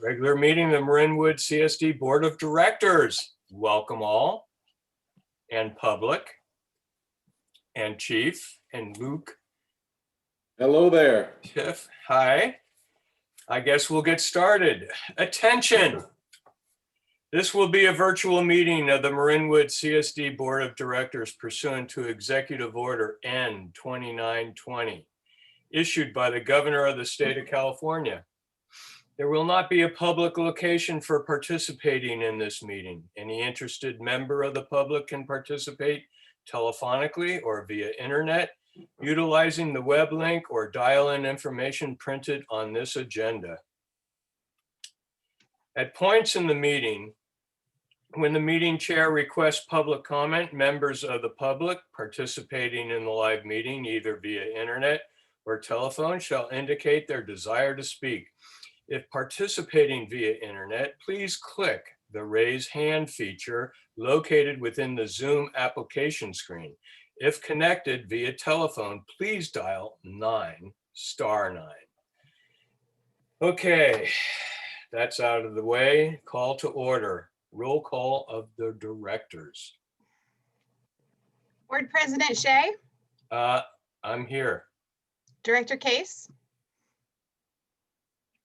Regular meeting of the Marinwood CSD Board of Directors. Welcome all, and public, and Chief, and Luke. Hello there. Tiff, hi. I guess we'll get started. Attention. This will be a virtual meeting of the Marinwood CSD Board of Directors pursuant to Executive Order N-2920, issued by the Governor of the State of California. There will not be a public location for participating in this meeting. Any interested member of the public can participate telephonically or via internet, utilizing the web link or dial-in information printed on this agenda. At points in the meeting, when the meeting chair requests public comment, members of the public participating in the live meeting, either via internet or telephone, shall indicate their desire to speak. If participating via internet, please click the raise hand feature located within the Zoom application screen. If connected via telephone, please dial *9. Okay, that's out of the way. Call to order. Roll call of the directors. Board President Shea, I'm here. Director Case.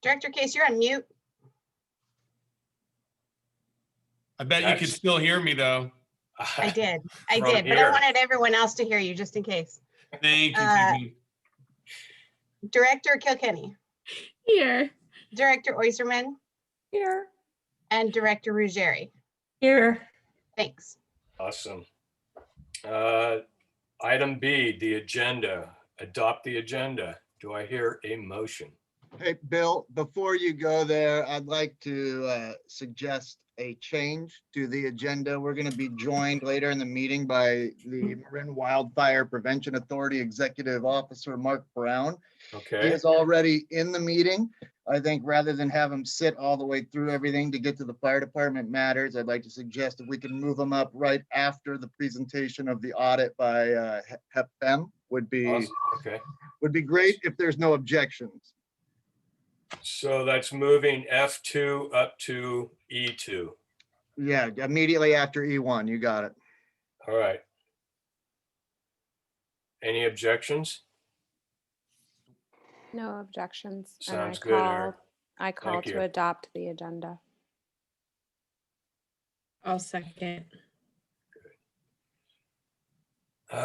Director Case, you're on mute. I bet you could still hear me though. I did, From but here. I wanted everyone else to hear you just in case. Thank you, Phoebe. Director Kilkenny, Here. Director Oyserman, Here. and Director Ruggieri. Here. Thanks. Awesome. Item B, the agenda. Adopt the agenda. Do I hear a motion? Hey, Bill, before you go there, I'd like to suggest a change to the agenda. We're going to be joined later in the meeting by the Marin Wildfire Prevention Authority Executive Officer, Mark Brown. He Okay, is already in the meeting. I think rather than have him sit all the way through everything to get to the fire department matters, I'd like to suggest if we can move him up right after the presentation of the audit by HEPFEM would be awesome. Okay. great if there's no objections. So that's moving F2 up to E2. Yeah, immediately after E1, you got it. All right. Any objections? No objections. Sounds good, Eric. I call Thank you. to adopt the agenda. I'll second. Do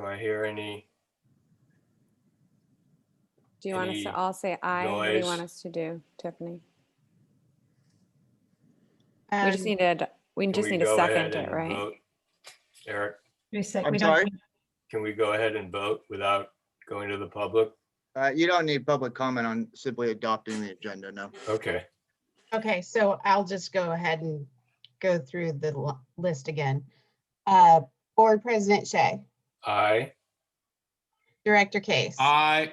I hear any? Do you want us Any to all say aye? What do you noise? want us to do, Tiffany? Um, We just need to go second ahead it, and right? vote? Eric, I'm sorry? can we go ahead and vote without going to the public? You don't need public comment on simply adopting the agenda, no. Okay, Okay, so I'll just go ahead and go through the list again. Board President Shea, aye. Director Case, Aye.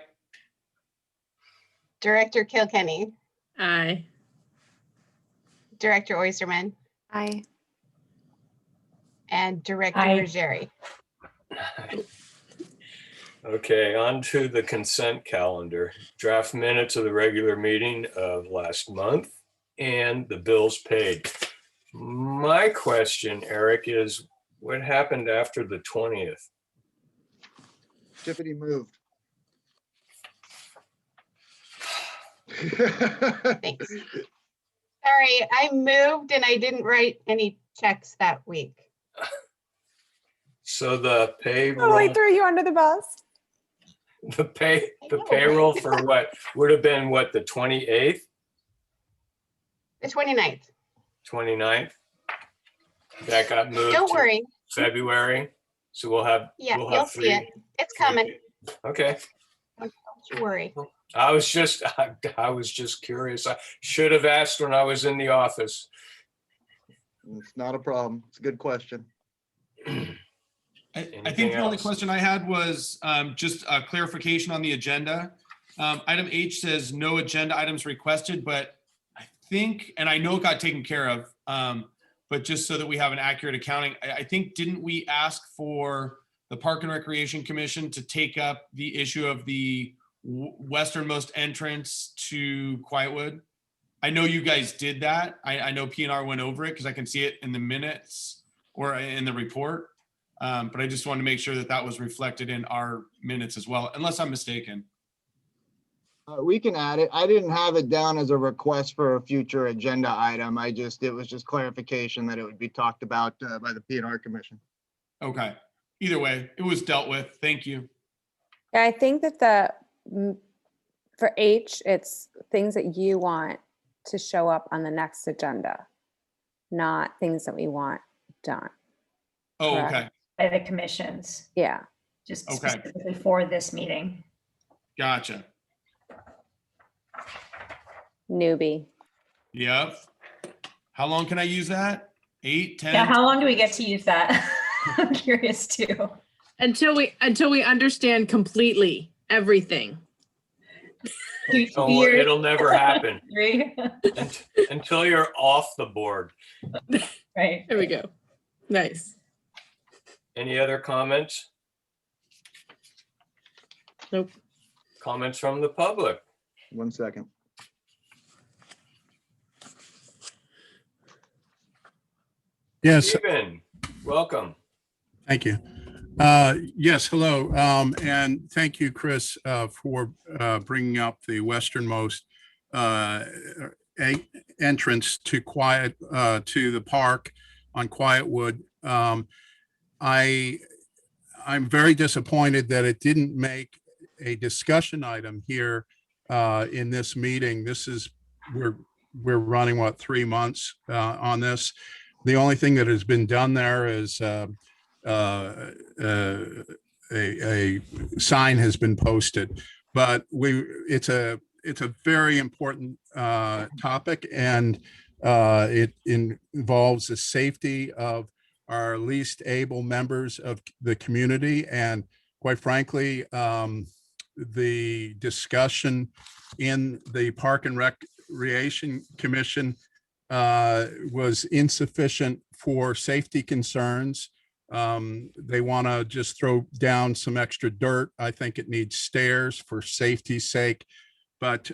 Director Kilkenny, Aye. Director Oyserman, Aye. and Director Aye. Ruggieri. Okay, on to the consent calendar. Draft minutes of the regular meeting of last month and the bills paid. My question, Eric, is what happened after the 20th? Tiffany moved. Thanks. Sorry, I moved and I didn't write any checks that week. So the Totally payroll, threw you under the bus. the payroll for what would have been what, the 28th, The 29th. 29th? That got moved Don't to worry. February. So we'll have, Yeah, we'll you'll have see it. It's coming. Okay. Don't you worry. I was just curious. I should have asked when I was in the office. It's not a problem. It's a good question. I Anything think the only else? question I had was just a clarification on the agenda. Item H says no agenda items requested, but I think, and I know it got taken care of, but just so that we have an accurate accounting, I think, didn't we ask for the Park and Recreation Commission to take up the issue of the westernmost entrance to Quietwood. I know you guys did that. I know PNR went over it because I can see it in the minutes or in the report. But I just wanted to make sure that that was reflected in our minutes as well, unless I'm mistaken. We can add it. I didn't have it down as a request for a future agenda item. It was just clarification that it would be talked about by the PNR Commission. Okay. Either way, it was dealt with. Thank you. Yeah, I think that for H, it's things that you want to show up on the next agenda, not things that we want done. Oh, Correct. okay. By the commissions, Yeah. just Okay. specifically for this meeting. Gotcha. Newbie. Yep. How long can I use that? 8, 10? Yeah, how long do we get to use that? I'm curious too. Until we understand completely everything. Oh, it'll never happen Three. until you're off the board. Right. There we go. Nice. Any other comments? Nope. Comments from the public? 1 second. Yes, Stephen, welcome. thank you. Yes, hello. And thank you, Chris, for bringing up the westernmost entrance to the park on Quietwood. I'm very disappointed that it didn't make a discussion item here in this meeting. We're running, what, 3 months on this. The only thing that has been done there is a sign has been posted, but it's a very important topic, and it involves the safety of our least able members of the community. And quite frankly, the discussion in the Park and Recreation Commission was insufficient for safety concerns. They want to just throw down some extra dirt. I think it needs stairs for safety's sake. But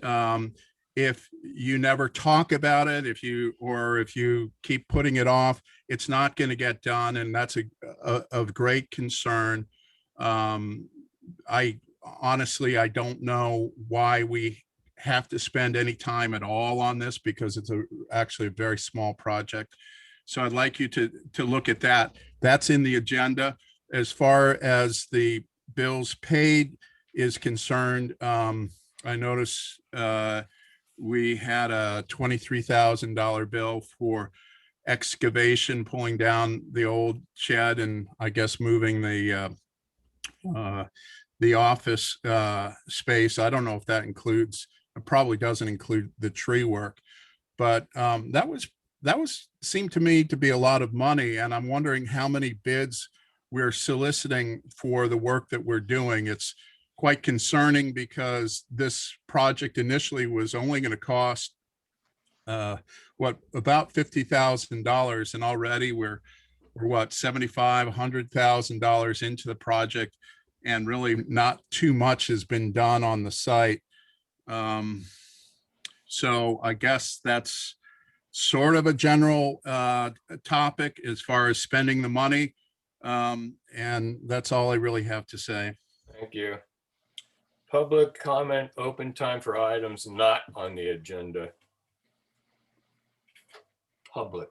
if you never talk about it, if you keep putting it off, it's not going to get done. And that's of great concern. I honestly don't know why we have to spend any time at all on this, because it's actually a very small project. So I'd like you to look at that. That's in the agenda. As far as the bills paid is concerned, I noticed we had a $23,000 bill for excavation, pulling down the old shed, and I guess moving the office space. I don't know if that includes, it probably doesn't include the tree work, but that seemed to me to be a lot of money. And I'm wondering how many bids we're soliciting for the work that we're doing. It's quite concerning because this project initially was only going to cost about $50,000, and already we're what, $75,000, $100,000 into the project, and really not too much has been done on the site. So I guess that's sort of a general topic as far as spending the money. And that's all I really have to say. Thank you. Public comment, open time for items not on the agenda. Public.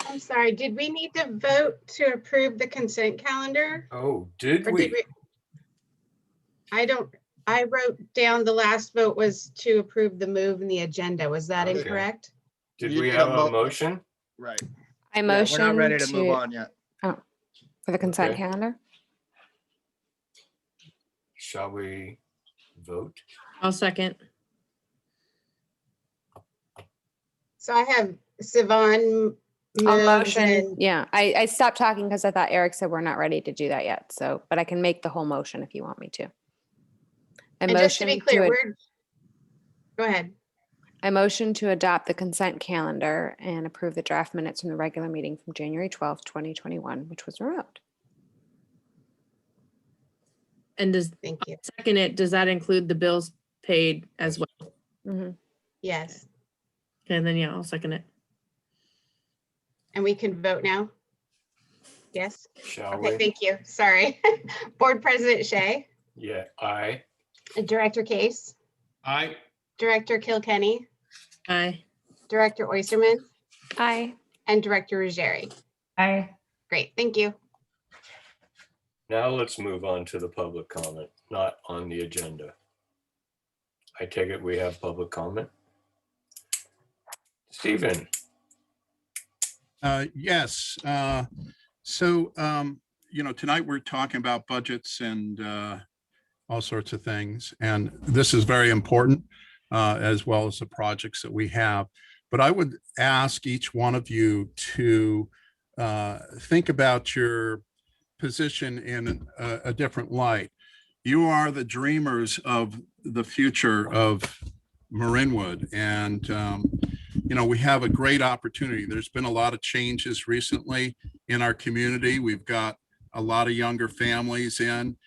I'm sorry, did we need to vote to approve the consent calendar? Oh, did Or did we? I wrote down the last vote was to approve the move in the agenda. Was that Okay. incorrect? Did You we did have a a motion? Right. I Yeah, motion we're not ready to move on yet. for the consent Okay. calendar. Shall we vote? I'll second. So I have Sivan I'll moved motion. and Yeah, I stopped talking because I thought Eric said we're not ready to do that yet. So, but I can make the whole motion if you want me to. and just to be clear, go ahead. I motion to adopt the consent calendar and approve the draft minutes from the regular meeting from January 12th, 2021, which was remote. And does, Thank you. second it, does that include the bills paid as well? Mhm. Yes. Okay, then yeah, I'll second it. And we can vote now? Yes? Shall Okay, we? thank you. Sorry. Board President Shea, Yeah, aye. Director Case, Aye. Director Kilkenny, Aye. Director Oysterman, Aye. and Director Ruggieri. Aye. Great, thank you. Now let's move on to the public comment, not on the agenda. I take it we have public comment. Stephen, Yes. So, tonight we're talking about budgets and all sorts of things. And this is very important, as well as the projects that we have. But I would ask each one of you to think about your position in a different light. You are the dreamers of the future of Marinwood. And, we have a great opportunity. There's been a lot of changes recently in our community. We've got a lot of younger families in.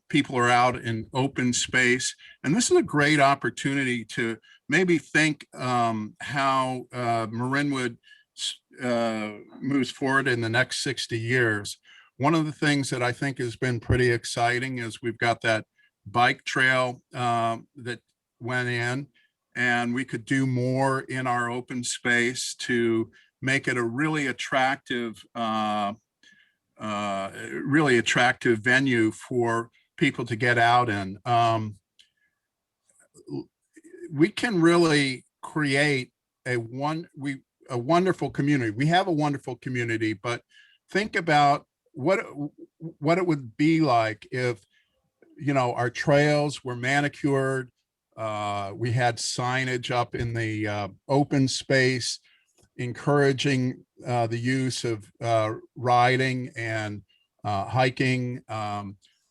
People are out in open space. And this is a great opportunity to maybe think how Marinwood moves forward in the next 60 years. One of the things that I think has been pretty exciting is we've got that bike trail that went in, and we could do more in our open space to make it a really attractive venue for people to get out in. We can really create a wonderful community. We have a wonderful community, but think about what it would be like if, our trails were manicured. We had signage up in the open space, encouraging the use of riding and hiking.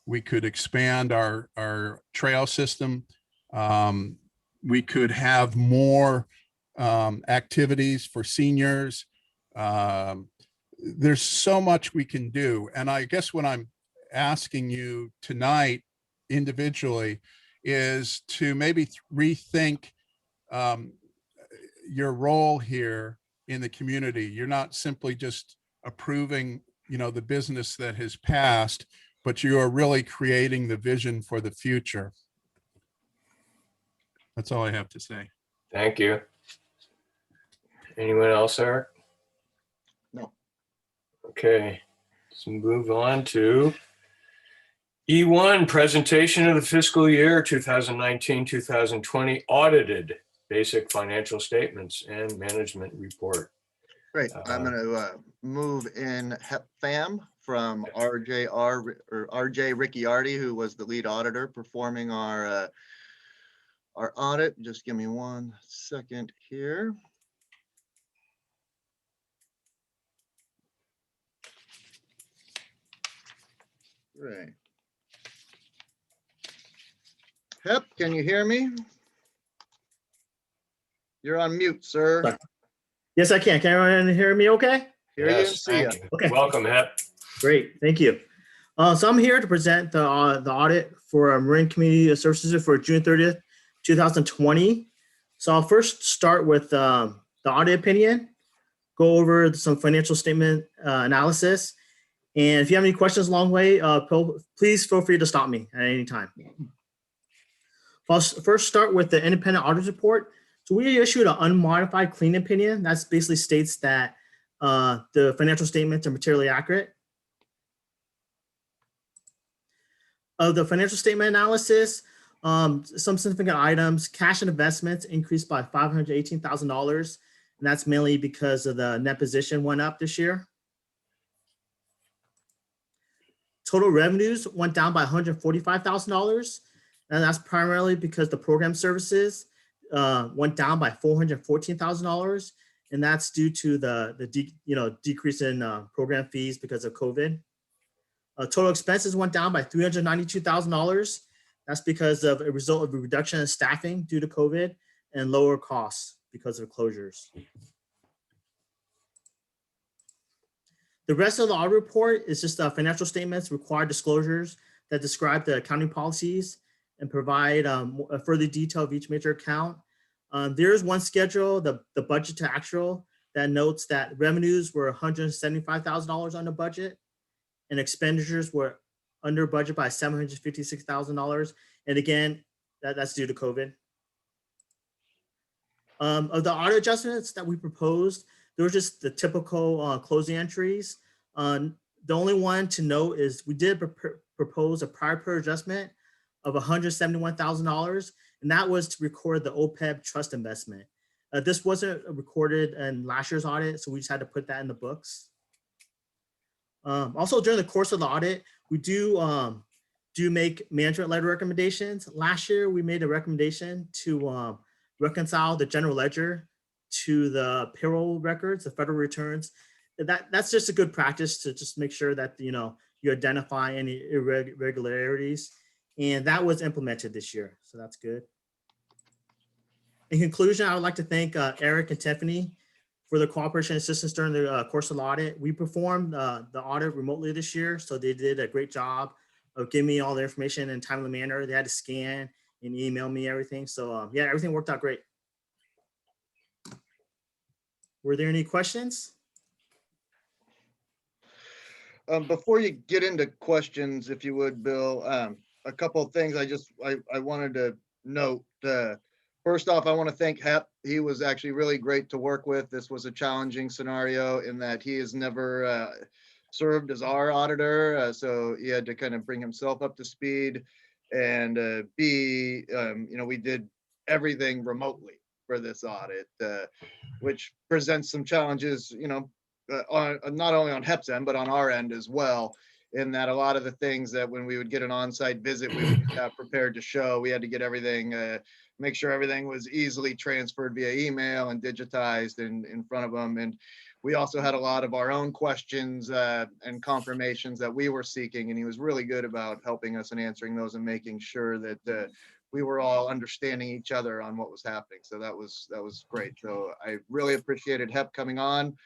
We could expand our trail system. We could have more activities for seniors. There's so much we can do. And I guess what I'm asking you tonight individually is to maybe rethink your role here in the community. You're not simply just approving, the business that has passed, but you are really creating the vision for the future. That's all I have to say. thank you. Anyone else, Eric? No. Okay, let's move on to E1, presentation of the fiscal year 2019-2020 audited basic financial statements and management report. Great. I'm going to move in HEP FAM from RJ Ricciardi, who was the lead auditor performing our audit. Just give me 1 second here. Right. HEP, can you hear me? You're on mute, sir. Yes, I can. Can everyone hear me okay? Hear you and Yes, see you. thank you. Okay. Welcome, Hep. Great, thank you. So I'm here to present the audit for Marin Community Services for June 30th, 2020. So I'll first start with the audit opinion, go over some financial statement analysis. And if you have any questions along the way, please feel free to stop me at any time. I'll first start with the independent audit report. So we issued an unmodified clean opinion. That basically states that the financial statements are materially accurate. Of the financial statement analysis, some significant items, cash and investments increased by $518,000. And that's mainly because of the net position went up this year. Total revenues went down by $145,000. And that's primarily because the program services went down by $414,000. And that's due to the decrease in program fees because of COVID. Total expenses went down by $392,000. That's because of a result of a reduction in staffing due to COVID and lower costs because of closures. The rest of the audit report is just financial statements, required disclosures that describe the accounting policies and provide a further detail of each major account. There is one schedule, the budget to actual, that notes that revenues were $175,000 under budget and expenditures were under budget by $756,000. And again, that's due to COVID. Of the audit adjustments that we proposed, there were just the typical closing entries. The only one to note is we did propose a prior period adjustment of $171,000, and that was to record the OPEB trust investment. This wasn't recorded in last year's audit, so we just had to put that in the books. Also, during the course of the audit, we do make management letter recommendations. Last year, we made a recommendation to reconcile the general ledger to the payroll records, the federal returns. That's just a good practice to just make sure that you identify any irregularities, and that was implemented this year, so that's good. In conclusion, I would like to thank Eric and Tiffany for the cooperation and assistance during the course of the audit. We performed the audit remotely this year, so they did a great job of giving me all the information in a timely manner. They had to scan and email me everything. So yeah, everything worked out great. Were there any questions? Before you get into questions, if you would, Bill, a couple of things I wanted to note. First off, I want to thank Hep. He was actually really great to work with. This was a challenging scenario in that he has never served as our auditor, so he had to kind of bring himself up to speed. And we did everything remotely for this audit, which presents some challenges, not only on Hep's end, but on our end as well, in that a lot of the things that when we would get an on-site visit, we would have prepared to show, we had to get everything, make sure everything was easily transferred via email and digitized in front of them. And we also had a lot of our own questions and confirmations that we were seeking, and he was really good about helping us and answering those and making sure that we were all understanding each other on what was happening. So that was great. So I really appreciated Hep coming on.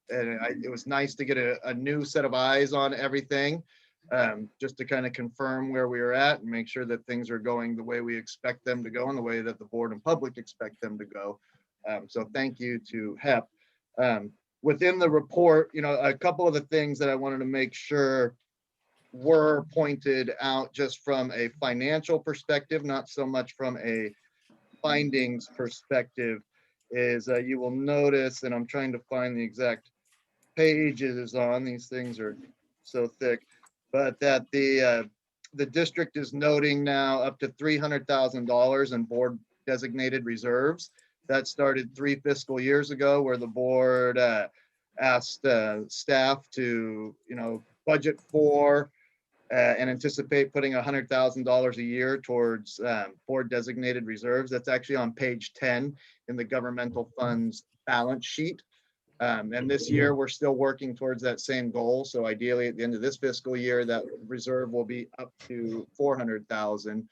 It was nice to get a new set of eyes on everything, just to kind of confirm where we were at and make sure that things are going the way we expect them to go and the way that the board and public expect them to go. So thank you to Hep. Within the report, a couple of the things that I wanted to make sure were pointed out just from a financial perspective, not so much from a findings perspective, is you will notice, and I'm trying to find the exact pages on, these things are so thick, but that the district is noting now up to $300,000 in board designated reserves. That started 3 fiscal years ago, where the board asked staff to, budget for and anticipate putting $100,000 a year towards board designated reserves. That's actually on page 10 in the governmental funds balance sheet. And this year, we're still working towards that same goal. So ideally, at the end of this fiscal year, that reserve will be up to $400,000.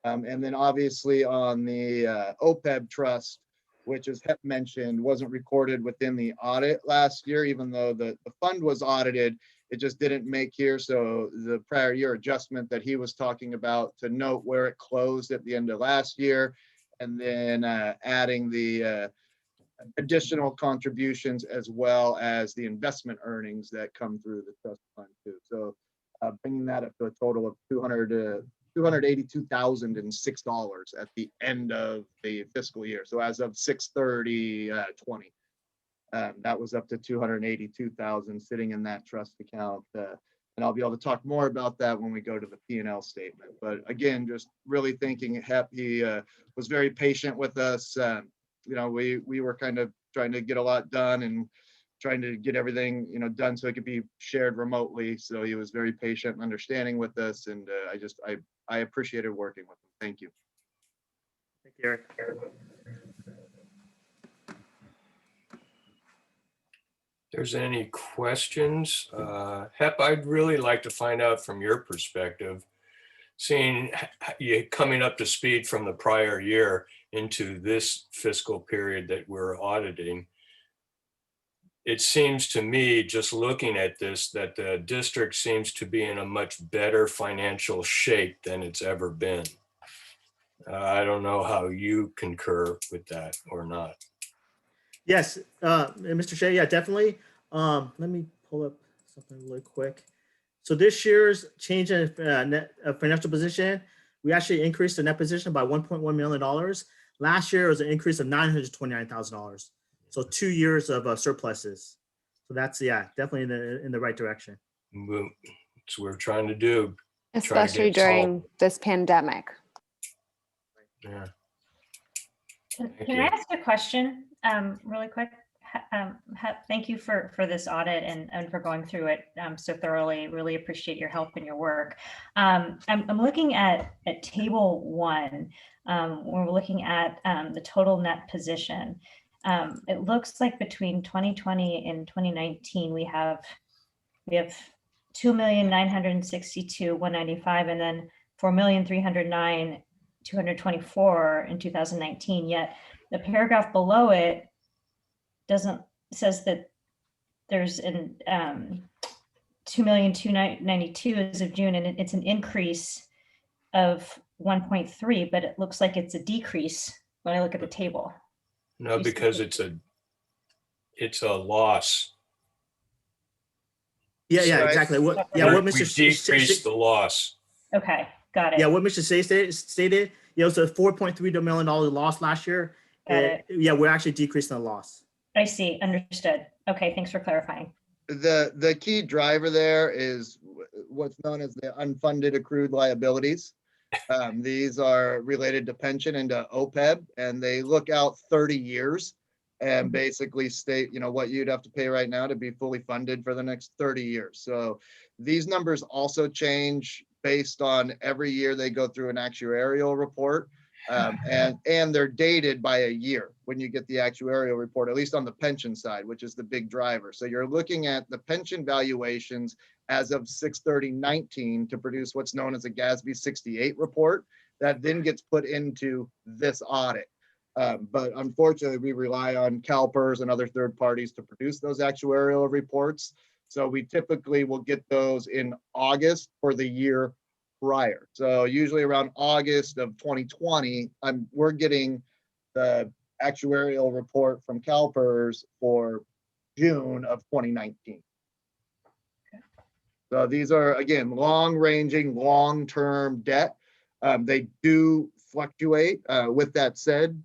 And then obviously on the OPEB trust, which, as Hep mentioned, wasn't recorded within the audit last year, even though the fund was audited, it just didn't make here. So the prior year adjustment that he was talking about to note where it closed at the end of last year, and then adding the additional contributions as well as the investment earnings that come through the trust fund too. So bringing that up to a total of $282,006 at the end of the fiscal year. So as of 6/30/20, that was up to $282,000 sitting in that trust account. And I'll be able to talk more about that when we go to the P&L statement. But again, just really thanking Hep. He was very patient with us. We were kind of trying to get a lot done and trying to get everything, done so it could be shared remotely. So he was very patient and understanding with us. And I appreciated working with him. Thank you. Thank you, Eric. There's any questions? Hep, I'd really like to find out from your perspective, seeing you coming up to speed from the prior year into this fiscal period that we're auditing. it seems to me, just looking at this, that the district seems to be in a much better financial shape than it's ever been. I don't know how you concur with that or not. Yes, Mr. Shea, yeah, definitely. Let me pull up something really quick. So this year's change in net financial position, we actually increased the net position by $1.1 million. Last year was an increase of $929,000. So 2 years of surpluses. So that's, yeah, definitely in the right direction. It's what we're trying to do. Especially get solved. during this pandemic. Yeah. Can Thank I you. ask a question really quick? Thank you for this audit and for going through it so thoroughly. Really appreciate your help and your work. I'm looking at table 1. We're looking at the total net position. It looks like between 2020 and 2019, we have 2,962,195 and then 4,309,224 in 2019. Yet the paragraph below it says that there's an 2,292 as of June, and it's an increase of 1.3, but it looks like it's a decrease when I look at the table. No, because it's a loss. Yeah, yeah, Right. exactly. What We Mr. decreased the loss. Okay, got it. Yeah, what Mr. Shea stated, it was a $4.3 million loss last year. Got it. Yeah, we're actually decreasing the loss. I see, understood. Okay, thanks for clarifying. The key driver there is what's known as the unfunded accrued liabilities. These are related to pension and to OPEB, and they look out 30 years and basically state, what you'd have to pay right now to be fully funded for the next 30 years. So these numbers also change based on every year they go through an actuarial report. And they're dated by a year when you get the actuarial report, at least on the pension side, which is the big driver. So you're looking at the pension valuations as of 6/30/19 to produce what's known as a GASB 68 report that then gets put into this audit. But unfortunately, we rely on CalPERS and other third parties to produce those actuarial reports. So we typically will get those in August for the year prior. So usually around August of 2020, we're getting the actuarial report from CalPERS for June of 2019. So these are, again, long-ranging, long-term debt. They do fluctuate. With that said,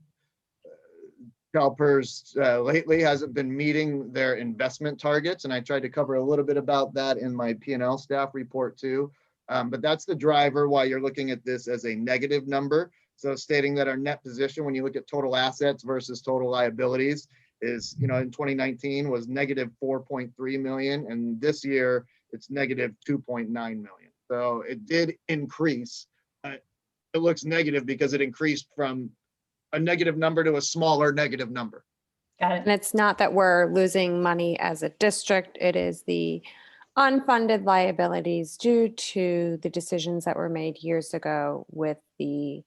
CalPERS lately hasn't been meeting their investment targets, and I tried to cover a little bit about that in my P&L staff report too. But that's the driver why you're looking at this as a negative number. So stating that our net position, when you look at total assets versus total liabilities, is, in 2019 was negative 4.3 million, and this year it's negative 2.9 million. So it did increase. It looks negative because it increased from a negative number to a smaller negative number. Got And it. it's not that we're losing money as a district. It is the unfunded liabilities due to the decisions that were made years ago with the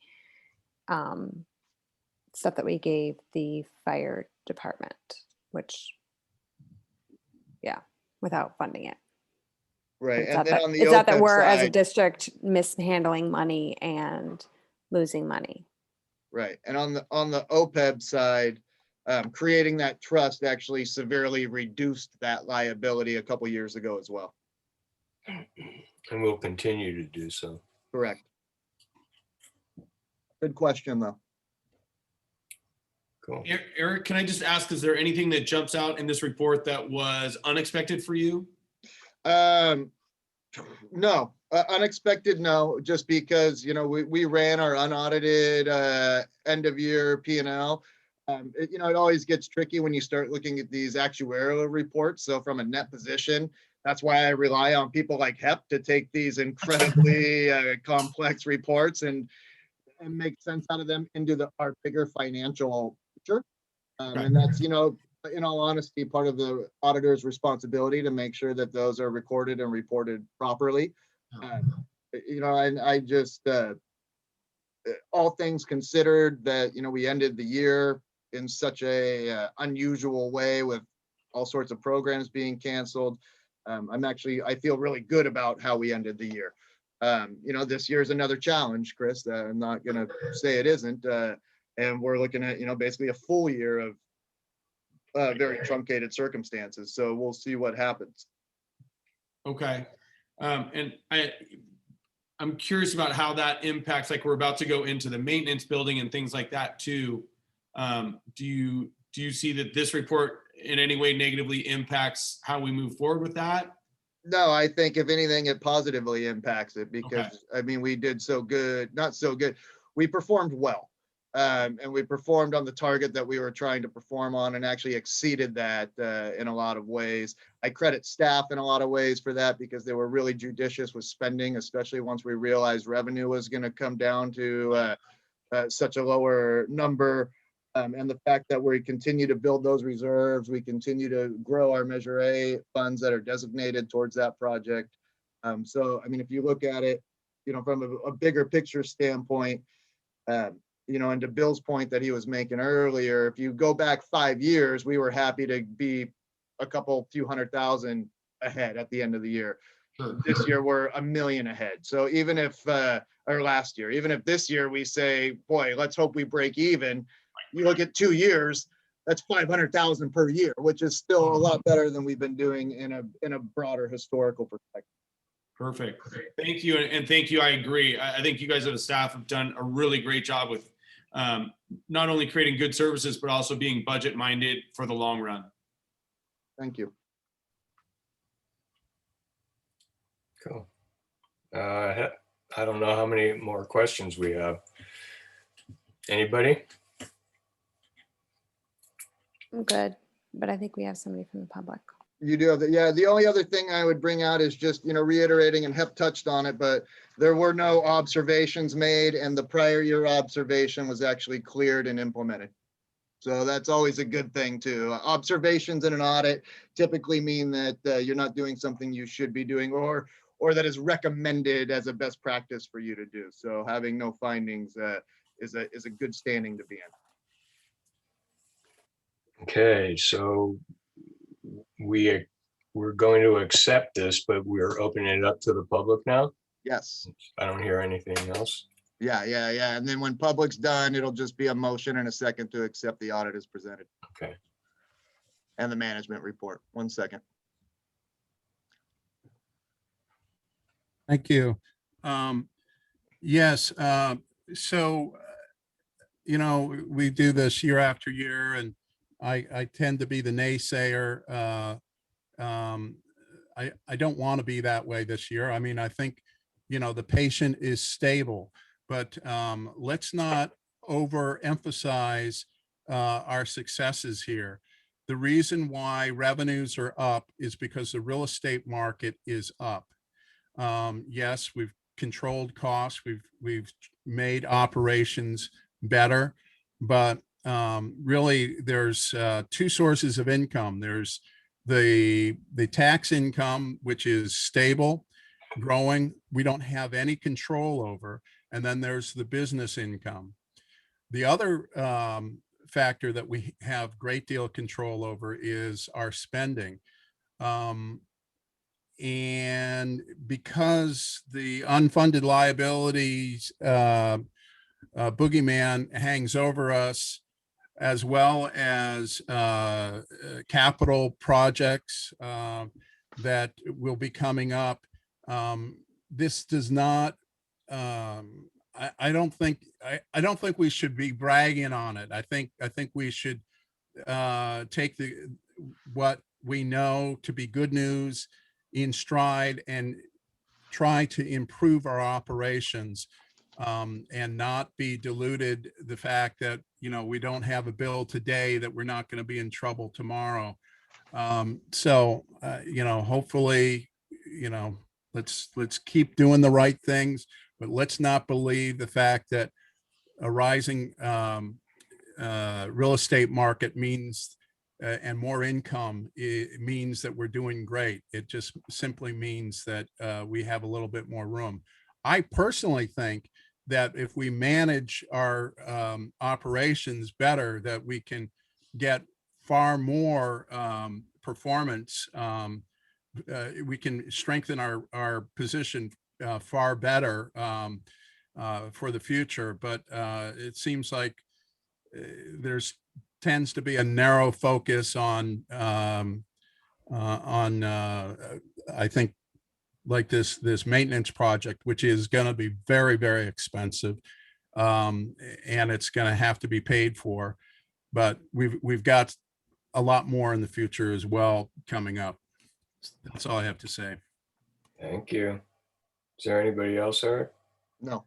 stuff that we gave the fire department, which, yeah, without funding it. Right. It's And not then that, on the it's not that OPEB we're as a side, district mishandling money and losing money. right. And on the OPEB side, creating that trust actually severely reduced that liability a couple years ago as well. And we'll continue to do so. Correct. Good question, though. Cool. Eric, can I just ask, is there anything that jumps out in this report that was unexpected for you? No, unexpected, no, just because, we ran our unaudited end of year P&L. It always gets tricky when you start looking at these actuarial reports. So from a net position, that's why I rely on people like HEP to take these incredibly complex reports and make sense out of them into our bigger financial picture. And that's, in all honesty, part of the auditor's responsibility to make sure that those are recorded and reported properly. And I just, all things considered, that, we ended the year in such a unusual way with all sorts of programs being canceled. I feel really good about how we ended the year. This year is another challenge, Chris. I'm not going to say it isn't. And we're looking at, basically a full year of very truncated circumstances. So we'll see what happens. Okay. And I'm curious about how that impacts, like we're about to go into the maintenance building and things like that too. Do you see that this report in any way negatively impacts how we move forward with that? No, I think if anything, it positively impacts it because, Okay. I mean, we did so good, not so good. We performed well. And we performed on the target that we were trying to perform on and actually exceeded that in a lot of ways. I credit staff in a lot of ways for that because they were really judicious with spending, especially once we realized revenue was going to come down to such a lower number. And the fact that we continue to build those reserves, we continue to grow our Measure A funds that are designated towards that project. So, I mean, if you look at it, from a bigger picture standpoint, and to Bill's point that he was making earlier, if you go back 5 years, we were happy to be a few $100,000 ahead at the end of the year. Sure. This year we're $1 million ahead. So even if, or last year, even if this year we say, boy, let's hope we break even, you look at 2 years, that's 500,000 per year, which is still a lot better than we've been doing in a broader historical perspective. Perfect. Thank you. And thank you. I agree. I think you guys as a staff have done a really great job with not only creating good services, but also being budget minded for the long run. Thank you. Cool. I don't know how many more questions we have. Anybody? I'm good, but I think we have somebody from the public. You do have that. Yeah. The only other thing I would bring out is just, reiterating, and Hep touched on it, but there were no observations made and the prior year observation was actually cleared and implemented. So that's always a good thing too. Observations in an audit typically mean that you're not doing something you should be doing or that is recommended as a best practice for you to do. So having no findings is a good standing to be in. Okay, so we're going to accept this, but we're opening it up to the public now. Yes. I don't hear anything else. Yeah. And then when public's done, it'll just be a motion and a second to accept the audit as presented. Okay. And the management report. 1 second. Thank you. Yes, so, we do this year after year, and I tend to be the naysayer. I don't want to be that way this year. I mean, I think, the patient is stable, but let's not overemphasize our successes here. The reason why revenues are up is because the real estate market is up. Yes, we've controlled costs, we've made operations better, but really there's two sources of income. There's the tax income, which is stable, growing, we don't have any control over, and then there's the business income. The other factor that we have great deal of control over is our spending. And because the unfunded liabilities boogeyman hangs over us, as well as capital projects that will be coming up, this does not, I don't think we should be bragging on it. I think we should take what we know to be good news in stride and try to improve our operations, and not be deluded the fact that, we don't have a bill today that we're not going to be in trouble tomorrow. So, hopefully, let's keep doing the right things, but let's not believe the fact that a rising real estate market means and more income, it means that we're doing great. It just simply means that we have a little bit more room. I personally think that if we manage our operations better, that we can get far more performance, we can strengthen our position far better for the future. But it seems like there's tends to be a narrow focus on I think like this maintenance project, which is going to be very, very expensive, and it's going to have to be paid for. But we've got a lot more in the future as well coming up. That's all I have to say. Thank you. Is there anybody else, Eric? No.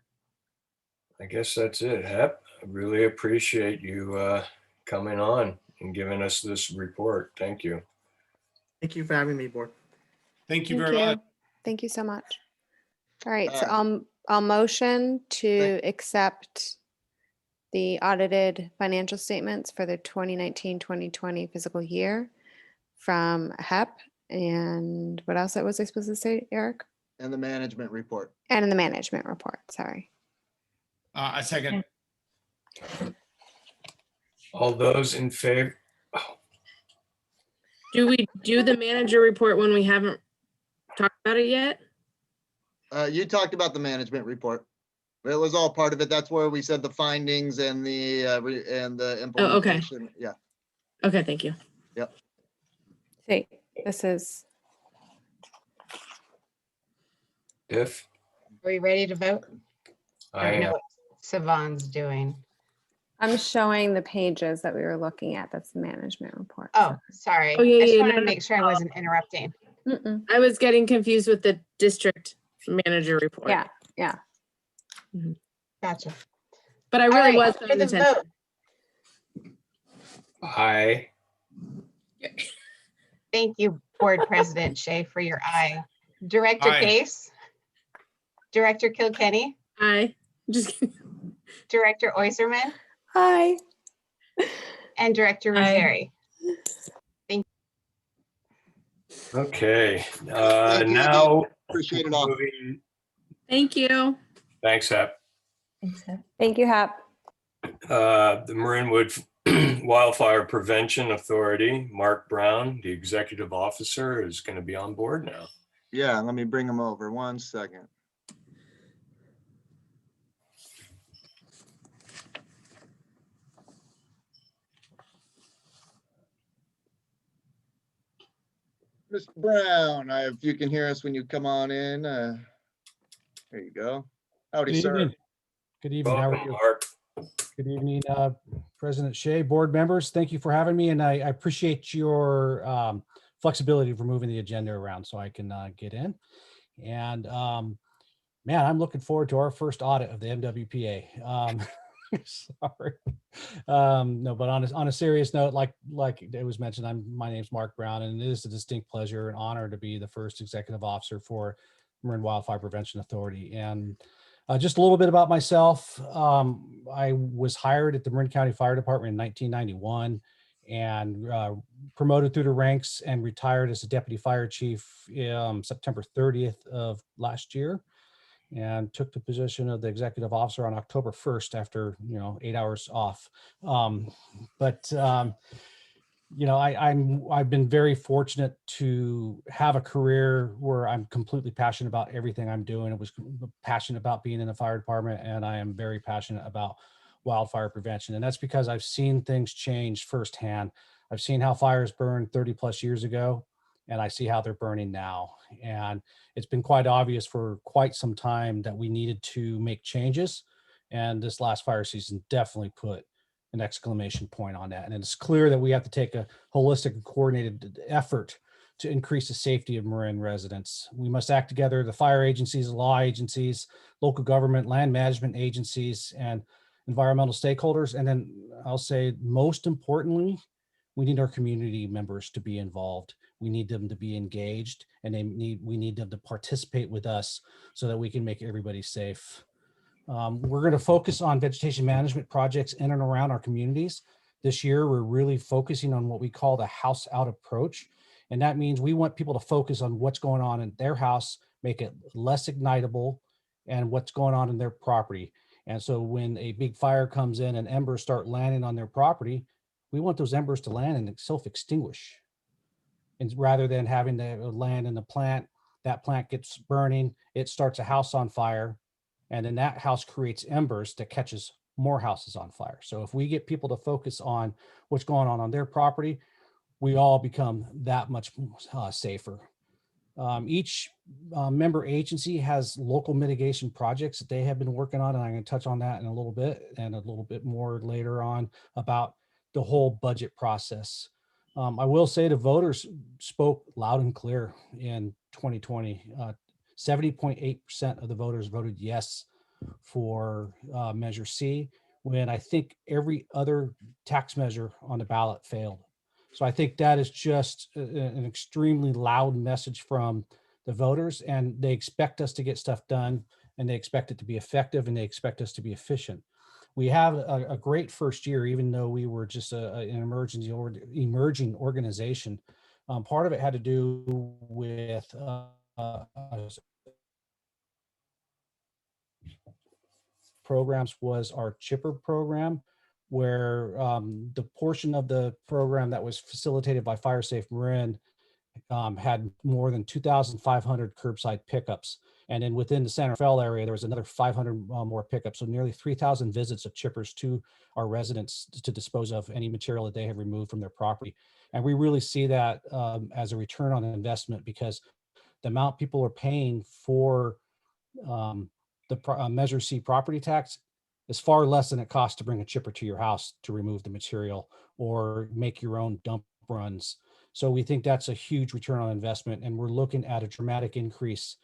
I guess that's it, Hep. I really appreciate you coming on and giving us this report. Thank you. Thank you for having me, board. Thank you very much. Thank you so much. All right, so Uh, I'll motion to thank- accept the audited financial statements for the 2019-2020 fiscal year from HEP. And what else was I supposed to say, Eric? And the management report. And in the management report, sorry. A second. All those in favor? Do we do the manager report when we haven't talked about it yet? You talked about the management report. It was all part of it. That's where we said the findings and the implementation. Yeah. Okay, thank you. See, this is, If Are we ready to vote? I don't know am, what Savon's doing. I'm showing the pages that we were looking at. That's the management report. Oh, sorry. Oh, yeah, I just yeah, wanted no, to no, make sure I wasn't interrupting. Mm-mm. I was getting confused with the district manager report. Yeah, yeah. Gotcha. But I All really right, was for paying the attention. vote. I, Thank you, Board President Shea, for your aye. Director Aye. Case, Director Kilkenny, I just kidding. Director Oyserman, Hi. and Director Aye. Rosari. okay, Thank you now. Appreciate it all. moving- Thank you. Thanks, Hep. Thanks, Hep. Thank you, Hep. The Marinwood Wildfire Prevention Authority, Mark Brown, the executive officer, is going to be on board now. Yeah, let me bring them over. 1 second. Mr. Brown, if you can hear us when you come on in, there you go. Howdy, Good sir. evening. Good evening. How are Welcome, you? Mark. Good evening, President Shea, board members. Thank you for having me, and I appreciate your flexibility for moving the agenda around so I can get in. And man, I'm looking forward to our first audit of the MWPA. Sorry. No, but on a serious note, like it was mentioned, my name's Mark Brown, and it is a distinct pleasure and honor to be the first executive officer for Marin Wildfire Prevention Authority. And just a little bit about myself. I was hired at the Marin County Fire Department in 1991 and promoted through the ranks and retired as a deputy fire chief September 30th of last year, and took the position of the executive officer on October 1st after 8 hours off. I've been very fortunate to have a career where I'm completely passionate about everything I'm doing. I was passionate about being in the fire department, and I am very passionate about wildfire prevention. And that's because I've seen things change firsthand. I've seen how fires burned 30 plus years ago, and I see how they're burning now. And it's been quite obvious for quite some time that we needed to make changes. And this last fire season definitely put an exclamation point on that. And it's clear that we have to take a holistic and coordinated effort to increase the safety of Marin residents. We must act together, the fire agencies, law agencies, local government, land management agencies, and environmental stakeholders. And then I'll say, most importantly, we need our community members to be involved. We need them to be engaged, and we need them to participate with us so that we can make everybody safe. We're going to focus on vegetation management projects in and around our communities. This year, we're really focusing on what we call the house out approach. And that means we want people to focus on what's going on in their house, make it less ignitable, and what's going on in their property. And so when a big fire comes in and embers start landing on their property, we want those embers to land and self-extinguish. And rather than having the land in the plant, that plant gets burning, it starts a house on fire. And then that house creates embers that catches more houses on fire. So if we get people to focus on what's going on their property, we all become that much safer. Each member agency has local mitigation projects that they have been working on, and I'm going to touch on that in a little bit and a little bit more later on about the whole budget process. I will say the voters spoke loud and clear in 2020. 70.8% of the voters voted yes for Measure C, when I think every other tax measure on the ballot failed. So I think that is just an extremely loud message from the voters, and they expect us to get stuff done, and they expect it to be effective, and they expect us to be efficient. We have a great first year, even though we were just an emerging organization. Part of it had to do with programs was our chipper program, where the portion of the program that was facilitated by FireSafe Marin had more than 2,500 curbside pickups. And then within the Santa Fe area, there was another 500 more pickups. So nearly 3,000 visits of chippers to our residents to dispose of any material that they have removed from their property. And we really see that as a return on investment, because the amount people are paying for the Measure C property tax is far less than it costs to bring a chipper to your house to remove the material or make your own dump runs. So we think that's a huge return on investment, and we're looking at a dramatic increase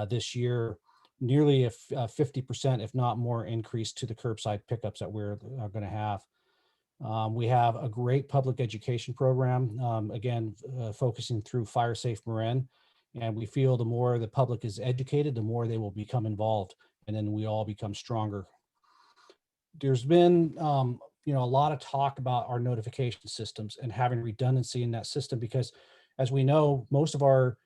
this year, nearly a 50%, if not more, increase to the curbside pickups that we're going to have. We have a great public education program, again, focusing through FireSafe Marin. And we feel the more the public is educated, the more they will become involved, and then we all become stronger. There's been a lot of talk about our notification systems and having redundancy in that system, because as we know, most of our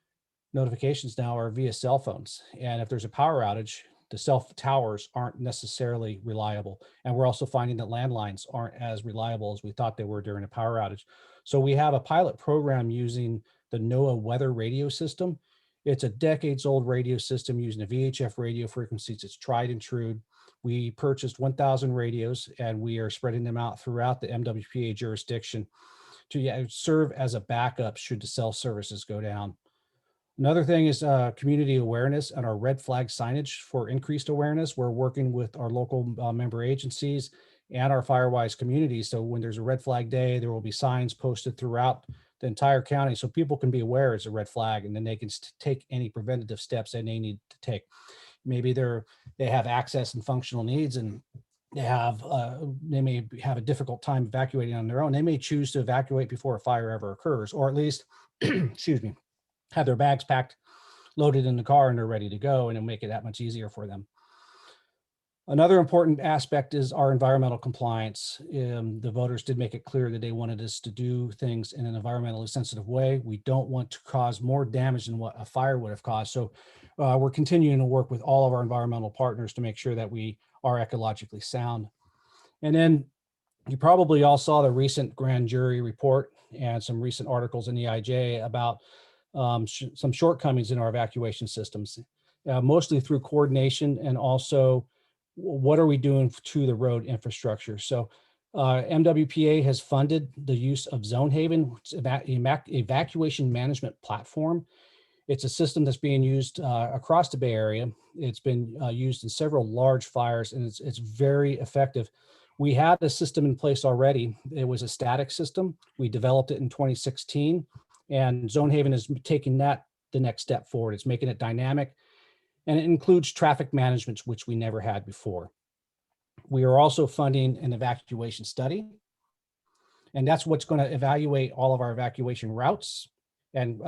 notifications now are via cell phones. And if there's a power outage, the cell towers aren't necessarily reliable. And we're also finding that landlines aren't as reliable as we thought they were during a power outage. So we have a pilot program using the NOAA weather radio system. It's a decades-old radio system using the VHF radio frequencies. It's tried and true. We purchased 1,000 radios, and we are spreading them out throughout the MWPA jurisdiction to serve as a backup should the cell services go down. Another thing is community awareness and our red flag signage for increased awareness. We're working with our local member agencies and our Firewise community. So when there's a red flag day, there will be signs posted throughout the entire county so people can be aware it's a red flag, and then they can take any preventative steps that they need to take. Maybe they have access and functional needs, and they may have a difficult time evacuating on their own. They may choose to evacuate before a fire ever occurs, or at least, excuse me, have their bags packed, loaded in the car, and they're ready to go, and it'll make it that much easier for them. Another important aspect is our environmental compliance. The voters did make it clear that they wanted us to do things in an environmentally sensitive way. We don't want to cause more damage than what a fire would have caused. So we're continuing to work with all of our environmental partners to make sure that we are ecologically sound. And then you probably all saw the recent grand jury report and some recent articles in the IJ about some shortcomings in our evacuation systems, mostly through coordination, and also what are we doing to the road infrastructure. So MWPA has funded the use of Zone Haven evacuation management platform. It's a system that's being used across the Bay Area. It's been used in several large fires, and it's very effective. We had a system in place already. It was a static system. We developed it in 2016, and Zone Haven is taking that the next step forward. It's making it dynamic, and it includes traffic management, which we never had before. We are also funding an evacuation study, and that's what's going to evaluate all of our evacuation routes and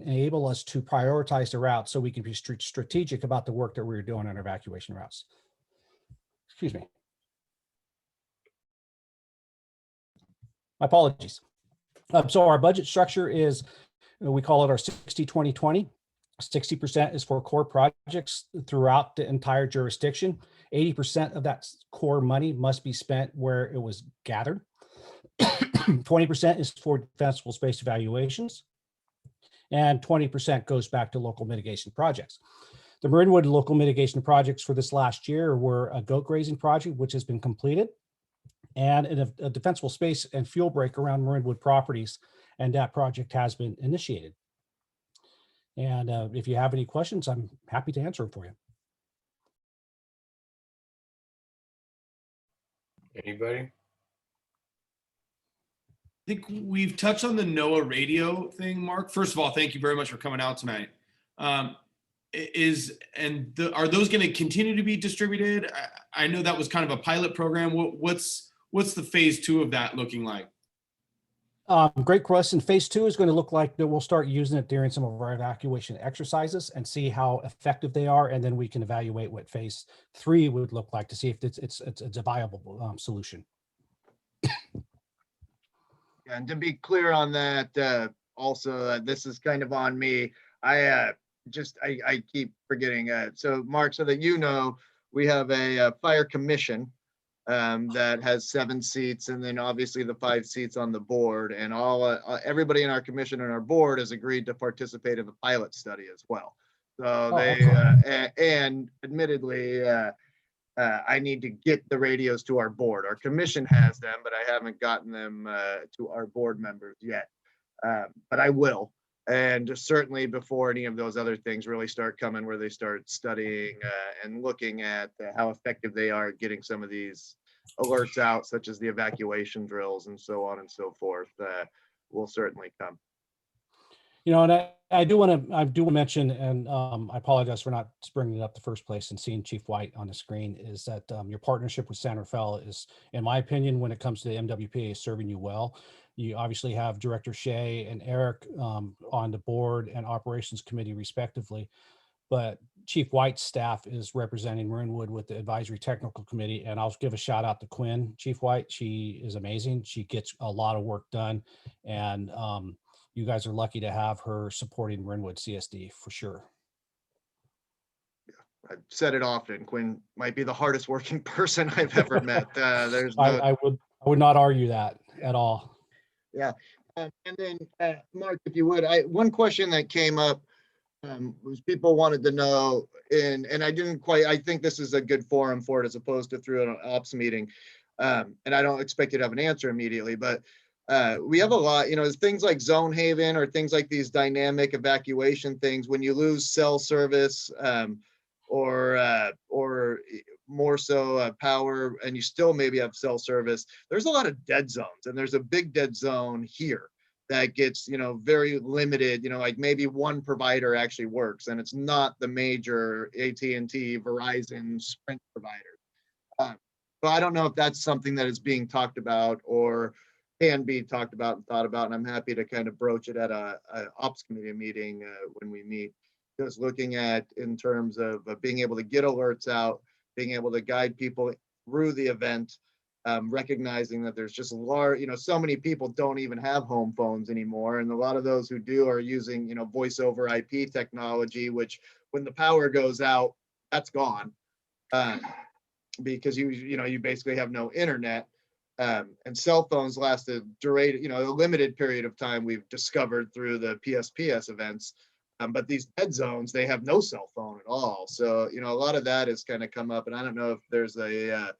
enable us to prioritize the route so we can be strategic about the work that we're doing on evacuation routes. Excuse me. My apologies. So our budget structure is, we call it our 60-20-20. 60% is for core projects throughout the entire jurisdiction. 80% of that core money must be spent where it was gathered. 20% is for defensible space evaluations, and 20% goes back to local mitigation projects. The Marinwood local mitigation projects for this last year were a goat grazing project, which has been completed, and a defensible space and fuel break around Marinwood properties, and that project has been initiated. And if you have any questions, I'm happy to answer them for you. Anybody? I think we've touched on the NOAA radio thing, Mark. First of all, thank you very much for coming out tonight. Are those going to continue to be distributed? I know that was kind of a pilot program. What's the phase 2 of that looking like? Great question. Phase 2 is going to look like that we'll start using it during some of our evacuation exercises and see how effective they are, and then we can evaluate what phase 3 would look like to see if it's a viable solution. And to be clear on that, also, this is kind of on me. I keep forgetting. So Mark, so that you know, we have a fire commission that has 7 seats, and then obviously the 5 seats on the board, and everybody in our commission and our board has agreed to participate in the pilot study as well. So and admittedly, I need to get the radios to our board. Our commission has them, but I haven't gotten them to our board members yet. But I will. And certainly before any of those other things really start coming, where they start studying and looking at how effective they are at getting some of these alerts out, such as the evacuation drills and so on and so forth, will certainly come. You know, and I do want to mention, and I apologize for not bringing it up the first place and seeing Chief White on the screen, is that your partnership with San Rafael is, in my opinion, when it comes to the MWPA, is serving you well. You obviously have Director Shea and Eric on the board and operations committee respectively, but Chief White's staff is representing Marinwood with the advisory technical committee. And I'll give a shout out to Quinn, Chief White. She is amazing. She gets a lot of work done, and you guys are lucky to have her supporting Marinwood CSD for sure. I've said it often. Quinn might be the hardest working person I've ever met. I would not argue that at all. Yeah. And then Mark, if you would, one question that came up was people wanted to know, and I didn't quite, I think this is a good forum for it as opposed to through an ops meeting. And I don't expect you to have an answer immediately, but we have a lot, things like Zone Haven or things like these dynamic evacuation things. When you lose cell service or more so power, and you still maybe have cell service, there's a lot of dead zones, and there's a big dead zone here that gets, very limited, like maybe one provider actually works, and it's not the major AT&T, Verizon, Sprint providers. So I don't know if that's something that is being talked about or can be talked about and thought about, and I'm happy to kind of broach it at a ops committee meeting when we meet. Just looking at in terms of being able to get alerts out, being able to guide people through the event, recognizing that there's just so many people don't even have home phones anymore, and a lot of those who do are using voice over IP technology, which when the power goes out, that's gone, because you basically have no internet. And cell phones last a limited period of time, we've discovered through the PSPS events. But these dead zones, they have no cell phone at all. So, a lot of that has kind of come up, and I don't know if there's a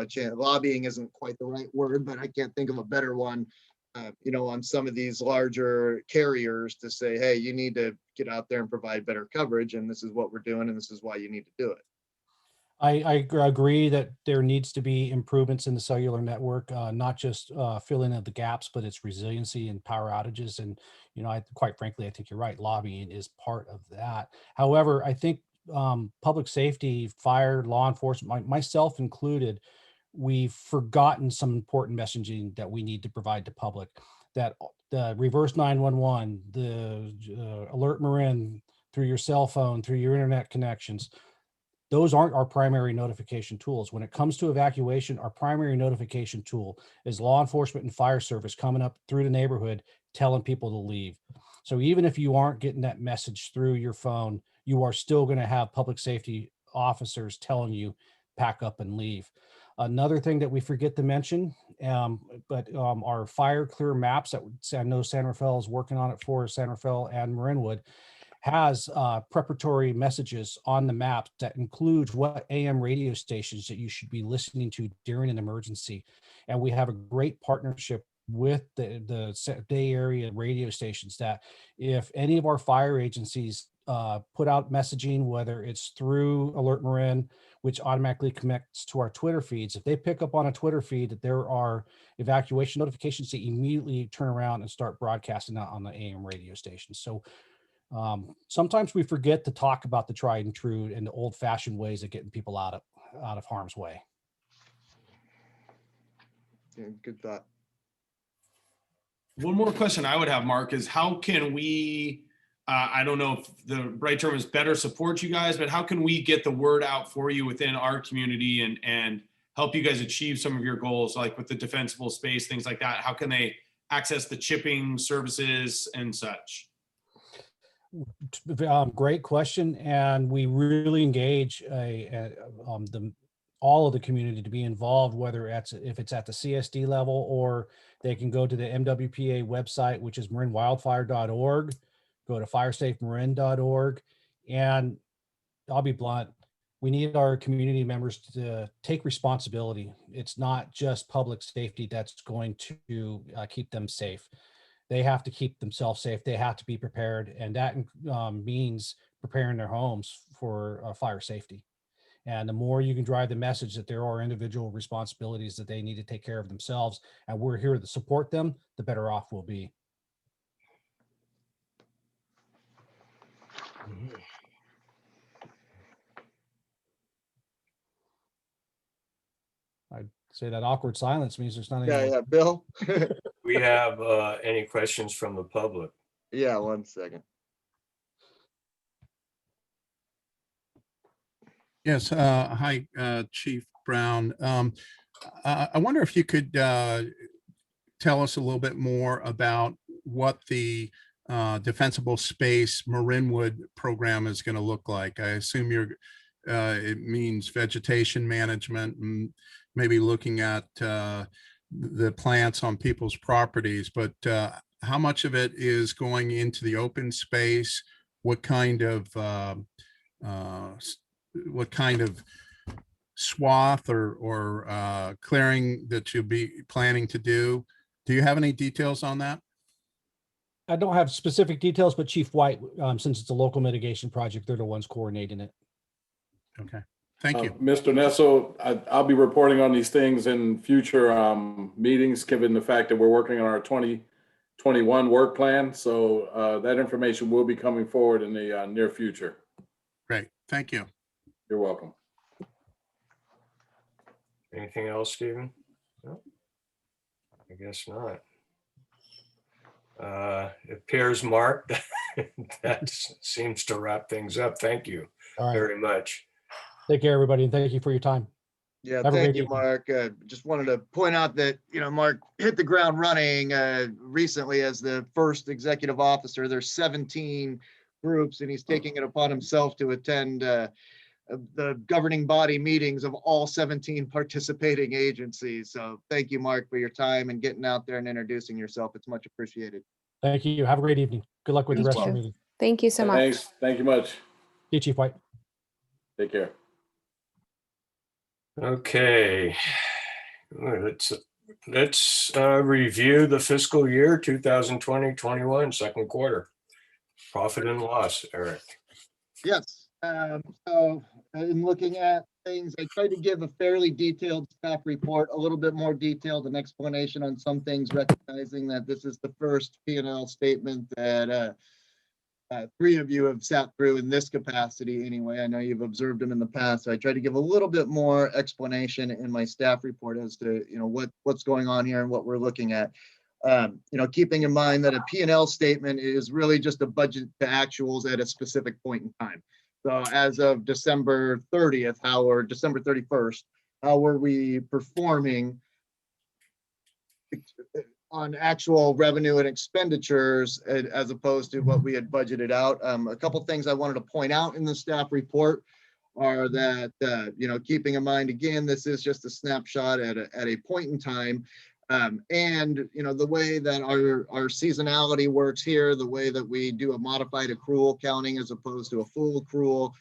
chance. Lobbying isn't quite the right word, but I can't think of a better one, on some of these larger carriers to say, hey, you need to get out there and provide better coverage, and this is what we're doing, and this is why you need to do it. I agree that there needs to be improvements in the cellular network, not just filling in the gaps, but its resiliency and power outages. And, quite frankly, I think you're right. Lobbying is part of that. However, I think public safety, fire, law enforcement, myself included, we've forgotten some important messaging that we need to provide to public. That the reverse 911, the alert Marin through your cell phone, through your internet connections, those aren't our primary notification tools. When it comes to evacuation, our primary notification tool is law enforcement and fire service coming up through the neighborhood, telling people to leave. So even if you aren't getting that message through your phone, you are still going to have public safety officers telling you pack up and leave. Another thing that we forget to mention, but our fire clear maps that I know San Rafael is working on it for San Rafael and Marinwood has preparatory messages on the map that includes what AM radio stations that you should be listening to during an emergency. And we have a great partnership with the Bay Area radio stations that if any of our fire agencies put out messaging, whether it's through Alert Marin, which automatically connects to our Twitter feeds, if they pick up on a Twitter feed that there are evacuation notifications, they immediately turn around and start broadcasting that on the AM radio station. So sometimes we forget to talk about the tried and true and the old fashioned ways of getting people out of harm's way. Yeah, good thought. One more question I would have, Mark, is how can we, I don't know if the right term is better support you guys, but how can we get the word out for you within our community and help you guys achieve some of your goals, like with the defensible space, things like that? How can they access the chipping services and such? Great question. And we really engage all of the community to be involved, whether if it's at the CSD level, or they can go to the MWPA website, which is marinwildfire.org, go to firesafemarin.org. And I'll be blunt, we need our community members to take responsibility. It's not just public safety that's going to keep them safe. They have to keep themselves safe. They have to be prepared. And that means preparing their homes for fire safety. And the more you can drive the message that there are individual responsibilities that they need to take care of themselves, and we're here to support them, the better off we'll be. I'd say that awkward silence means there's not any. Yeah, Bill. We have any questions from the public? Yeah, 1 second. Yes, hi, Chief Brown. I wonder if you could tell us a little bit more about what the Defensible Space Marinwood program is going to look like. I assume it means vegetation management and maybe looking at the plants on people's properties, but how much of it is going into the open space? What kind of swath or clearing that you'll be planning to do? Do you have any details on that? I don't have specific details, but Chief White, since it's a local mitigation project, they're the ones coordinating it. Okay, thank you. Mr. Nessel, I'll be reporting on these things in future meetings, given the fact that we're working on our 2021 work plan. So that information will be coming forward in the near future. Great, thank you. You're welcome. Anything else, Stephen? No? I guess not. It appears, Mark, that seems to wrap things up. Thank you very much. Take care, everybody, and thank you for your time. Yeah, Have a thank great you, evening. Mark. Just wanted to point out that, Mark hit the ground running recently as the first executive officer. There's 17 groups, and he's taking it upon himself to attend the governing body meetings of all 17 participating agencies. So thank you, Mark, for your time and getting out there and introducing yourself. It's much appreciated. Thank you. Have a great evening. Good luck with the You rest of too. the meeting. Thank you so much. Thanks. Thank you much. See you, Chief White. Take care. Okay. Let's review the fiscal year 2020-21 second quarter. Profit and loss, Eric. Yes. So in looking at things, I tried to give a fairly detailed staff report, a little bit more detailed and explanation on some things, recognizing that this is the first P&L statement that three of you have sat through in this capacity anyway. I know you've observed them in the past. So I tried to give a little bit more explanation in my staff report as to what's going on here and what we're looking at. Keeping in mind that a P&L statement is really just a budget to actuals at a specific point in time. So as of December 30th, or December 31st, how were we performing on actual revenue and expenditures as opposed to what we had budgeted out? A couple things I wanted to point out in the staff report are that, keeping in mind, again, this is just a snapshot at a point in time. And, the way that our seasonality works here, the way that we do a modified accrual counting as opposed to a full accrual,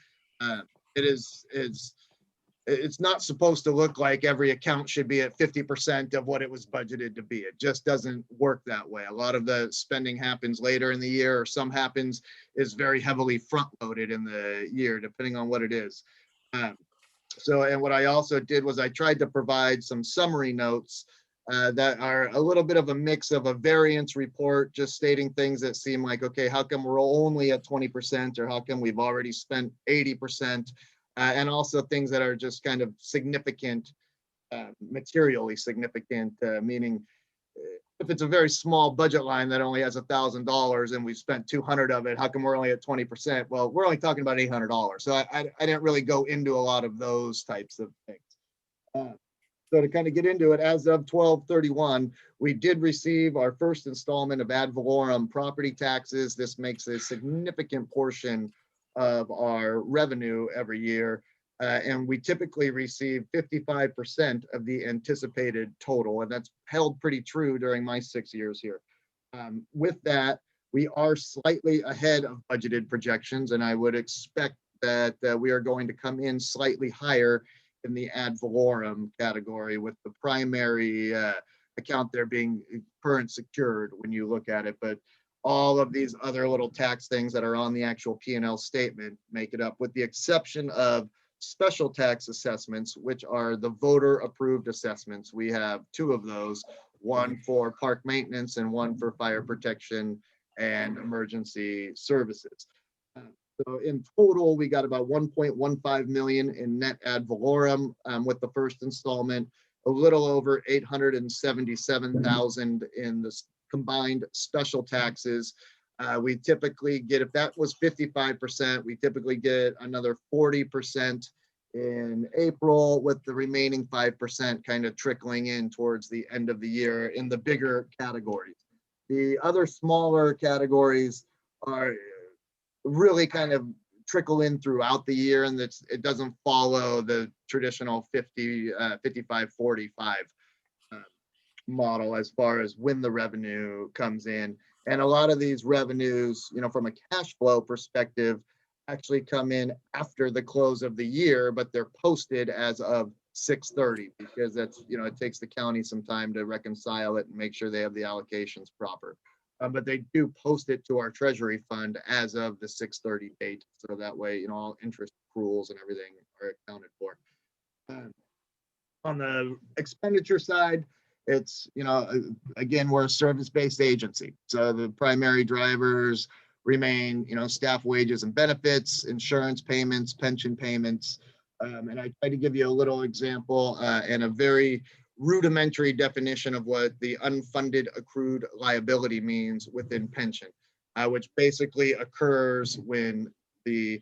it's not supposed to look like every account should be at 50% of what it was budgeted to be. It just doesn't work that way. A lot of the spending happens later in the year, or some is very heavily front loaded in the year, depending on what it is. And what I also did was I tried to provide some summary notes that are a little bit of a mix of a variance report, just stating things that seem like, okay, how come we're only at 20%, or how come we've already spent 80%? And also things that are just kind of significant, materially significant, meaning if it's a very small budget line that only has $1,000 and we've spent 200 of it, how come we're only at 20%? Well, we're only talking about $800. So I didn't really go into a lot of those types of things. So to kind of get into it, as of 12/31, we did receive our first installment of ad valorem property taxes. This makes a significant portion of our revenue every year. And we typically receive 55% of the anticipated total, and that's held pretty true during my 6 years here. With that, we are slightly ahead of budgeted projections, and I would expect that we are going to come in slightly higher in the ad valorem category, with the primary account there being current secured when you look at it. But all of these other little tax things that are on the actual P&L statement make it up, with the exception of special tax assessments, which are the voter approved assessments. We have two of those, one for park maintenance and one for fire protection and emergency services. So in total, we got about 1.15 million in net ad valorem with the first installment, a little over 877,000 in the combined special taxes. We typically get, if that was 55%, we typically get another 40% in April, with the remaining 5% kind of trickling in towards the end of the year in the bigger categories. The other smaller categories are really kind of trickle in throughout the year, and it doesn't follow the traditional 55-45 model as far as when the revenue comes in. And a lot of these revenues, from a cash flow perspective, actually come in after the close of the year, but they're posted as of 6/30, because that's, it takes the county some time to reconcile it and make sure they have the allocations proper. But they do post it to our treasury fund as of the 6/30 date. So that way, all interest accruals and everything are accounted for. On the expenditure side, it's, again, we're a service-based agency. So the primary drivers remain, staff wages and benefits, insurance payments, pension payments. And I try to give you a little example and a very rudimentary definition of what the unfunded accrued liability means within pension, which basically occurs when the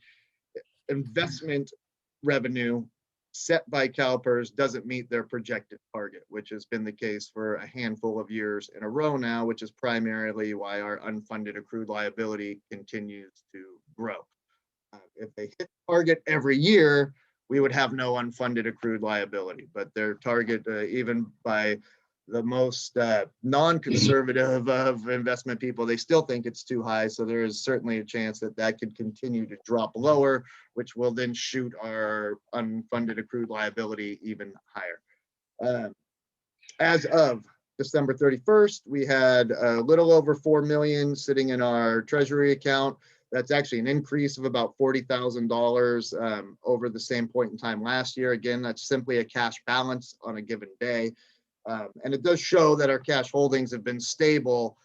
investment revenue set by CalPERS doesn't meet their projected target, which has been the case for a handful of years in a row now, which is primarily why our unfunded accrued liability continues to grow. If they hit target every year, we would have no unfunded accrued liability, but their target, even by the most non-conservative of investment people, they still think it's too high. So there is certainly a chance that that could continue to drop lower, which will then shoot our unfunded accrued liability even higher. As of December 31st, we had a little over 4 million sitting in our treasury account. That's actually an increase of about $40,000 over the same point in time last year. Again, that's simply a cash balance on a given day. And it does show that our cash holdings have been stable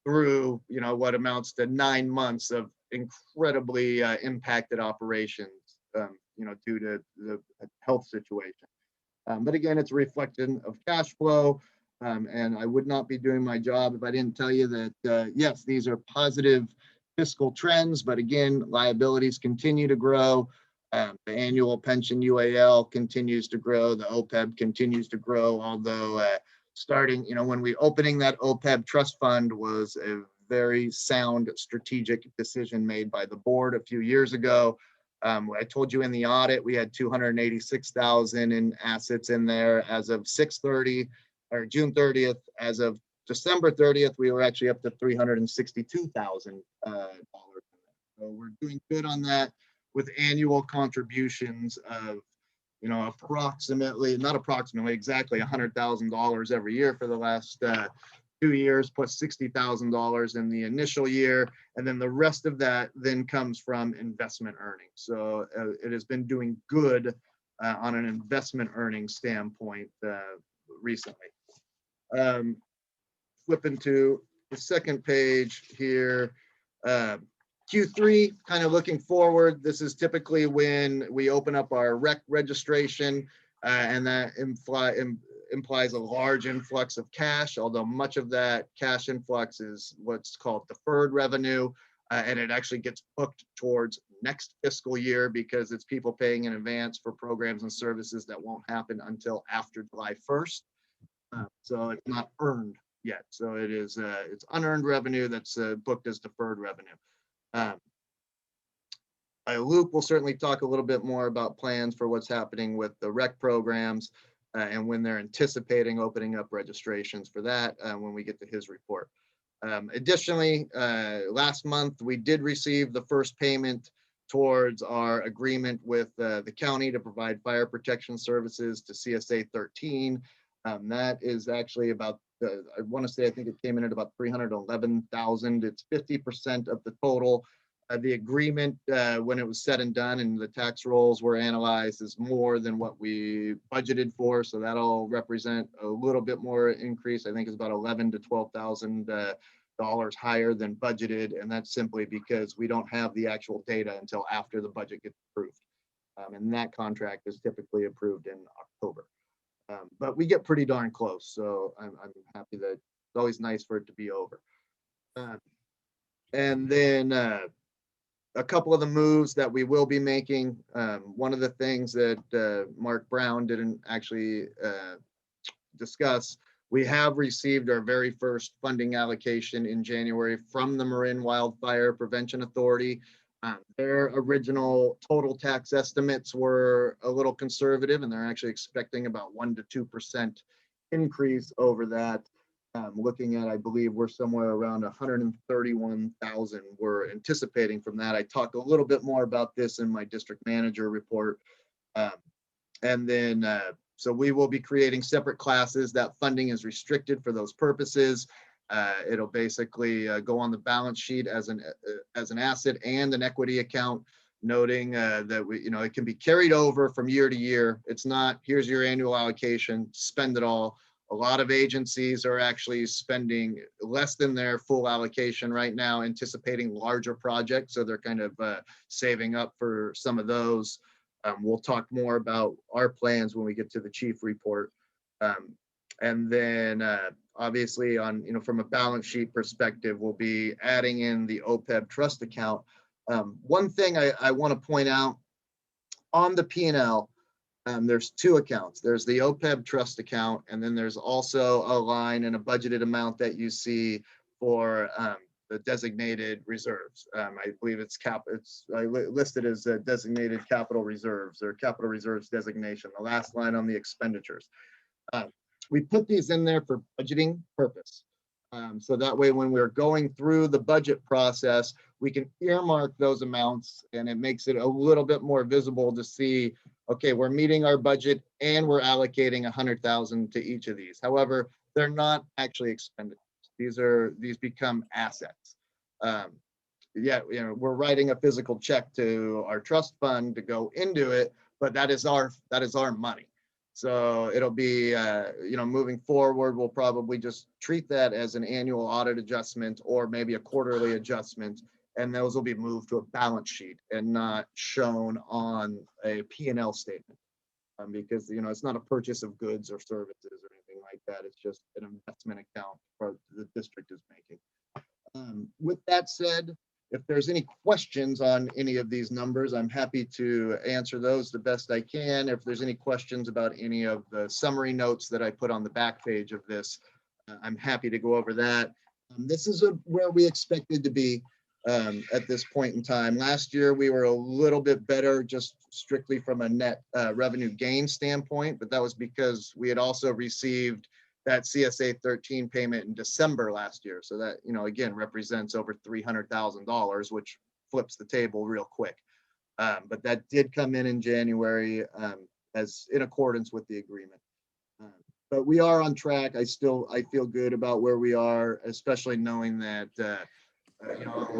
through, what amounts to 9 months of incredibly impacted operations, due to the health situation. But again, it's a reflection of cash flow. And I would not be doing my job if I didn't tell you that, yes, these are positive fiscal trends, but again, liabilities continue to grow. The annual pension UAL continues to grow. The OPEB continues to grow, although starting, when we opening that OPEB trust fund was a very sound strategic decision made by the board a few years ago. I told you in the audit, we had 286,000 in assets in there as of 6/30 or June 30th. As of December 30th, we were actually up to $362,000. So we're doing good on that with annual contributions of, exactly $100,000 every year for the last 2 years, plus $60,000 in the initial year. And then the rest of that then comes from investment earnings. So it has been doing good on an investment earnings standpoint recently. Flipping to the second page here. Q3, kind of looking forward, this is typically when we open up our rec registration, and that implies a large influx of cash, although much of that cash influx is what's called deferred revenue, and it actually gets booked towards next fiscal year because it's people paying in advance for programs and services that won't happen until after July 1st. So it's not earned yet. So it is it's unearned revenue that's booked as deferred revenue. Luke will certainly talk a little bit more about plans for what's happening with the rec programs and when they're anticipating opening up registrations for that when we get to his report. Additionally, last month, we did receive the first payment towards our agreement with the county to provide fire protection services to CSA 13. That is actually about, I want to say, I think it came in at about $311,000. It's 50% of the total. The agreement, when it was said and done and the tax rolls were analyzed, is more than what we budgeted for. So that'll represent a little bit more increase. I think it's about $11,000 to $12,000 higher than budgeted. And that's simply because we don't have the actual data until after the budget gets approved. And that contract is typically approved in October. But we get pretty darn close. So I'm happy that it's always nice for it to be over. And then a couple of the moves that we will be making. One of the things that Mark Brown didn't actually discuss, we have received our very first funding allocation in January from the Marin Wildfire Prevention Authority. Their original total tax estimates were a little conservative, and they're actually expecting about 1% to 2% increase over that. Looking at, I believe we're somewhere around 131,000 we're anticipating from that. I talk a little bit more about this in my district manager report. And then, so we will be creating separate classes. That funding is restricted for those purposes. It'll basically go on the balance sheet as an asset and an equity account, noting that it can be carried over from year to year. It's not, here's your annual allocation, spend it all. A lot of agencies are actually spending less than their full allocation right now, anticipating larger projects. So they're kind of saving up for some of those. We'll talk more about our plans when we get to the chief report. And then obviously from a balance sheet perspective, we'll be adding in the OPEB trust account. One thing I want to point out on the P&L, there's two accounts. There's the OPEB trust account, and then there's also a line and a budgeted amount that you see for the designated reserves. I believe it's listed as designated capital reserves or capital reserves designation, the last line on the expenditures. We put these in there for budgeting purpose. So that way, when we're going through the budget process, we can earmark those amounts, and it makes it a little bit more visible to see, okay, we're meeting our budget and we're allocating 100,000 to each of these. However, they're not actually expenditures. These become assets. We're writing a physical check to our trust fund to go into it, but that is our money. So it'll be, moving forward, we'll probably just treat that as an annual audit adjustment or maybe a quarterly adjustment, and those will be moved to a balance sheet and not shown on a P&L statement, because, it's not a purchase of goods or services or anything like that. It's just an investment account the district is making. With that said, if there's any questions on any of these numbers, I'm happy to answer those the best I can. If there's any questions about any of the summary notes that I put on the back page of this, I'm happy to go over that. This is where we expected to be. at this point in time. Last year, we were a little bit better just strictly from a net revenue gain standpoint, but that was because we had also received that CSA 13 payment in December last year. So that, again, represents over $300,000, which flips the table real quick. But that did come in January as in accordance with the agreement. But we are on track. I feel good about where we are, especially knowing that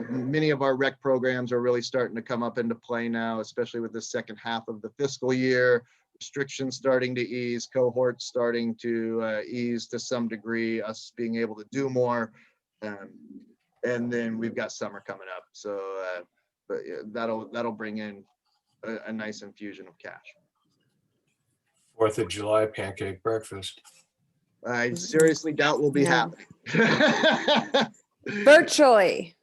many of our rec programs are really starting to come up into play now, especially with the second half of the fiscal year. Restrictions starting to ease, cohorts starting to ease to some degree, us being able to do more. And then we've got summer coming up. So but yeah, that'll bring in a nice infusion of cash. 4th of July pancake breakfast. I seriously doubt we'll be No. happening. Virtually.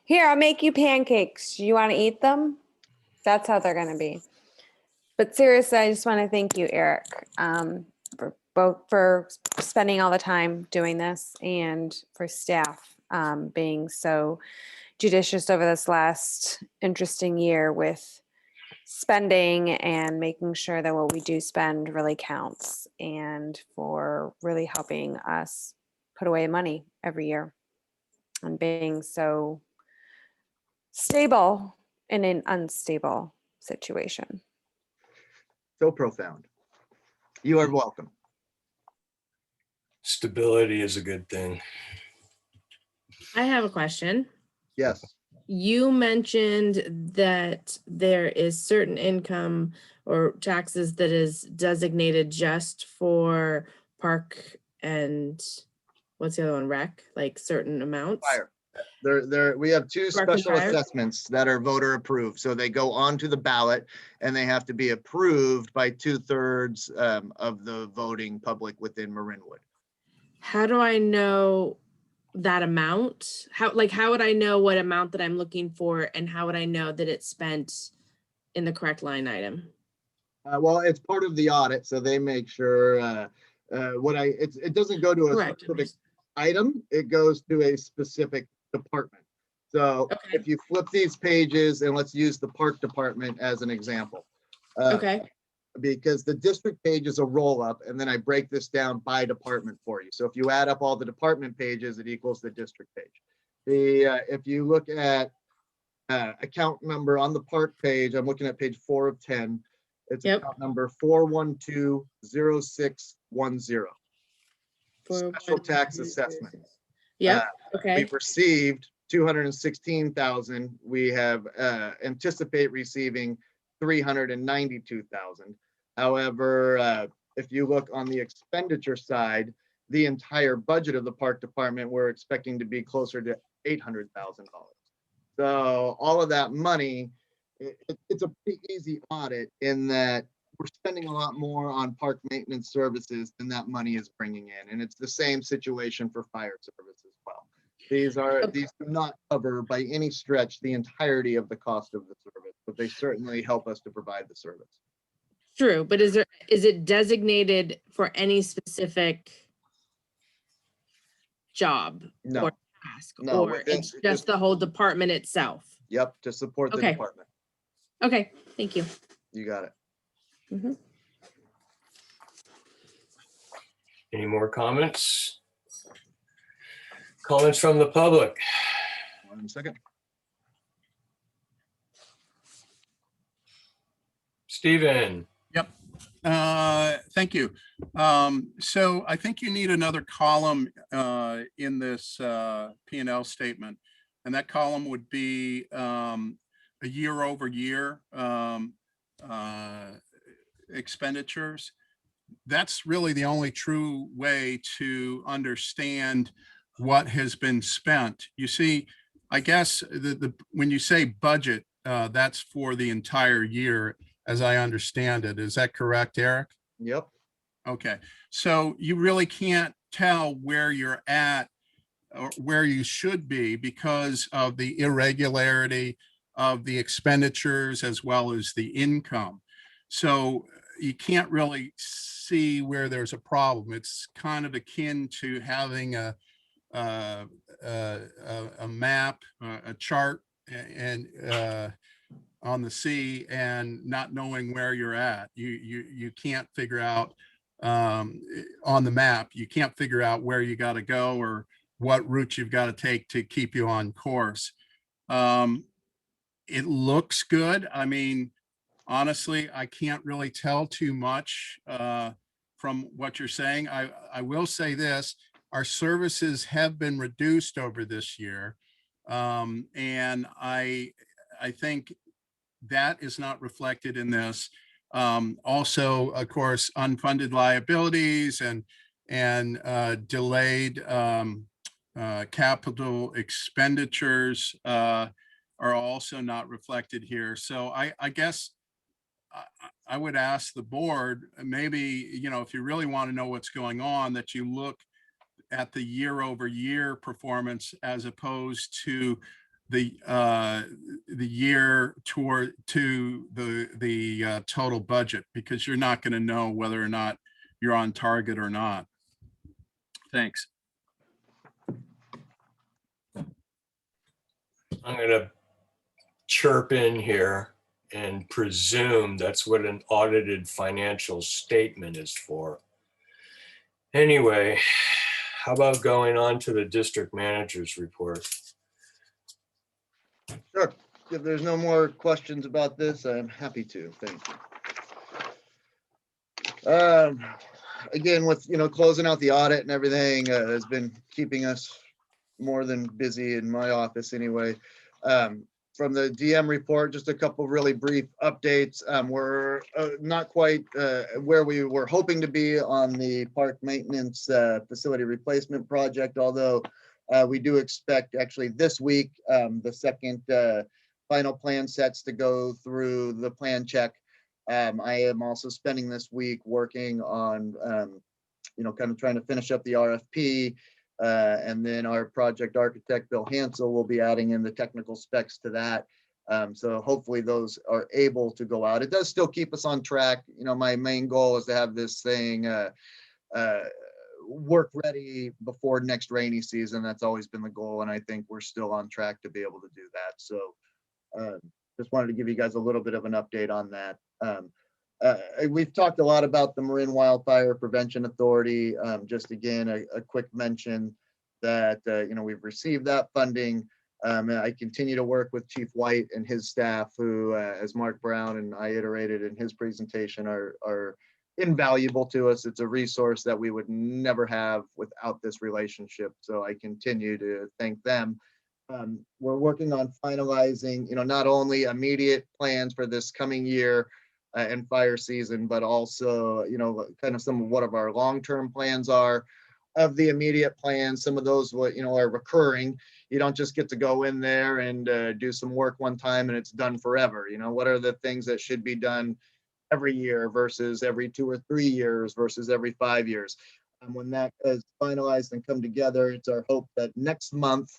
Here, I'll make you pancakes. You want to eat them? That's how they're going to be. But seriously, I just want to thank you, Eric, for spending all the time doing this, and for staff being so judicious over this last interesting year with spending and making sure that what we do spend really counts, and for really helping us put away money every year and being so stable in an unstable situation. So profound. You are welcome. Stability is a good thing. I have a question. Yes. You mentioned that there is certain income or taxes that is designated just for park and what's the other one, rec, like certain amounts? Fire. We have two Park and special fire? assessments that are voter approved. So they go onto the ballot and they have to be approved by 2/3 of the voting public within Marinwood. How do I know that amount? How would I know what amount that I'm looking for, and how would I know that it's spent in the correct line item? Well, it's part of the audit, so they make sure it doesn't go to a Correct. specific item, it goes to a specific department. So Okay. if you flip these pages, and let's use the park department as an example. Okay. Because the district page is a roll up, and then I break this down by department for you. So if you add up all the department pages, it equals the district page. If you look at account number on the park page, I'm looking at page 4 of 10. It's Yep. account number 4120610. Special tax assessment. Yep. Okay. We've received 216,000. We have anticipate receiving 392,000. However, if you look on the expenditure side, the entire budget of the park department, we're expecting to be closer to $800,000. So all of that money, it's a pretty easy audit in that we're spending a lot more on park maintenance services than that money is bringing in. And it's the same situation for fire service as well. These do not cover by any stretch the entirety of the cost of the service, but they certainly help us to provide the service. True, but is it designated for any specific job No. or task, No, or it's just the whole department itself? Yep, to support the Okay. department. Okay, thank you. You got it. Mhm. Any more comments? Comments from the public? 1 second. Stephen? Thank you. So I think you need another column in this P&L statement, and that column would be a year-over-year expenditures. That's really the only true way to understand what has been spent. You see, I guess when you say budget, that's for the entire year, as I understand it. Is that correct, Eric? Yep. Okay, so you really can't tell where you're at or where you should be because of the irregularity of the expenditures as well as the income. So you can't really see where there's a problem. It's kind of akin to having a a map, a chart, and on the sea, and not knowing where you're at. You can't figure out on the map. You can't figure out where you got to go or what route you've got to take to keep you on course. It looks good. I mean, honestly, I can't really tell too much from what you're saying. I will say this, our services have been reduced over this year. And I think that is not reflected in this. Also, of course, unfunded liabilities and delayed capital expenditures are also not reflected here. So I guess I would ask the board, maybe, you know, if you really want to know what's going on, that you look at the year-over-year performance as opposed to the year toward to the total budget, because you're not going to know whether or not you're on target or not. Thanks. I'm going to chirp in here and presume that's what an audited financial statement is for. Anyway, how about going on to the district manager's report? Sure. If there's no more questions about this, I'm happy to. Thank you. Again, with, you know, closing out the audit and everything has been keeping us more than busy in my office anyway. From the DM report, just a couple really brief updates. We're not quite where we were hoping to be on the park maintenance facility replacement project, although we do expect actually this week the second final plan sets to go through the plan check. I am also spending this week working on, you know, kind of trying to finish up the RFP. And then our project architect, Bill Hansel, will be adding in the technical specs to that. So hopefully those are able to go out. It does still keep us on track. You know, my main goal is to have this thing work ready before next rainy season. That's always been the goal. And I think we're still on track to be able to do that. So just wanted to give you guys a little bit of an update on that. We've talked a lot about the Marin Wildfire Prevention Authority. Just again, a quick mention that, you know, we've received that funding. I continue to work with Chief White and his staff, who, as Mark Brown and I iterated in his presentation, are invaluable to us. It's a resource that we would never have without this relationship. So I continue to thank them. We're working on finalizing, you know, not only immediate plans for this coming year and fire season, but also, you know, kind of some of what of our long-term plans are. Of the immediate plans, some of those, what, you know, are recurring. You don't just get to go in there and do some work one time and it's done forever. You know, what are the things that should be done every year versus every 2 or 3 years versus every 5 years? And when that is finalized and come together, it's our hope that next month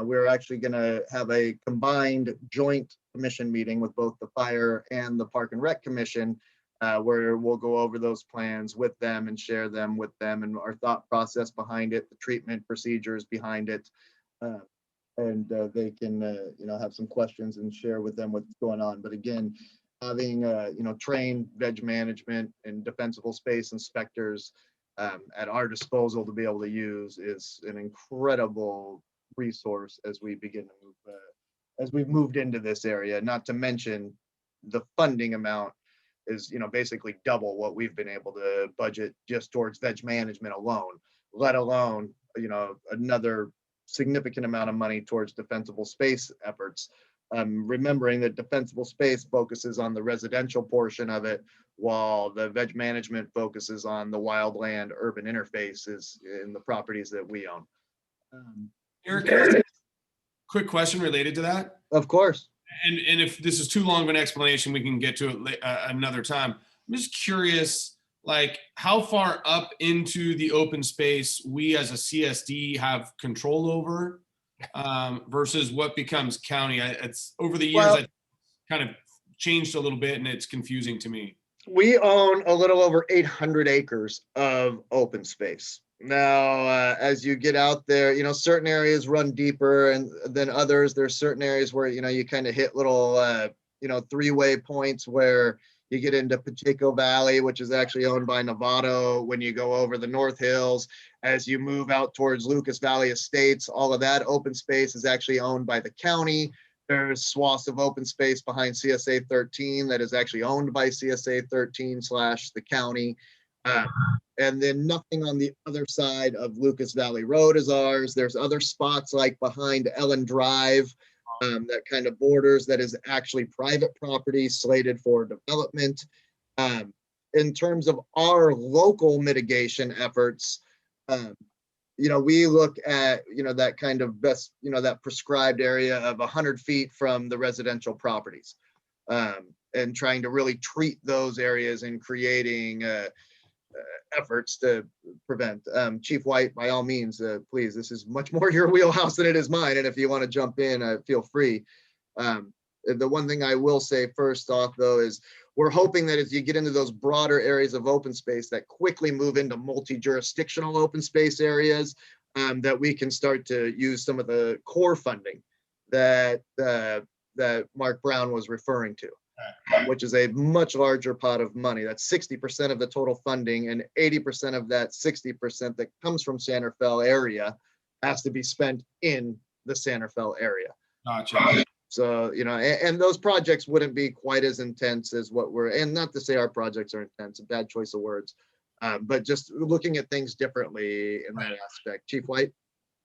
we're actually going to have a combined joint commission meeting with both the fire and the Park and Rec Commission, where we'll go over those plans with them and share them with them and our thought process behind it, the treatment procedures behind it. And they can, you know, have some questions and share with them what's going on. But again, having, you know, trained veg management and defensible space inspectors at our disposal to be able to use is an incredible resource as we begin to move, as we've moved into this area. Not to mention the funding amount is, you know, basically double what we've been able to budget just towards veg management alone, let alone, you know, another significant amount of money towards defensible space efforts. Remembering that defensible space focuses on the residential portion of it, while the veg management focuses on the wildland urban interfaces in the properties that we own. Eric, can I ask a quick question related to that? Of course. And if this is too long of an explanation, we can get to it another time. I'm just curious, like how far up into the open space we as a CSD have control over versus what becomes county. It's over the years, Well, I kind of changed a little bit and it's confusing to me. We own a little over 800 acres of open space. Now, as you get out there, certain areas run deeper and than others. There's certain areas where, you kind of hit little, three-way points where you get into Pacheco Valley, which is actually owned by Novato. When you go over the North Hills, as you move out towards Lucas Valley Estates, all of that open space is actually owned by the county. There's swaths of open space behind CSA 13 that is actually owned by CSA 13 / the county. And then nothing on the other side of Lucas Valley Road is ours. There's other spots like behind Ellen Drive, that kind of borders, that is actually private property slated for development. In terms of our local mitigation efforts, we look at, that kind of best, that prescribed area of 100 feet from the residential properties, and trying to really treat those areas and creating efforts to prevent. Chief White, by all means, please, this is much more your wheelhouse than it is mine. And if you want to jump in, feel free. The one thing I will say first off, though, is we're hoping that as you get into those broader areas of open space that quickly move into multi-jurisdictional open space areas, that we can start to use some of the core funding that Mark Brown was referring to, which is a much larger pot of money. That's 60% of the total funding, and 80% of that 60% that comes from Santa Fe area has to be spent in the Santa Fe area. Gotcha. So, and those projects wouldn't be quite as intense as what and not to say our projects are intense, a bad choice of words, but just looking at things differently in that aspect. Chief White?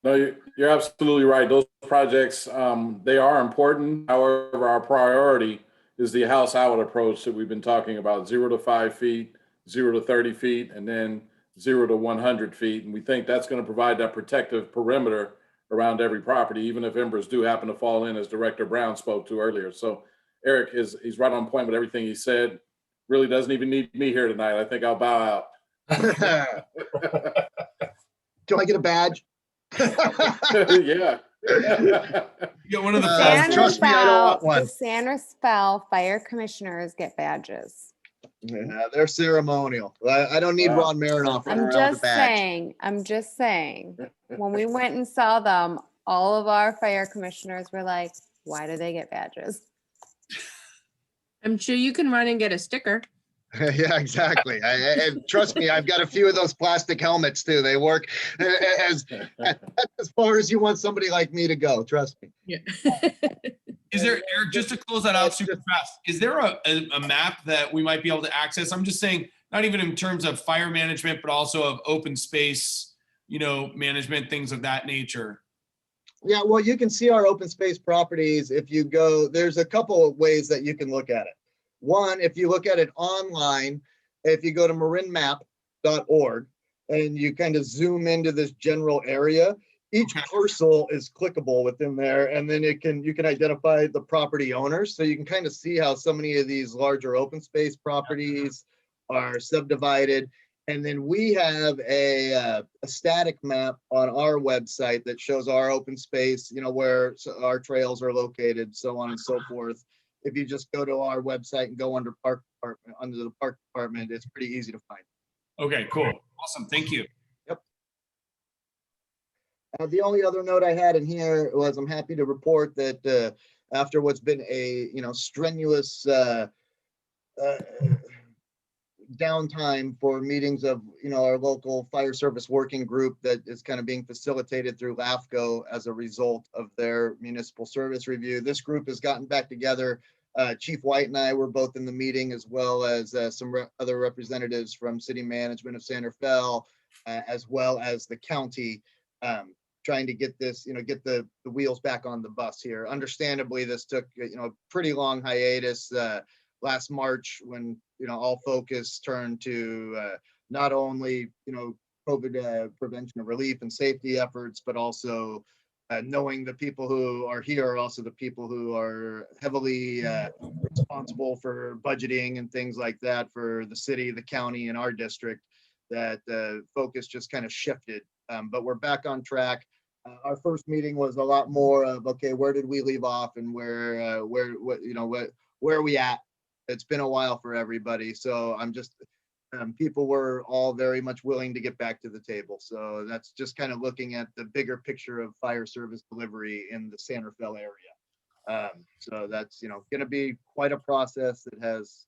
No, you're absolutely right. Those projects, they are important. However, our priority is the house out approach that we've been talking about, 0 to 5 feet, 0 to 30 feet, and then 0 to 100 feet. And we think that's going to provide that protective perimeter around every property, even if embers do happen to fall in, as Director Brown spoke to earlier. So Eric he's right on point with everything he said. Really doesn't even need me here tonight. I think I'll bow out. Do I get a badge? Yeah. Get one of the trust me, I don't want one. The San Rafael Fire Commissioners get badges. Yeah, they're ceremonial. I don't need Wow. Ron Marinoff running I'm around with just a badge. saying, when we went and saw them, all of our fire commissioners were like, why do they get badges? I'm sure you can run and get a sticker. Yeah, exactly. And trust me, I've got a few of those plastic helmets too. They work as far as you want somebody like me to go. Trust me. Yeah. Is there, Eric, just to close that out super fast, is there a map that we might be able to access? I'm just saying, not even in terms of fire management, but also of open space, management, things of that nature. Yeah, well, you can see our open space properties if you go. There's a couple of ways that you can look at it. One, if you look at it online, if you go to marinmap.org and you kind of zoom into this general area, each parcel is clickable within there, and then you can identify the property owners. So you can kind of see how so many of these larger open space properties are subdivided. And then we have a static map on our website that shows our open space, where our trails are located, so on and so forth. If you just go to our website and go under the park department, it's pretty easy to find. Okay, cool. Awesome. Thank you. Yep. The only other note I had in here was I'm happy to report that after what's been a strenuous downtime for meetings of our local fire service working group that is kind of being facilitated through LAFCO as a result of their municipal service review. This group has gotten back together. Chief White and I were both in the meeting, as well as some other representatives from city management of Santa Fe, as well as the county, trying to get this, get the wheels back on the bus here. Understandably, this took a pretty long hiatus last March, when all focus turned to not only COVID prevention and relief and safety efforts, but also knowing the people who are here are also the people who are heavily responsible for budgeting and things like that for the city, the county, and our district. That focus just kind of shifted, but we're back on track. Our first meeting was a lot more of, okay, where did we leave off, and where are we at? It's been a while for everybody, so I'm just people were all very much willing to get back to the table. So that's just kind of looking at the bigger picture of fire service delivery in the San Rafael area. So that's, going to be quite a process that has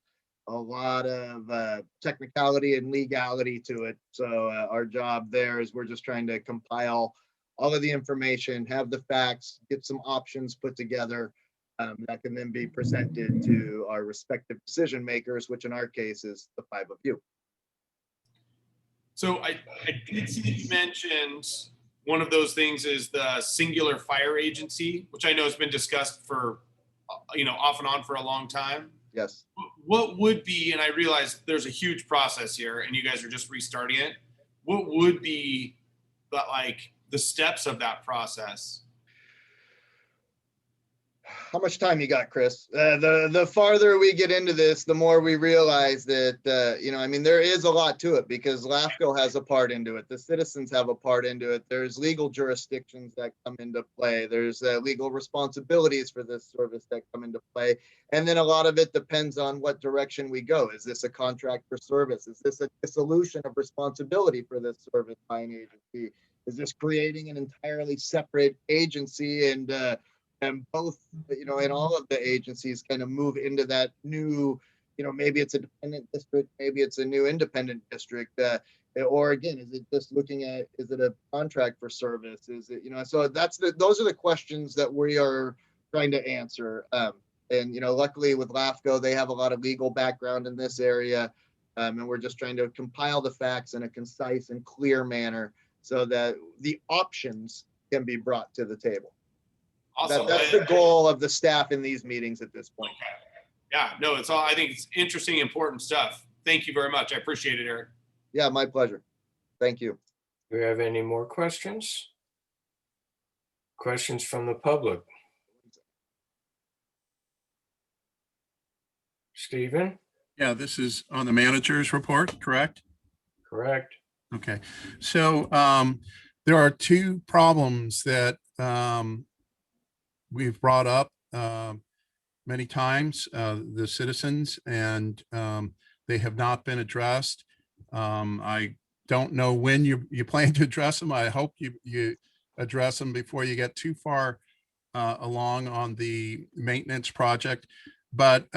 a lot of technicality and legality to it. So our job there is we're just trying to compile all of the information, have the facts, get some options put together that can then be presented to our respective decision makers, which in our case is the 5 of you. So I did see that you mentioned one of those things is the singular fire agency, which I know has been discussed for, off and on for a long time. Yes. What would be, and I realize there's a huge process here and you guys are just restarting it. What would be the steps of that process? How much time you got, Chris? The farther we get into this, the more we realize that, there is a lot to it because LAFCO has a part into it. The citizens have a part into it. There's legal jurisdictions that come into play. There's legal responsibilities for this service that come into play. And then a lot of it depends on what direction we go. Is this a contract for service? Is this a dissolution of responsibility for this service by an agency? Is this creating an entirely separate agency and both, and all of the agencies kind of move into that new, maybe it's a dependent district, maybe it's a new independent district, or again, is it just looking at, is it a contract for service? Is it, so those are the questions that we are trying to answer. And, luckily with LAFCO, they have a lot of legal background in this area. And we're just trying to compile the facts in a concise and clear manner so that the options can be brought to the table. Awesome. That's the goal of the staff in these meetings at this point. Okay. Yeah, no, I think it's interesting, important stuff. Thank you very much. I appreciate it, Eric. Yeah, my pleasure. Thank you. Do we have any more questions? Questions from the public? Stephen? Yeah, this is on the manager's report, correct? Correct. Okay, so there are two problems that we've brought up many times, the citizens, and they have not been addressed. I don't know when you plan to address them. I hope you address them before you get too far along on the maintenance project. But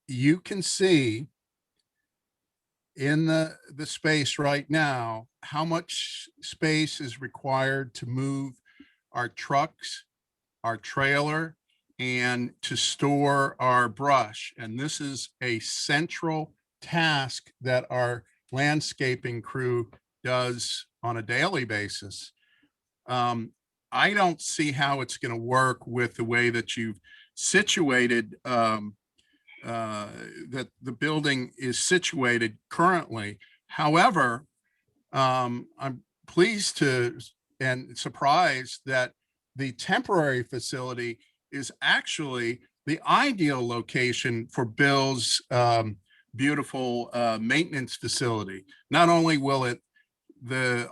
you can see in the space right now how much space is required to move our trucks, our trailer, and to store our brush. And this is a central task that our landscaping crew does on a daily basis. I don't see how it's going to work with the way that you've situated, that the building is situated currently. However, I'm pleased to and surprised that the temporary facility is actually the ideal location for Bill's beautiful maintenance facility. Not only will it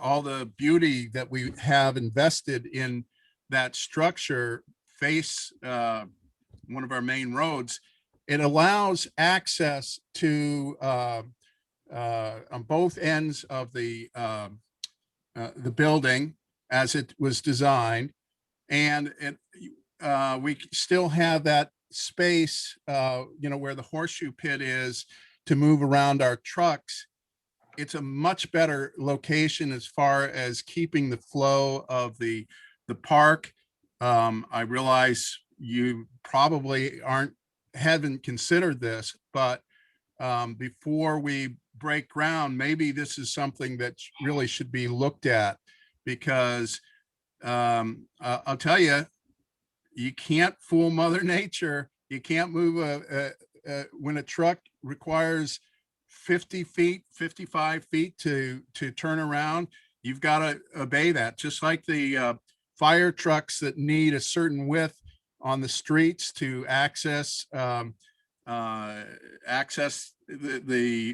all the beauty that we have invested in that structure face one of our main roads, it allows access to on both ends of the building as it was designed. And we still have that space, where the horseshoe pit is to move around our trucks. It's a much better location as far as keeping the flow of the park. I realize you probably haven't considered this, but before we break ground, maybe this is something that really should be looked at, because I'll tell you, you can't fool Mother Nature. You can't move when a truck requires 50 feet, 55 feet to turn around. You've got to obey that, just like the fire trucks that need a certain width on the streets to access the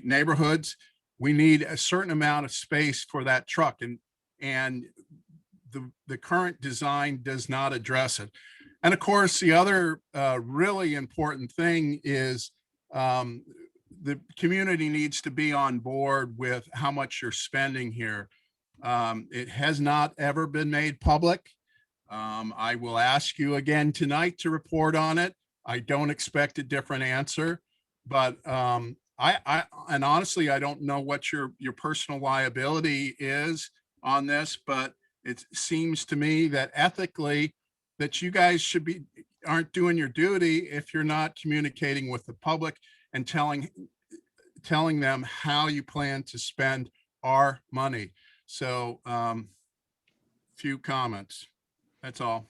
neighborhoods. We need a certain amount of space for that truck, and the current design does not address it. And of course, the other really important thing is the community needs to be on board with how much you're spending here. It has not ever been made public. I will ask you again tonight to report on it. I don't expect a different answer, but and honestly, I don't know what your personal liability is on this, but it seems to me that ethically that you guys aren't doing your duty if you're not communicating with the public and telling them how you plan to spend our money. So few comments. That's all.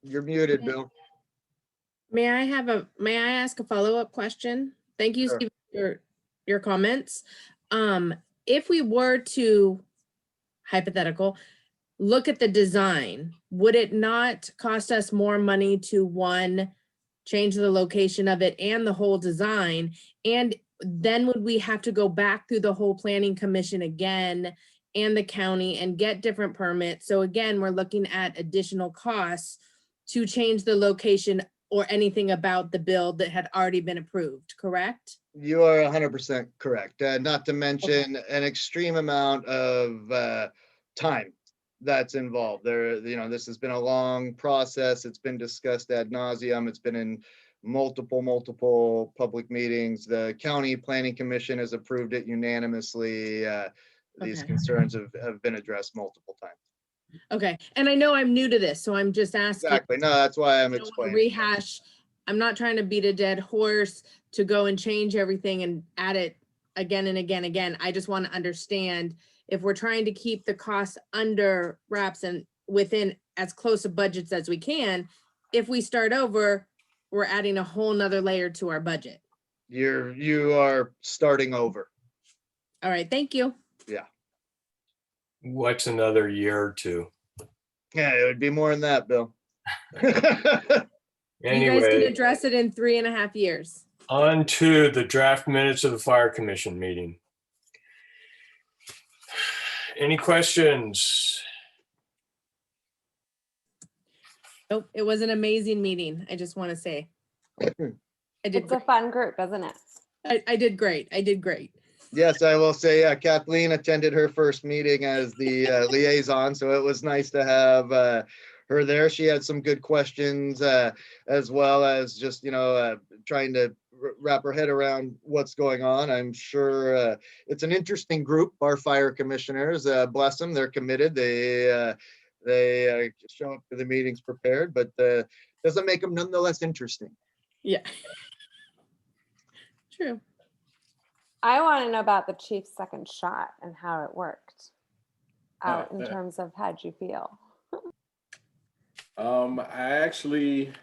You're muted, Bill. May I ask a follow-up question? Thank you, Sure. Steve, for your comments. If we were to, hypothetical, look at the design, would it not cost us more money to, one, change the location of it and the whole design? And then would we have to go back through the whole planning commission again and the county and get different permits? So again, we're looking at additional costs to change the location or anything about the build that had already been approved, correct? You are 100% correct. Not to mention an extreme amount of time that's involved. This has been a long process. It's been discussed ad nauseum. It's been in multiple public meetings. The county planning commission has approved it unanimously. These Okay. concerns have been addressed multiple times. Okay, and I know I'm new to this, so I'm just asking. Exactly. No, that's why I'm I don't wanna explaining. rehash. I'm not trying to beat a dead horse to go and change everything and add it again and again. I just want to understand if we're trying to keep the costs under wraps and within as close to budgets as we can, if we start over, we're adding a whole nother layer to our budget. You are starting over. All right, thank you. Yeah. What's another year or two? Yeah, it would be more than that, Bill. You guys can Anyway, address it in 3.5 years. on to the draft minutes of the fire commission meeting. Any questions? Nope, it was an amazing meeting. I just want to say. I did, It's a fun group, isn't it? I did great. I did great. Yes, I will say, Kathleen attended her first meeting as the liaison, so it was nice to have her there. She had some good questions, as well as just, trying to wrap her head around what's going on. I'm sure it's an interesting group, our fire commissioners. Bless them, they're committed. They show up to the meetings prepared, but doesn't make them nonetheless interesting. Yeah. True. I want to know about the chief's second shot and how it worked out in yeah. terms of how'd you feel? I actually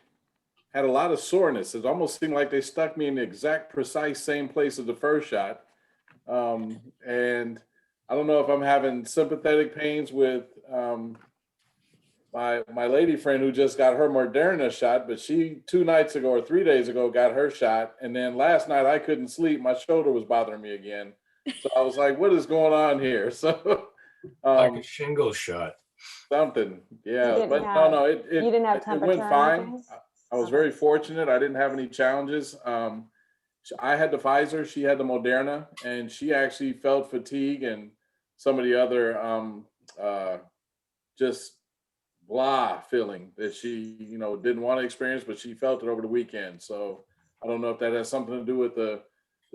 had a lot of soreness. It almost seemed like they stuck me in the exact precise same place as the first shot. And I don't know if I'm having sympathetic pains with my lady friend who just got her Moderna shot, but she 2 nights ago or 3 days ago got her shot. And then last night I couldn't sleep. My shoulder was bothering me again. So I was like, what is going on here? So Like a shingle shot. something. Yeah. didn't But have- no, you didn't have it temperature went or fine. anything? I was Okay. very fortunate. I didn't have any challenges. I had the Pfizer, she had the Moderna, and she actually felt fatigue and some of the other just blah feeling that she, didn't want to experience, but she felt it over the weekend. So I don't know if that has something to do with the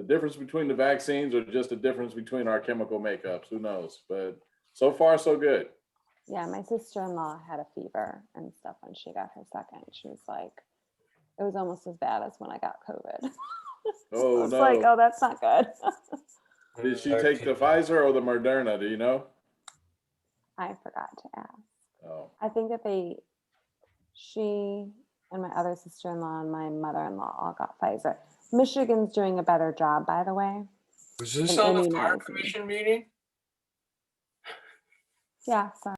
difference between the vaccines or just the difference between our chemical makeups. Who knows? But so far, so good. Yeah, my sister-in-law had a fever and stuff when she got her second. She was like, it was almost as bad as when I got COVID. Oh, It's no. like, oh, that's not good. Did she take the Pfizer or the Moderna? Do you know? I forgot to ask. Oh, I think that she and my other sister-in-law and my mother-in-law all got Pfizer. Michigan's doing a better job, by the way. Was this in on the fire immunizing. commission meeting? Yeah, sorry.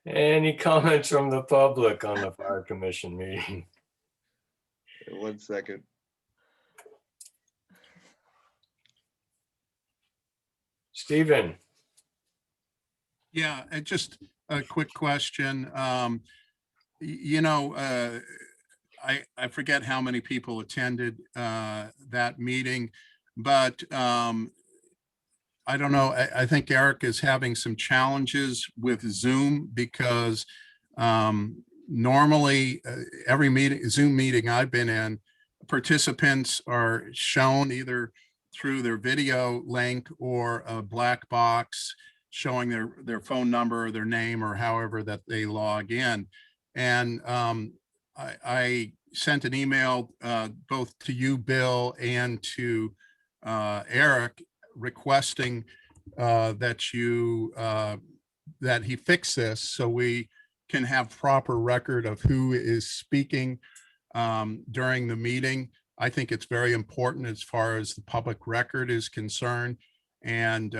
Any comments from the public on the fire commission meeting? 1 second. Stephen? Yeah, it just, a quick question. You know, I forget how many people attended that meeting, but I don't know. I think Eric is having some challenges with Zoom because normally every Zoom meeting I've been in, participants are shown either through their video link or a black box showing their phone number, or their name, or however that they log in. And I sent an email both to you, Bill, and to Eric, requesting that he fix this so we can have proper record of who is speaking during the meeting. I think it's very important as far as the public record is concerned. And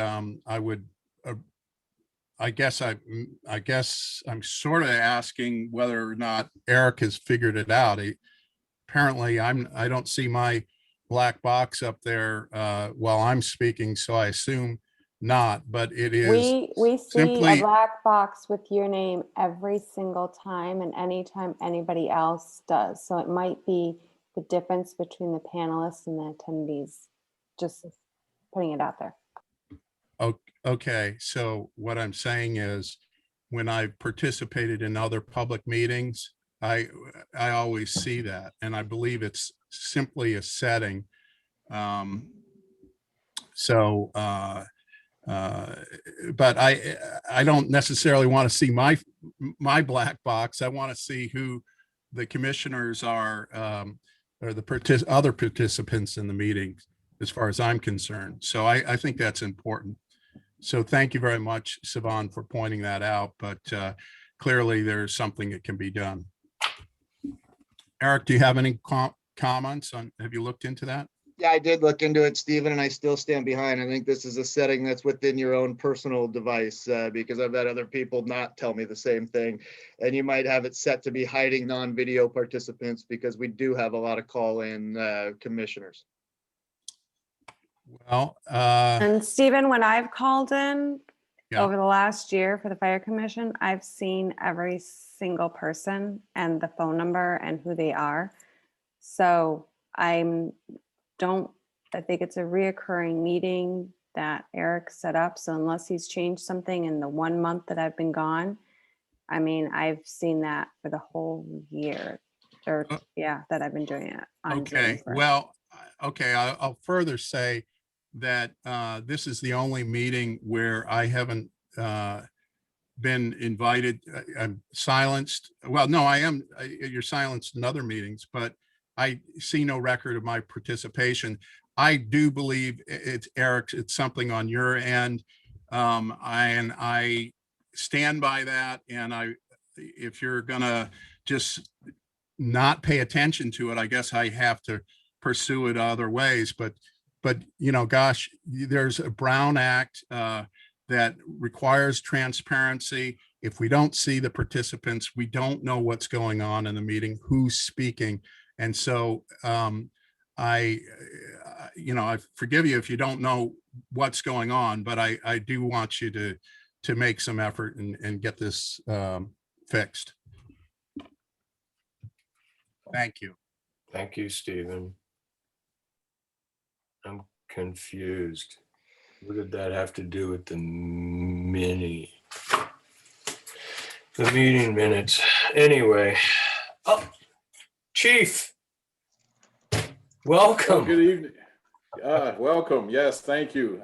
I guess I'm sort of asking whether or not Eric has figured it out. Apparently I don't see my black box up there while I'm speaking, so I assume not, but it is We see a simply, black box with your name every single time and anytime anybody else does. So it might be the difference between the panelists and the attendees. Just putting it out there. okay. So what I'm saying is, when I participated in other public meetings, I always see that, and I believe it's simply a setting. But I don't necessarily want to see my black box. I want to see who the commissioners are, or the other participants in the meeting, as far as I'm concerned. So I think that's important. So thank you very much, Siobhan, for pointing that out, but clearly there's something that can be done. Eric, do you have any comments on, have you looked into that? Yeah, I did look into it, Stephen, and I still stand behind. I think this is a setting that's within your own personal device because I've had other people not tell me the same thing. And you might have it set to be hiding non-video participants because we do have a lot of call-in commissioners. Well, And Stephen, when I've called in Yeah. over the last year for the Fire Commission, I've seen every single person and the phone number and who they are. So I think it's a reoccurring meeting that Eric set up. So unless he's changed something in the 1 month that I've been gone, I mean, I've seen that for the whole year, or that I've been doing it. on Zoom okay, for- well, okay, I'll further say that this is the only meeting where I haven't been invited. I'm silenced. Well, no, you're silenced in other meetings, but I see no record of my participation. I do believe it's Eric, it's something on your end. And I stand by that. And if you're gonna just not pay attention to it, I guess I have to pursue it other ways. But you know, gosh, there's a Brown Act that requires transparency. If we don't see the participants, we don't know what's going on in the meeting, who's speaking. And so I forgive you if you don't know what's going on, but I do want you to make some effort and get this fixed. Thank you. Thank you, Stephen. I'm confused. What did that have to do with the meeting minutes? Anyway, Chief, welcome. Good evening. Welcome. Yes, thank you.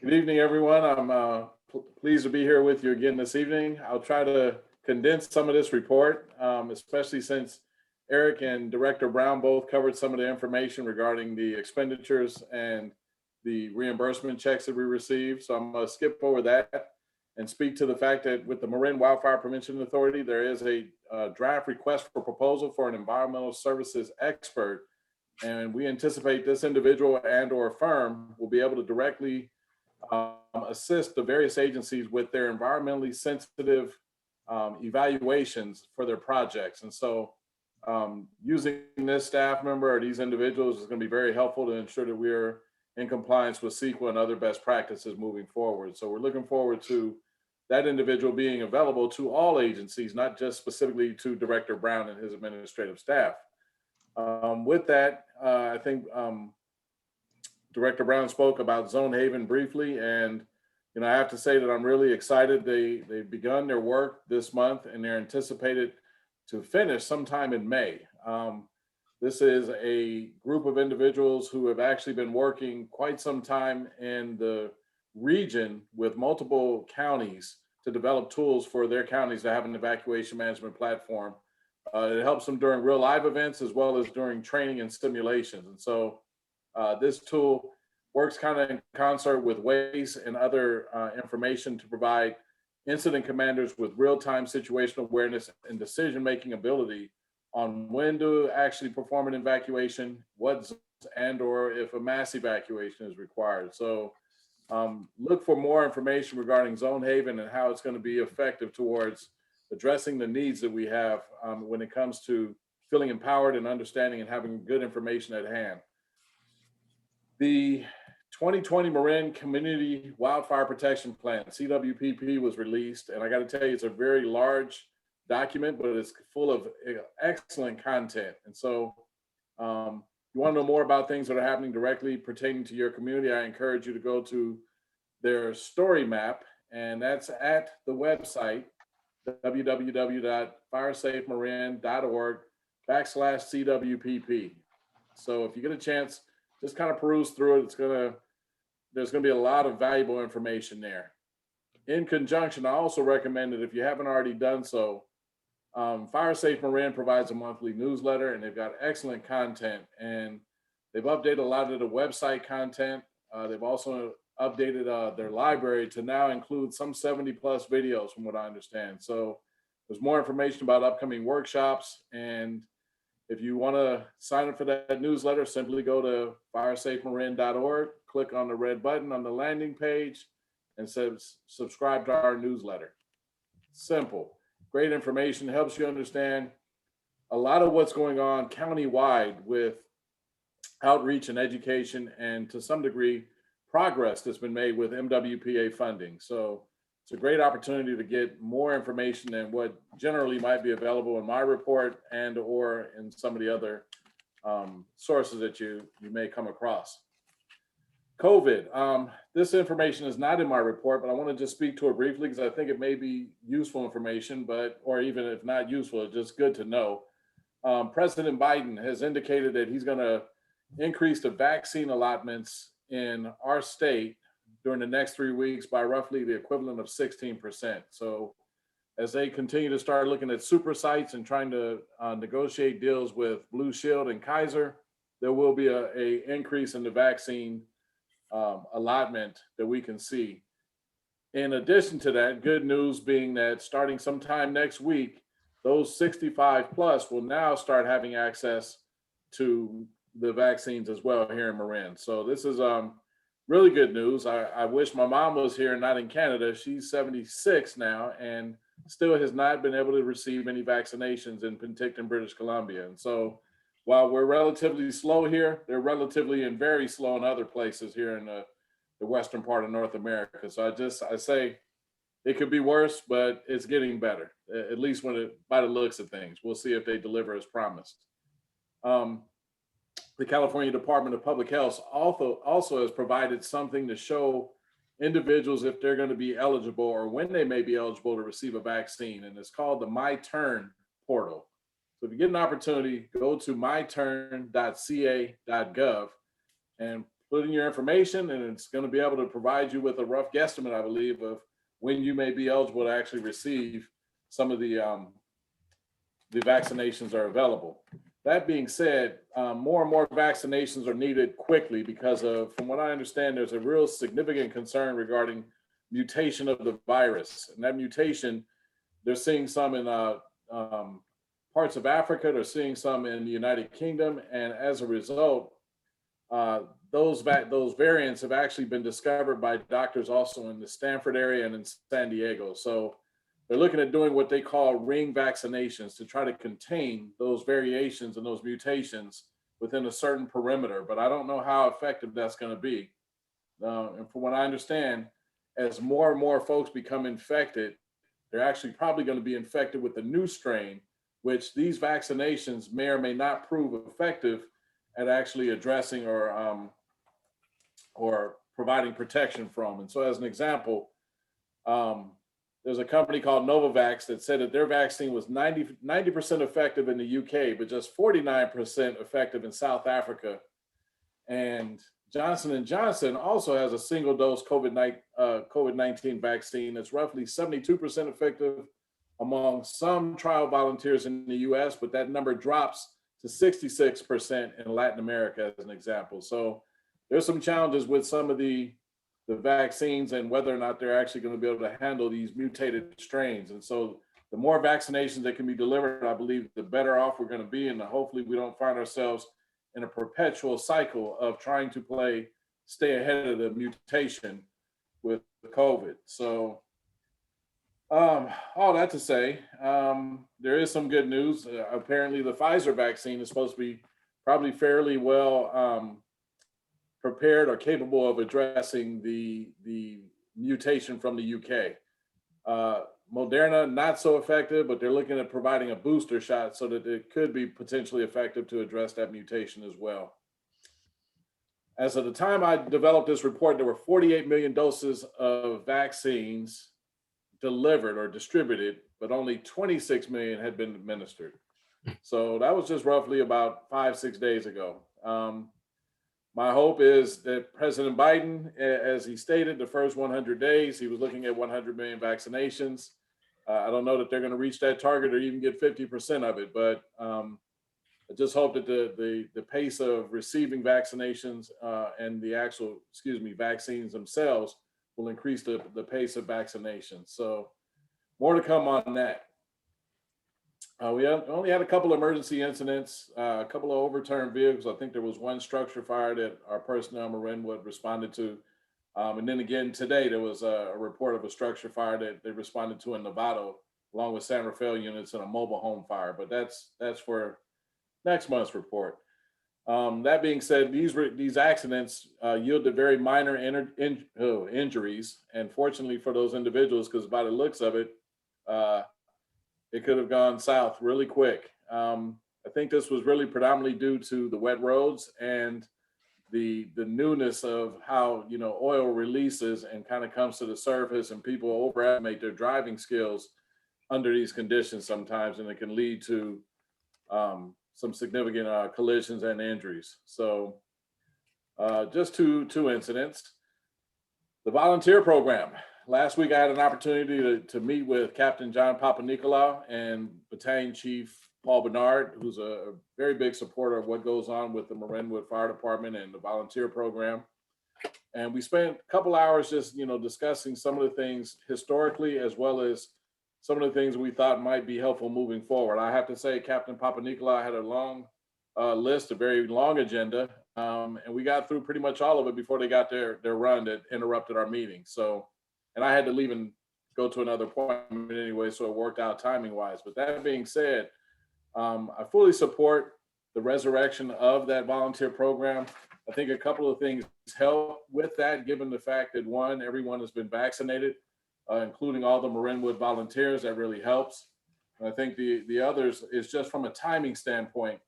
Good evening, everyone. I'm pleased to be here with you again this evening. I'll try to condense some of this report, especially since Eric and Director Brown both covered some of the information regarding the expenditures and the reimbursement checks that we received. So I'm going to skip over that and speak to the fact that with the Marin Wildfire Prevention Authority, there is a draft request for proposal for an environmental services expert. And we anticipate this individual and or firm will be able to directly assist the various agencies with their environmentally sensitive evaluations for their projects. And so using this staff member or these individuals is going to be very helpful to ensure that we're in compliance with CEQA and other best practices moving forward. So we're looking forward to that individual being available to all agencies, not just specifically to Director Brown and his administrative staff. With that, I think Director Brown spoke about Zone Haven briefly, and I have to say that I'm really excited. They've begun their work this month, and they're anticipated to finish sometime in May. This is a group of individuals who have actually been working quite some time in the region with multiple counties to develop tools for their counties to have an evacuation management platform. It helps them during real live events as well as during training and simulations. And so this tool works kind of in concert with WACE and other information to provide incident commanders with real-time situational awareness and decision-making ability on when to actually perform an evacuation, what zones, and or if a mass evacuation is required. So look for more information regarding Zone Haven and how it's going to be effective towards addressing the needs that we have when it comes to feeling empowered and understanding and having good information at hand. The 2020 Marin Community Wildfire Protection Plan, CWPP, was released, and I got to tell you, it's a very large document, but it's full of excellent content. And so you want to know more about things that are happening directly pertaining to your community, I encourage you to go to their story map, and that's at the website, www.firesafemarin.org/CWPP. So if you get a chance, just kind of peruse through it. There's gonna be a lot of valuable information there. In conjunction, I also recommend that if you haven't already done so, Fire Safe Marin provides a monthly newsletter, and they've got excellent content, and they've updated a lot of the website content. They've also updated their library to now include some 70 plus videos from what I understand. So there's more information about upcoming workshops, and if you want to sign up for that newsletter, simply go to firesafemarin.org, click on the red button on the landing page, and subscribe to our newsletter. Simple, great information, helps you understand a lot of what's going on countywide with outreach and education, and to some degree, progress that's been made with MWPA funding. So it's a great opportunity to get more information than what generally might be available in my report and or in some of the other sources that you may come across. COVID, this information is not in my report, but I want to just speak to it briefly because I think it may be useful information, or even if not useful, it's just good to know. President Biden has indicated that he's going to increase the vaccine allotments in our state during the next 3 weeks by roughly the equivalent of 16%. So as they continue to start looking at super sites and trying to negotiate deals with Blue Shield and Kaiser, there will be a increase in the vaccine allotment that we can see. In addition to that, good news being that starting sometime next week, those 65 plus will now start having access to the vaccines as well here in Marin. So this is really good news. I wish my mom was here, not in Canada. She's 76 now and still has not been able to receive any vaccinations in Penticton, British Columbia. And so while we're relatively slow here, they're relatively and very slow in other places here in the western part of North America. So I say it could be worse, but it's getting better, at least by the looks of things. We'll see if they deliver as promised. The California Department of Public Health also has provided something to show individuals if they're going to be eligible or when they may be eligible to receive a vaccine. And it's called the My Turn portal. So if you get an opportunity, go to myturn.ca.gov and put in your information, and it's going to be able to provide you with a rough guesstimate, I believe, of when you may be eligible to actually receive some of the vaccinations are available. That being said, more and more vaccinations are needed quickly because from what I understand, there's a real significant concern regarding mutation of the virus. And that mutation, they're seeing some in parts of Africa, they're seeing some in the United Kingdom. And as a result, those variants have actually been discovered by doctors also in the Stanford area and in San Diego. So they're looking at doing what they call ring vaccinations to try to contain those variations and those mutations within a certain perimeter. But I don't know how effective that's going to be. And from what I understand, as more and more folks become infected, they're actually probably going to be infected with the new strain, which these vaccinations may or may not prove effective at actually addressing or providing protection from. And so as an example, there's a company called Novavax that said that their vaccine was 90% effective in the UK, but just 49% effective in South Africa. And Johnson & Johnson also has a single dose COVID-19 vaccine that's roughly 72% effective among some trial volunteers in the US, but that number drops to 66% in Latin America as an example. So there's some challenges with some of the vaccines and whether or not they're actually going to be able to handle these mutated strains. And so the more vaccinations that can be delivered, I believe the better off we're going to be. And hopefully we don't find ourselves in a perpetual cycle of trying to stay ahead of the mutation with COVID. So all that to say, there is some good news. Apparently the Pfizer vaccine is supposed to be probably fairly well prepared or capable of addressing the mutation from the UK. Moderna, not so effective, but they're looking at providing a booster shot so that it could be potentially effective to address that mutation as well. As of the time I developed this report, there were 48 million doses of vaccines delivered or distributed, but only 26 million had been administered. So that was just roughly about 5-6 days ago. My hope is that President Biden, as he stated, the first 100 days, he was looking at 100 million vaccinations. I don't know that they're going to reach that target or even get 50% of it, but I just hope that the pace of receiving vaccinations and the actual, vaccines themselves will increase the pace of vaccination. So more to come on that. We only had a couple of emergency incidents, a couple of overturned vehicles. I think there was one structure fire that our personnel in Marinwood responded to. And then again, today, there was a report of a structure fire that they responded to in Novato, along with San Rafael units and a mobile home fire. But that's for next month's report. That being said, these accidents yielded very minor injuries. And fortunately for those individuals, because by the looks of it, it could have gone south really quick. I think this was really predominantly due to the wet roads and the newness of how oil releases and kind of comes to the surface, and people overestimate their driving skills under these conditions sometimes, and it can lead to some significant collisions and injuries. So just two incidents. The volunteer program. Last week, I had an opportunity to meet with Captain John Papanikolaou and Battalion Chief Paul Bernard, who's a very big supporter of what goes on with the Marinwood Fire Department and the volunteer program. And we spent a couple hours just, discussing some of the things historically, as well as some of the things we thought might be helpful moving forward. I have to say, Captain Papanikolaou had a long list, a very long agenda, and we got through pretty much all of it before they got their run that interrupted our meeting. So. And I had to leave and go to another appointment anyway, so it worked out timing wise. But that being said, I fully support the resurrection of that volunteer program. I think a couple of things help with that, given the fact that one, everyone has been vaccinated, including all the Marinwood volunteers. That really helps. And I think the others is just from a timing standpoint,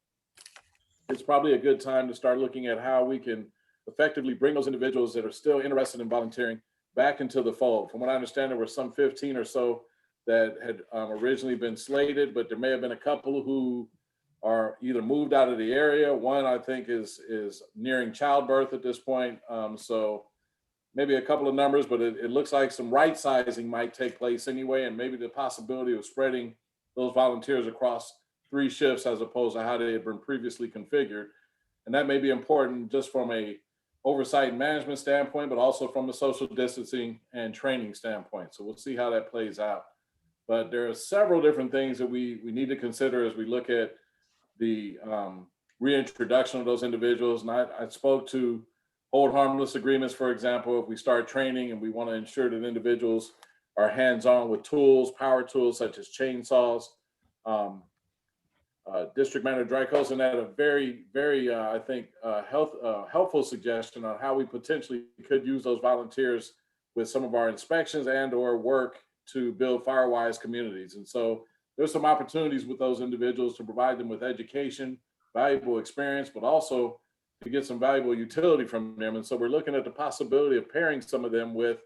it's probably a good time to start looking at how we can effectively bring those individuals that are still interested in volunteering back into the fold. From what I understand, there were some 15 or so that had originally been slated, but there may have been a couple who are either moved out of the area. One, I think, is nearing childbirth at this point. So maybe a couple of numbers, but it looks like some right sizing might take place anyway, and maybe the possibility of spreading those volunteers across 3 shifts as opposed to how they had been previously configured. And that may be important just from a oversight and management standpoint, but also from a social distancing and training standpoint. So we'll see how that plays out. But there are several different things that we need to consider as we look at the reintroduction of those individuals. And I spoke to hold harmless agreements, for example. If we start training and we want to ensure that individuals are hands-on with tools, power tools such as chainsaws, District Manager Drykosen had a very, very, I think, helpful suggestion on how we potentially could use those volunteers with some of our inspections and or work to build firewise communities. And so there's some opportunities with those individuals to provide them with education, valuable experience, but also to get some valuable utility from them. And so we're looking at the possibility of pairing some of them with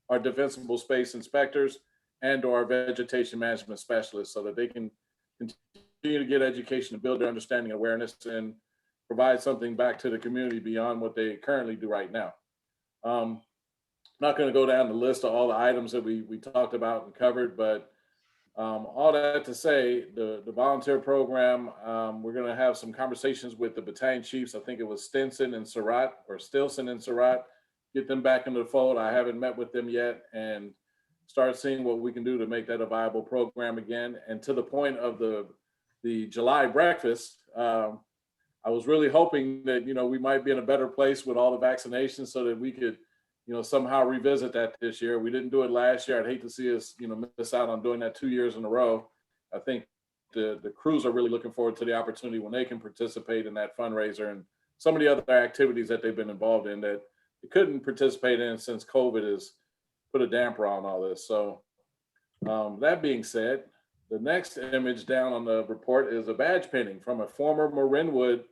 our defensible space inspectors and or our vegetation management specialists so that they can continue to get education to build their understanding, awareness, and provide something back to the community beyond what they currently do right now. Not going to go down the list of all the items that we talked about and covered, but all that to say, the volunteer program, we're going to have some conversations with the battalion chiefs. I think it was Stilson and Surratt, get them back into the fold. I haven't met with them yet, and start seeing what we can do to make that a viable program again. And to the point of the July breakfast, I was really hoping that, we might be in a better place with all the vaccinations so that we could, somehow revisit that this year. We didn't do it last year. I'd hate to see us, miss out on doing that 2 years in a row. I think the crews are really looking forward to the opportunity when they can participate in that fundraiser and some of the other activities that they've been involved in that they couldn't participate in since COVID has put a damper on all this. So that being said, the next image down on the report is a badge pinning from a former Marinwood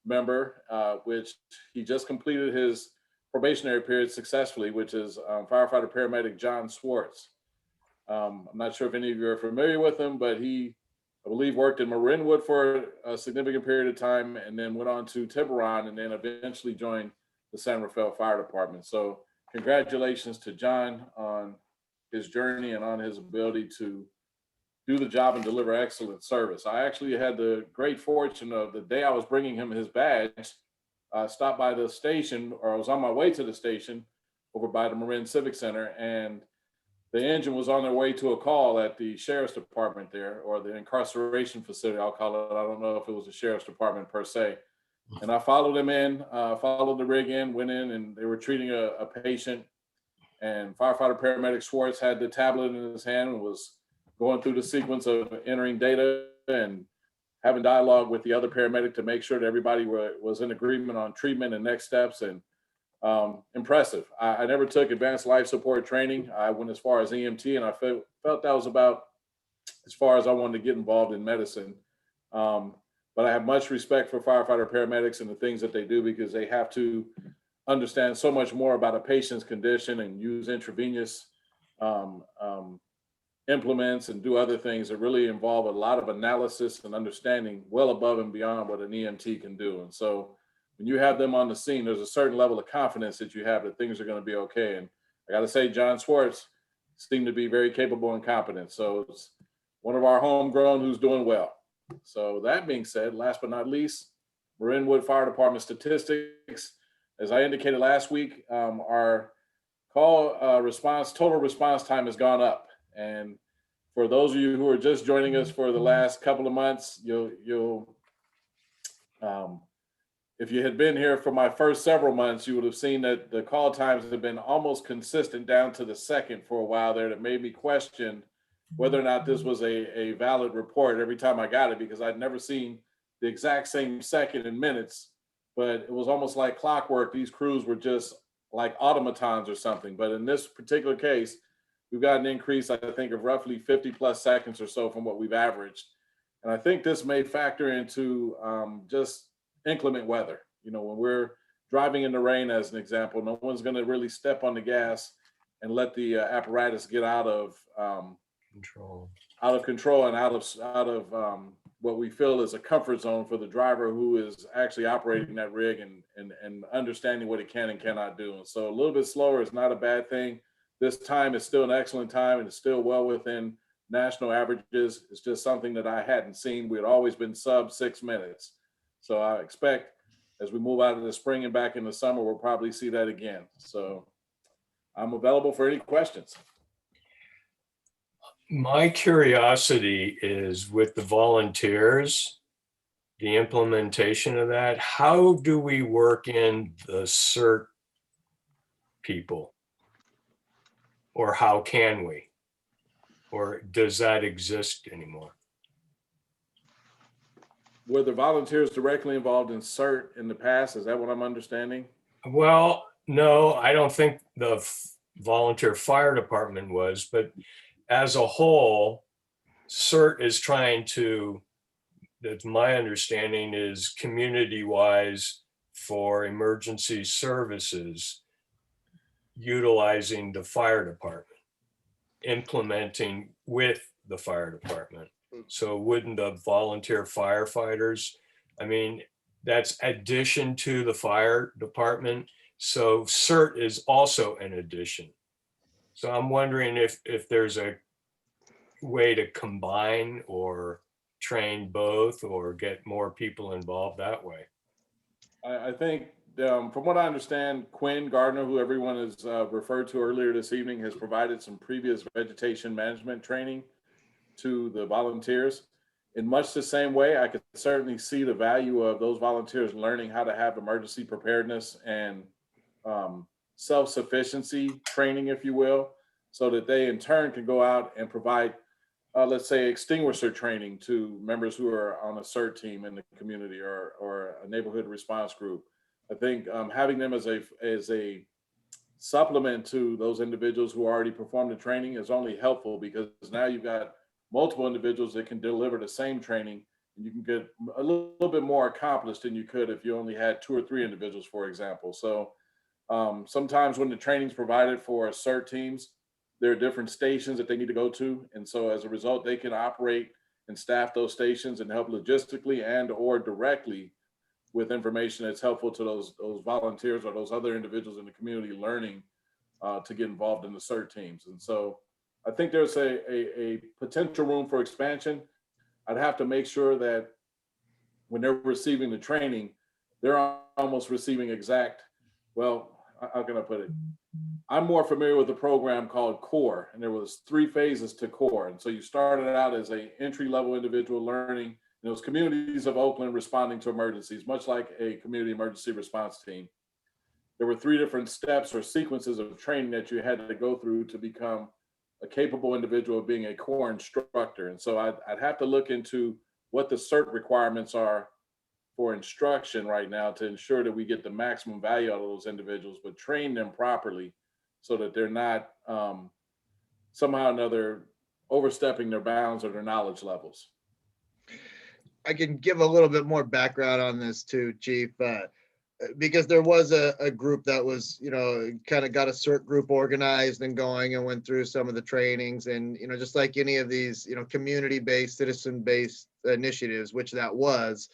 member, which he just completed his probationary period successfully, which is firefighter paramedic John Swartz. I'm not sure if any of you are familiar with him, but he, I believe, worked in Marinwood for a significant period of time and then went on to Tiburon and then eventually joined the San Rafael Fire Department. So congratulations to John on his journey and on his ability to do the job and deliver excellent service. I actually had the great fortune of the day I was bringing him his badge, stopped by the station, or I was on my way to the station over by the Marin Civic Center, and the engine was on their way to a call at the sheriff's department there, or the incarceration facility, I'll call it. I don't know if it was the sheriff's department per se. And I followed them in, followed the rig in, went in, and they were treating a patient. And firefighter paramedic Schwartz had the tablet in his hand and was going through the sequence of entering data and having dialogue with the other paramedic to make sure that everybody was in agreement on treatment and next steps. And impressive. I never took advanced life support training. I went as far as EMT, and I felt that was about as far as I wanted to get involved in medicine. But I have much respect for firefighter paramedics and the things that they do, because they have to understand so much more about a patient's condition and use intravenous implements and do other things that really involve a lot of analysis and understanding well above and beyond what an EMT can do. And so when you have them on the scene, there's a certain level of confidence that you have that things are going to be okay. And I got to say, John Swartz seemed to be very capable and competent. So it's one of our homegrown who's doing well. So that being said, last but not least, Marinwood Fire Department statistics. As I indicated last week, our call total response time has gone up. And for those of you who are just joining us for the last couple of months, if you had been here for my first several months, you would have seen that the call times have been almost consistent down to the second for a while there. That made me question whether or not this was a valid report every time I got it, because I'd never seen the exact same second in minutes, but it was almost like clockwork. These crews were just like automatons or something. But in this particular case, we've got an increase, I think, of roughly 50 plus seconds or so from what we've averaged. And I think this may factor into just inclement weather. When we're driving in the rain, as an example, no one's going to really step on the gas and let the apparatus get out of control and out of what we feel is a comfort zone for the driver who is actually operating that rig and understanding what it can and cannot do. And so a little bit slower is not a bad thing. This time is still an excellent time, and it's still well within national averages. It's just something that I hadn't seen. We had always been sub 6 minutes. So I expect as we move out of the spring and back in the summer, we'll probably see that again. So I'm available for any questions. My curiosity is with the volunteers, the implementation of that. How do we work in the CERT people? Or how can we? Or does that exist anymore? Were the volunteers directly involved in CERT in the past? Is that what I'm understanding? Well, no, I don't think the volunteer fire department was, but as a whole, CERT is trying to, that's my understanding, is community-wise for emergency services, utilizing the fire department, implementing with the fire department. So wouldn't the volunteer firefighters, I mean, that's addition to the fire department. So CERT is also an addition. So I'm wondering if there's a way to combine or train both or get more people involved that way. I think, from what I understand, Quinn Gardner, who everyone has referred to earlier this evening, has provided some previous vegetation management training to the volunteers. In much the same way, I could certainly see the value of those volunteers learning how to have emergency preparedness and self-sufficiency training, if you will, so that they in turn can go out and provide, let's say, extinguisher training to members who are on a CERT team in the community or a neighborhood response group. I think having them as a supplement to those individuals who already performed the training is only helpful, because now you've got multiple individuals that can deliver the same training, and you can get a little bit more accomplished than you could if you only had 2 or 3 individuals, for example. So sometimes when the training's provided for CERT teams, there are different stations that they need to go to. And so as a result, they can operate and staff those stations and help logistically and or directly with information that's helpful to those volunteers or those other individuals in the community learning to get involved in the CERT teams. And so I think there's a potential room for expansion. I'd have to make sure that when they're receiving the training, they're almost receiving exact, well, how can I put it? I'm more familiar with a program called CORE, and there was 3 phases to CORE. And so you started out as an entry-level individual learning in those communities of Oakland responding to emergencies, much like a community emergency response team. There were 3 different steps or sequences of training that you had to go through to become a capable individual of being a CORE instructor. And so I'd have to look into what the CERT requirements are for instruction right now to ensure that we get the maximum value out of those individuals, but train them properly so that they're not somehow or another overstepping their bounds or their knowledge levels. I can give a little bit more background on this too, Chief, because there was a group that was, kind of got a CERT group organized and going and went through some of the trainings. And, just like any of these, community-based, citizen-based initiatives, which that was,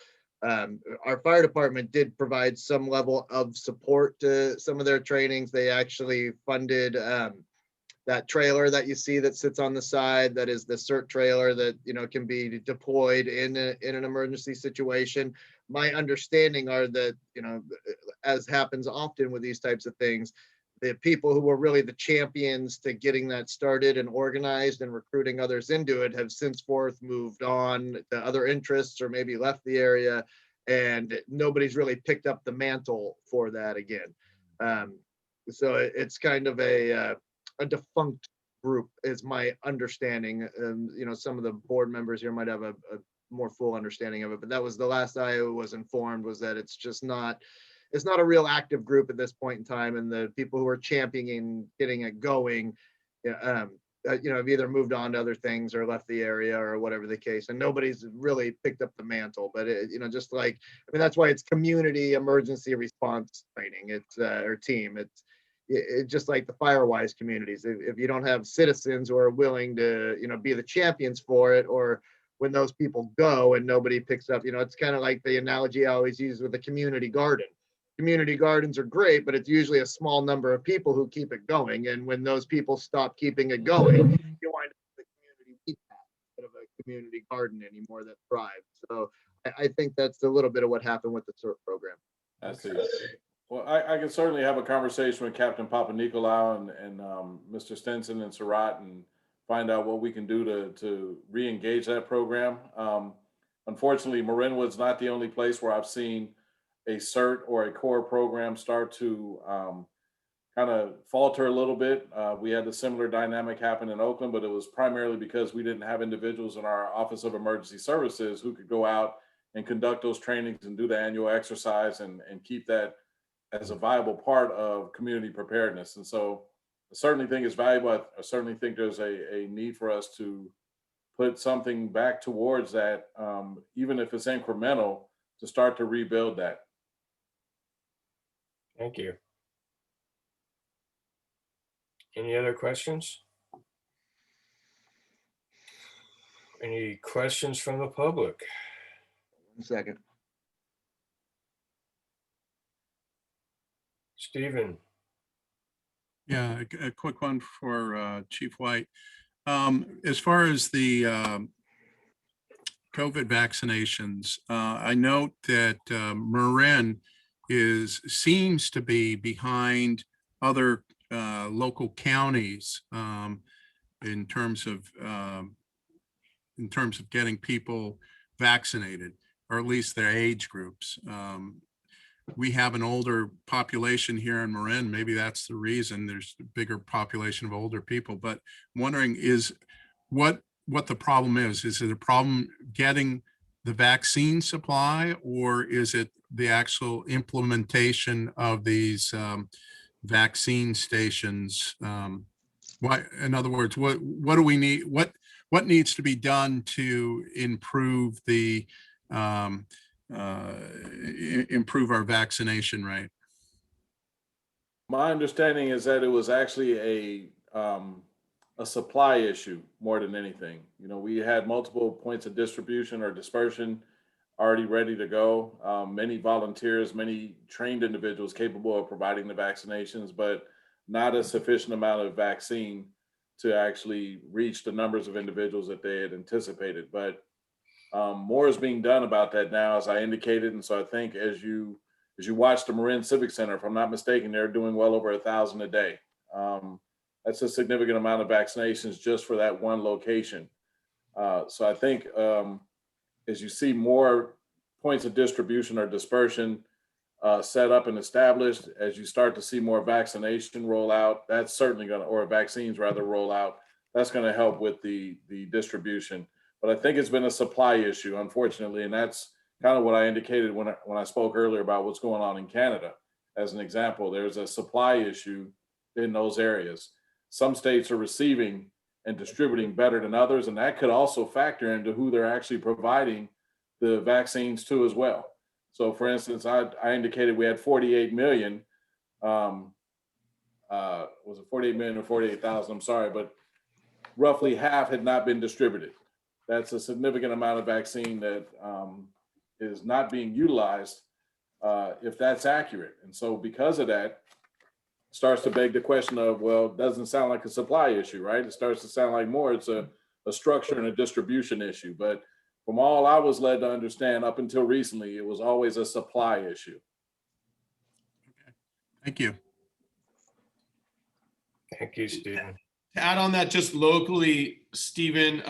our fire department did provide some level of support to some of their trainings. They actually funded that trailer that you see that sits on the side, that is the CERT trailer that, can be deployed in an emergency situation. My understanding are that, as happens often with these types of things, the people who were really the champions to getting that started and organized and recruiting others into it have since forth moved on to other interests or maybe left the area, and nobody's really picked up the mantle for that again. So it's kind of a defunct group is my understanding. Some of the board members here might have a more full understanding of it, but that was the last I was informed, was that it's not a real active group at this point in time. And the people who are championing getting it going, have either moved on to other things or left the area or whatever the case. And nobody's really picked up the mantle, but just like, that's why it's community emergency response training. It's or team. It's just like the Firewise communities. If you don't have citizens who are willing to, be the champions for it, or when those people go and nobody picks up, it's kind of like the analogy I always use with a community garden. Community gardens are great, but it's usually a small number of people who keep it going. And when those people stop keeping it going, you wind up with a community weed patch instead of a community garden anymore that thrives. So I think that's a little bit of what happened with the CERT program. I see. Well, I can certainly have a conversation with Captain Papanikolaou and Mr. Stinson and Surratt and find out what we can do to re-engage that program. Unfortunately, Marinwood's not the only place where I've seen a CERT or a CORE program start to kind of falter a little bit. We had a similar dynamic happen in Oakland, but it was primarily because we didn't have individuals in our Office of Emergency Services who could go out and conduct those trainings and do the annual exercise and keep that as a viable part of community preparedness. And so certainly think it's valuable. I certainly think there's a need for us to put something back towards that, even if it's incremental, to start to rebuild that. Thank you. Any other questions? Any questions from the public? 1 second. Stephen? Yeah, a quick one for Chief White. As far as the COVID vaccinations, I note that Marin seems to be behind other local counties in terms of getting people vaccinated, or at least their age groups. We have an older population here in Marin. Maybe that's the reason there's a bigger population of older people, but I'm wondering what the problem is. Is it a problem getting the vaccine supply, or is it the actual implementation of these vaccine stations? Why, in other words, what do we need? What needs to be done to improve the improve our vaccination rate? My understanding is that it was actually a supply issue more than anything. You know, we had multiple points of distribution or dispersion already ready to go. Many volunteers, many trained individuals capable of providing the vaccinations, but not a sufficient amount of vaccine to actually reach the numbers of individuals that they had anticipated. But more is being done about that now, as I indicated. And so I think as you watch the Marin Civic Center, if I'm not mistaken, they're doing well over 1,000 a day. That's a significant amount of vaccinations just for that one location. So I think as you see more points of distribution or dispersion set up and established, as you start to see more vaccination roll out, that's certainly going to, or vaccines rather, roll out, that's going to help with the distribution. But I think it's been a supply issue, unfortunately, and that's kind of what I indicated when I spoke earlier about what's going on in Canada. As an example, there's a supply issue in those areas. Some states are receiving and distributing better than others, and that could also factor into who they're actually providing the vaccines to as well. So, for instance, I indicated we had 48 million. Was it 48 million or 48,000? I'm sorry, but roughly half had not been distributed. That's a significant amount of vaccine that is not being utilized, if that's accurate. And so because of that, starts to beg the question of, well, it doesn't sound like a supply issue, right? It starts to sound like more it's a structure and a distribution issue. But from all I was led to understand up until recently, it was always a supply issue. Okay. Thank you. Thank you, Stephen. To add on that, just locally, Stephen,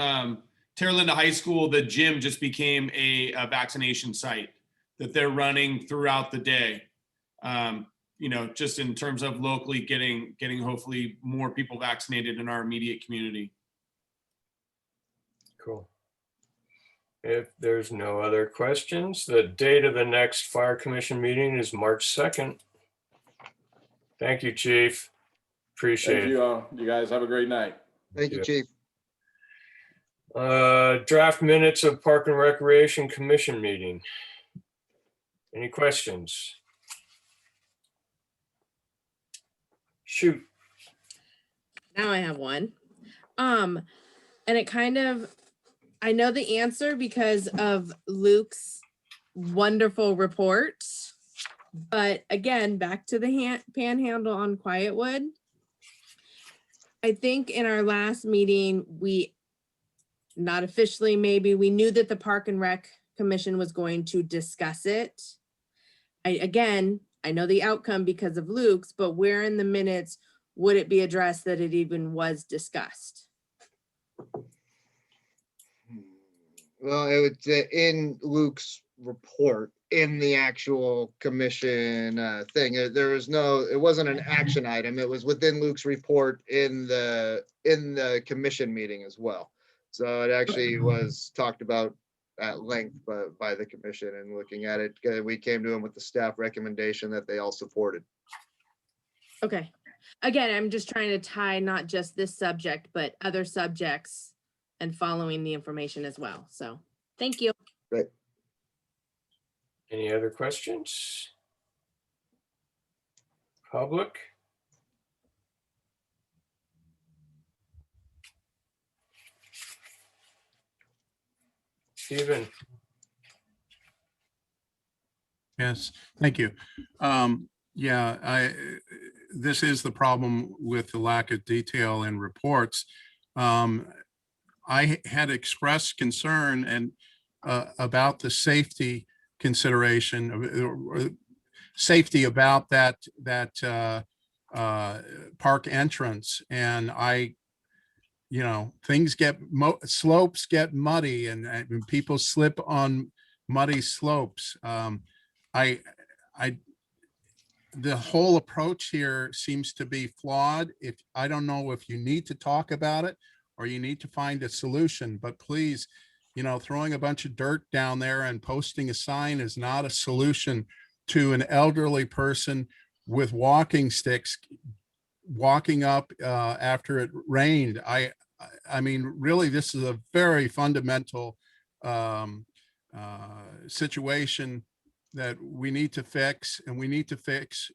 Terra Linda High School, the gym just became a vaccination site that they're running throughout the day. You know, just in terms of locally getting hopefully more people vaccinated in our immediate community. Cool. If there's no other questions, the date of the next Fire Commission meeting is March 2nd. Thank you, Chief. Appreciate Thank it. you all. You guys have a great night. Thank you, Chief. Draft minutes of Park and Recreation Commission meeting. Any questions? Shoot. Now I have one. And it kind of, I know the answer because of Luke's wonderful report. But again, back to the panhandle on Quietwood. I think in our last meeting, we, not officially maybe, we knew that the Park and Rec Commission was going to discuss it. I know the outcome because of Luke's, but where in the minutes would it be addressed that it even was discussed? Well, it was in Luke's report in the actual commission thing. There was no, it wasn't an action item. It was within Luke's report in the commission meeting as well. So it actually was talked about at length by the commission, and looking at it, we came to them with the staff recommendation that they all supported. Okay, again, I'm just trying to tie not just this subject, but other subjects and following the information as well. So thank you. Any other questions? Public? Stephen? Yes, thank you. Yeah, this is the problem with the lack of detail in reports. I had expressed concern and about the safety consideration or safety about that park entrance, and things slopes get muddy, and people slip on muddy slopes. The whole approach here seems to be flawed. I don't know if you need to talk about it or you need to find a solution, but please, throwing a bunch of dirt down there and posting a sign is not a solution to an elderly person with walking sticks walking up after it rained. I mean, really, this is a very fundamental situation that we need to fix, and we need to fix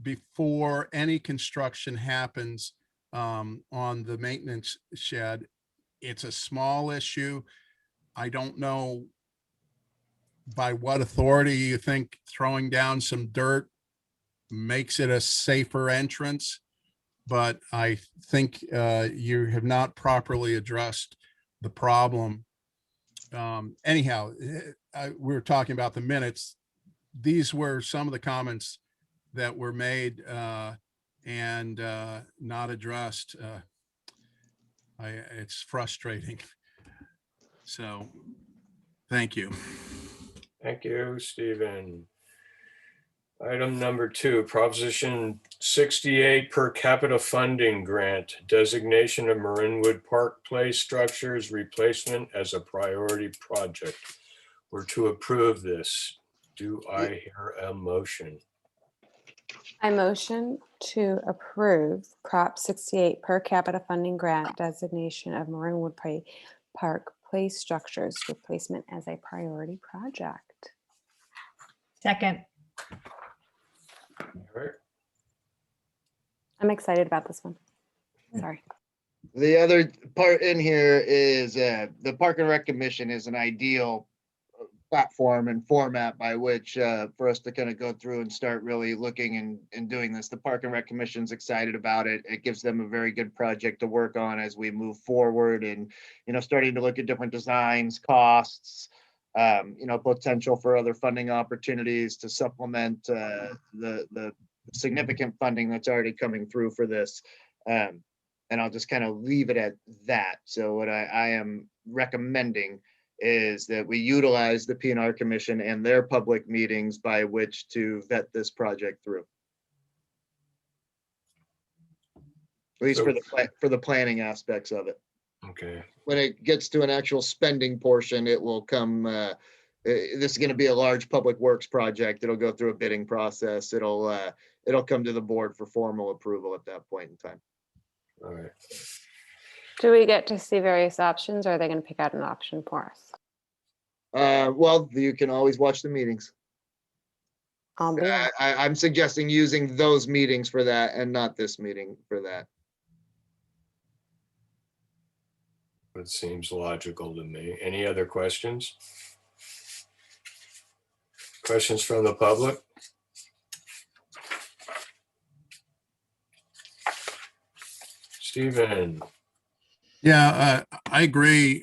before any construction happens on the maintenance shed. It's a small issue. I don't know by what authority you think throwing down some dirt makes it a safer entrance, but I think you have not properly addressed the problem. Anyhow, we were talking about the minutes. These were some of the comments that were made and not addressed. It's frustrating. So, thank you. Thank you, Stephen. Item number 2, Proposition 68 per capita funding grant, designation of Marinwood Park Place structures replacement as a priority project. We're to approve this. Do I hear a motion? I motion to approve Prop 68 per capita funding grant designation of Marinwood Park Place structures replacement as a priority project. Second. Eric? I'm excited about this one. Sorry. The other part in here is the Park and Rec Commission is an ideal platform and format by which for us to kind of go through and start really looking and doing this. The Park and Rec Commission's excited about it. It gives them a very good project to work on as we move forward and, starting to look at different designs, costs, potential for other funding opportunities to supplement the significant funding that's already coming through for this. And I'll just kind of leave it at that. So what I am recommending is that we utilize the P&R Commission and their public meetings by which to vet this project through. At least for the planning aspects of it. Okay. When it gets to an actual spending portion, it will come, this is going to be a large public works project. It'll go through a bidding process. It'll come to the board for formal approval at that point in time. All right. Do we get to see various options, or are they going to pick out an option for us? Well, you can always watch the meetings. I'll be on. I'm suggesting using those meetings for that and not this meeting for that. It seems logical to me. Any other questions? Questions from the public? Stephen? Yeah, I agree,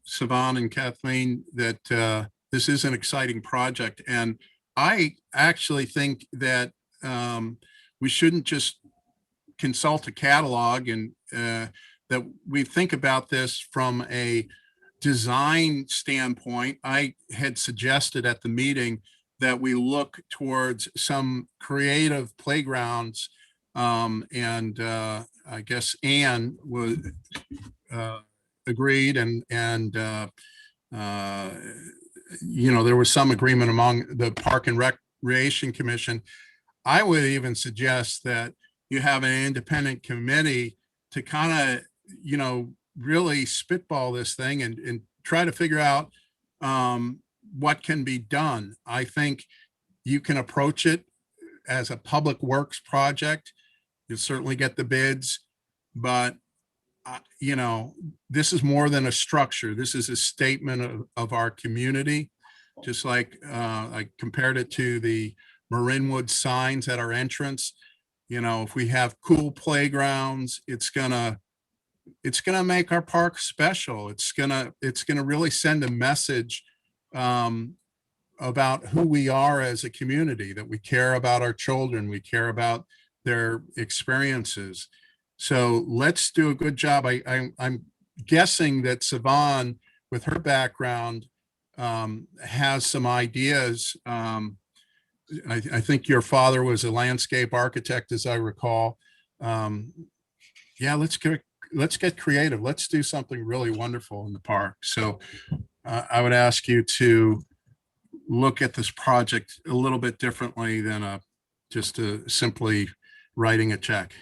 Savan and Kathleen, that this is an exciting project. And I actually think that we shouldn't just consult a catalog, and that we think about this from a design standpoint. I had suggested at the meeting that we look towards some creative playgrounds, and I guess Anne was agreed, and there was some agreement among the Park and Recreation Commission. I would even suggest that you have an independent committee to kind of, really spitball this thing and try to figure out what can be done. I think you can approach it as a public works project. You'll certainly get the bids, but this is more than a structure. This is a statement of our community. Just like I compared it to the Marinwood signs at our entrance. If we have cool playgrounds, it's gonna make our park special. It's gonna really send a message about who we are as a community, that we care about our children, we care about their experiences. So let's do a good job. I'm guessing that Siobhan, with her background, has some ideas. I think your father was a landscape architect, as I recall. Yeah, let's get creative. Let's do something really wonderful in the park. So I would ask you to look at this project a little bit differently than just simply writing a check.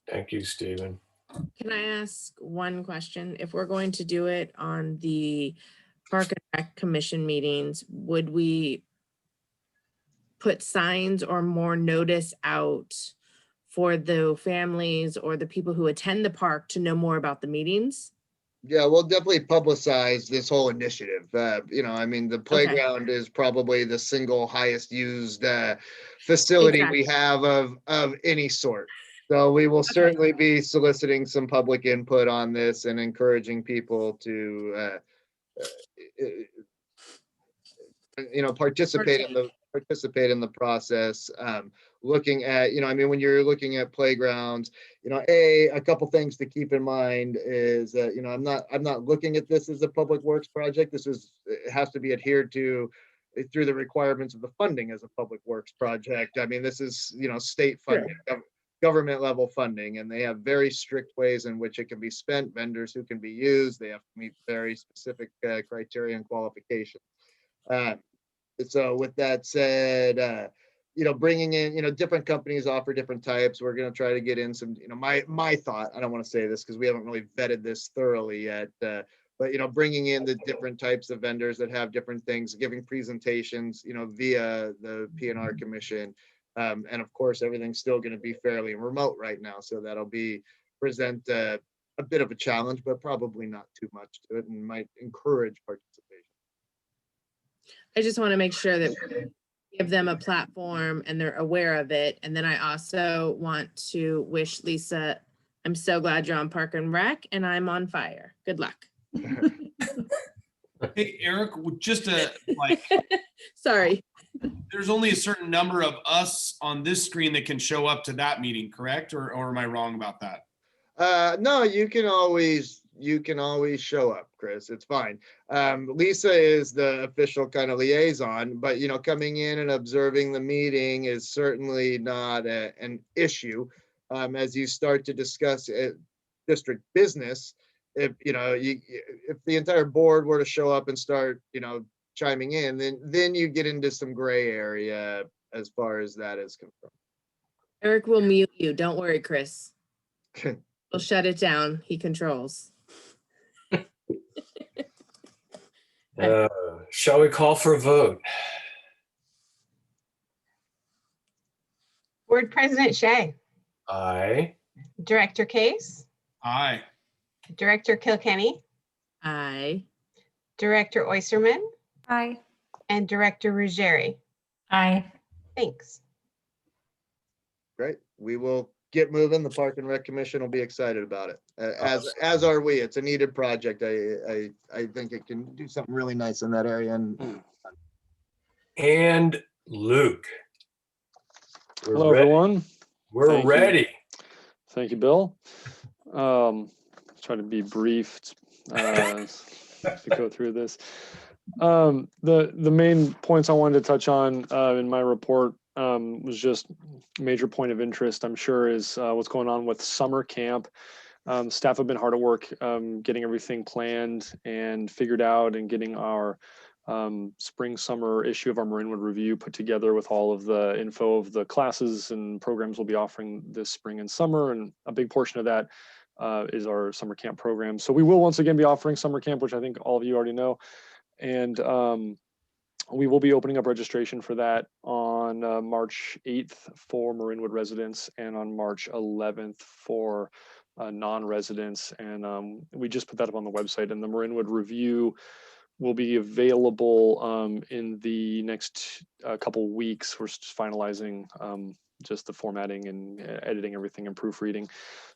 Thank you, Stephen. Can I ask one question? If we're going to do it on the Park and Rec Commission meetings, would we put signs or more notice out for the families or the people who attend the park to know more about the meetings? Yeah, we'll definitely publicize this whole initiative. I mean, the playground is probably the single highest used facility we have of any sort. So we will certainly be soliciting some public input on this and encouraging people to, participate in the process. Looking at, I mean, when you're looking at playgrounds, a couple things to keep in mind is that, I'm not looking at this as a public works project. It has to be adhered to through the requirements of the funding as a public works project. I mean, this is, state funding, government level funding, and they have very strict ways in which it can be spent, vendors who can be used. They have to meet very specific criteria and qualifications. So with that said, bringing in, different companies offer different types. We're going to try to get in some, my thought, I don't want to say this because we haven't really vetted this thoroughly yet, but, bringing in the different types of vendors that have different things, giving presentations, via the P&R Commission. And of course, everything's still going to be fairly remote right now. So that'll present a bit of a challenge, but probably not too much to it, and might encourage participation. I just want to make sure that we give them a platform and they're aware of it. And then I also want to wish Lisa, I'm so glad you're on Park and Rec and I'm on fire. Good luck. Hey, Eric, just sorry. There's only a certain number of us on this screen that can show up to that meeting, correct? Or am I wrong about that? No, you can always show up, Chris. It's fine. Lisa is the official kind of liaison, but coming in and observing the meeting is certainly not an issue. As you start to discuss district business, if the entire board were to show up and start chiming in, then you get into some gray area as far as that is concerned. Eric will mute you. Don't worry, Chris. We'll shut it down. He controls. Shall we call for a vote? Board President Shea, Aye. Director Case, Aye. Director Kilkenny, Aye. Director Oysterman, Aye. and Director Ruggieri. Aye. Thanks. Great. We will get moving. The Park and Rec Commission will be excited about it, as are we. It's a needed project. I think it can do something really nice in that area. And Luke. Hello, everyone. We're ready. Thank you, Bill. Try to be brief to go through this. The main points I wanted to touch on in my report was just major point of interest, I'm sure, is what's going on with summer camp. Staff have been hard at work getting everything planned and figured out and getting our spring summer issue of our Marinwood Review, put together with all of the info of the classes and programs we'll be offering this spring and summer. And a big portion of that is our summer camp program. So we will once again be offering summer camp, which I think all of you already know. And we will be opening up registration for that on March 8th for Marinwood residents and on March 11th for non-residents. And we just put that up on the website, and the Marinwood Review will be available in the next couple weeks. We're just finalizing just the formatting and editing everything and proofreading.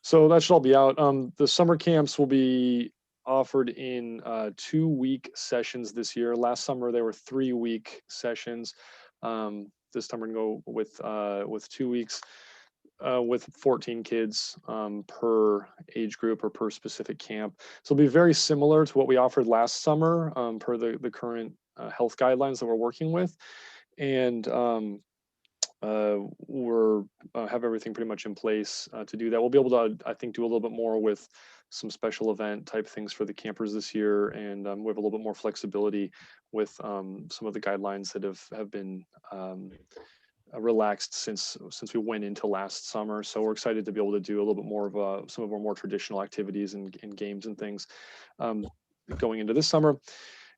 So that should all be out. The summer camps will be offered in 2-week sessions this year. Last summer, there were 3-week sessions. This time we're gonna go with 2 weeks with 14 kids per age group or per specific camp. So it'll be very similar to what we offered last summer per the current health guidelines that we're working with. And we're have everything pretty much in place to do that. We'll be able to, I think, do a little bit more with some special event type things for the campers this year, and we have a little bit more flexibility with some of the guidelines that have been relaxed since we went into last summer. So we're excited to be able to do a little bit more of some of our more traditional activities and games and things going into this summer.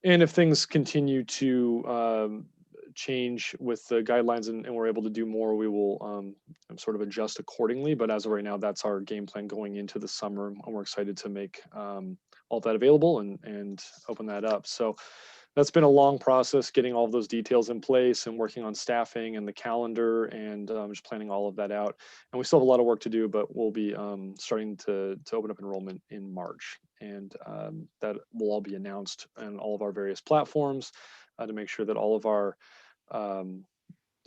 And if things continue to change with the guidelines and we're able to do more, we will sort of adjust accordingly. But as of right now, that's our game plan going into the summer, and we're excited to make all that available and open that up. So that's been a long process, getting all of those details in place and working on staffing and the calendar and just planning all of that out. And we still have a lot of work to do, but we'll be starting to open up enrollment in March. And that will all be announced on all of our various platforms to make sure that all of our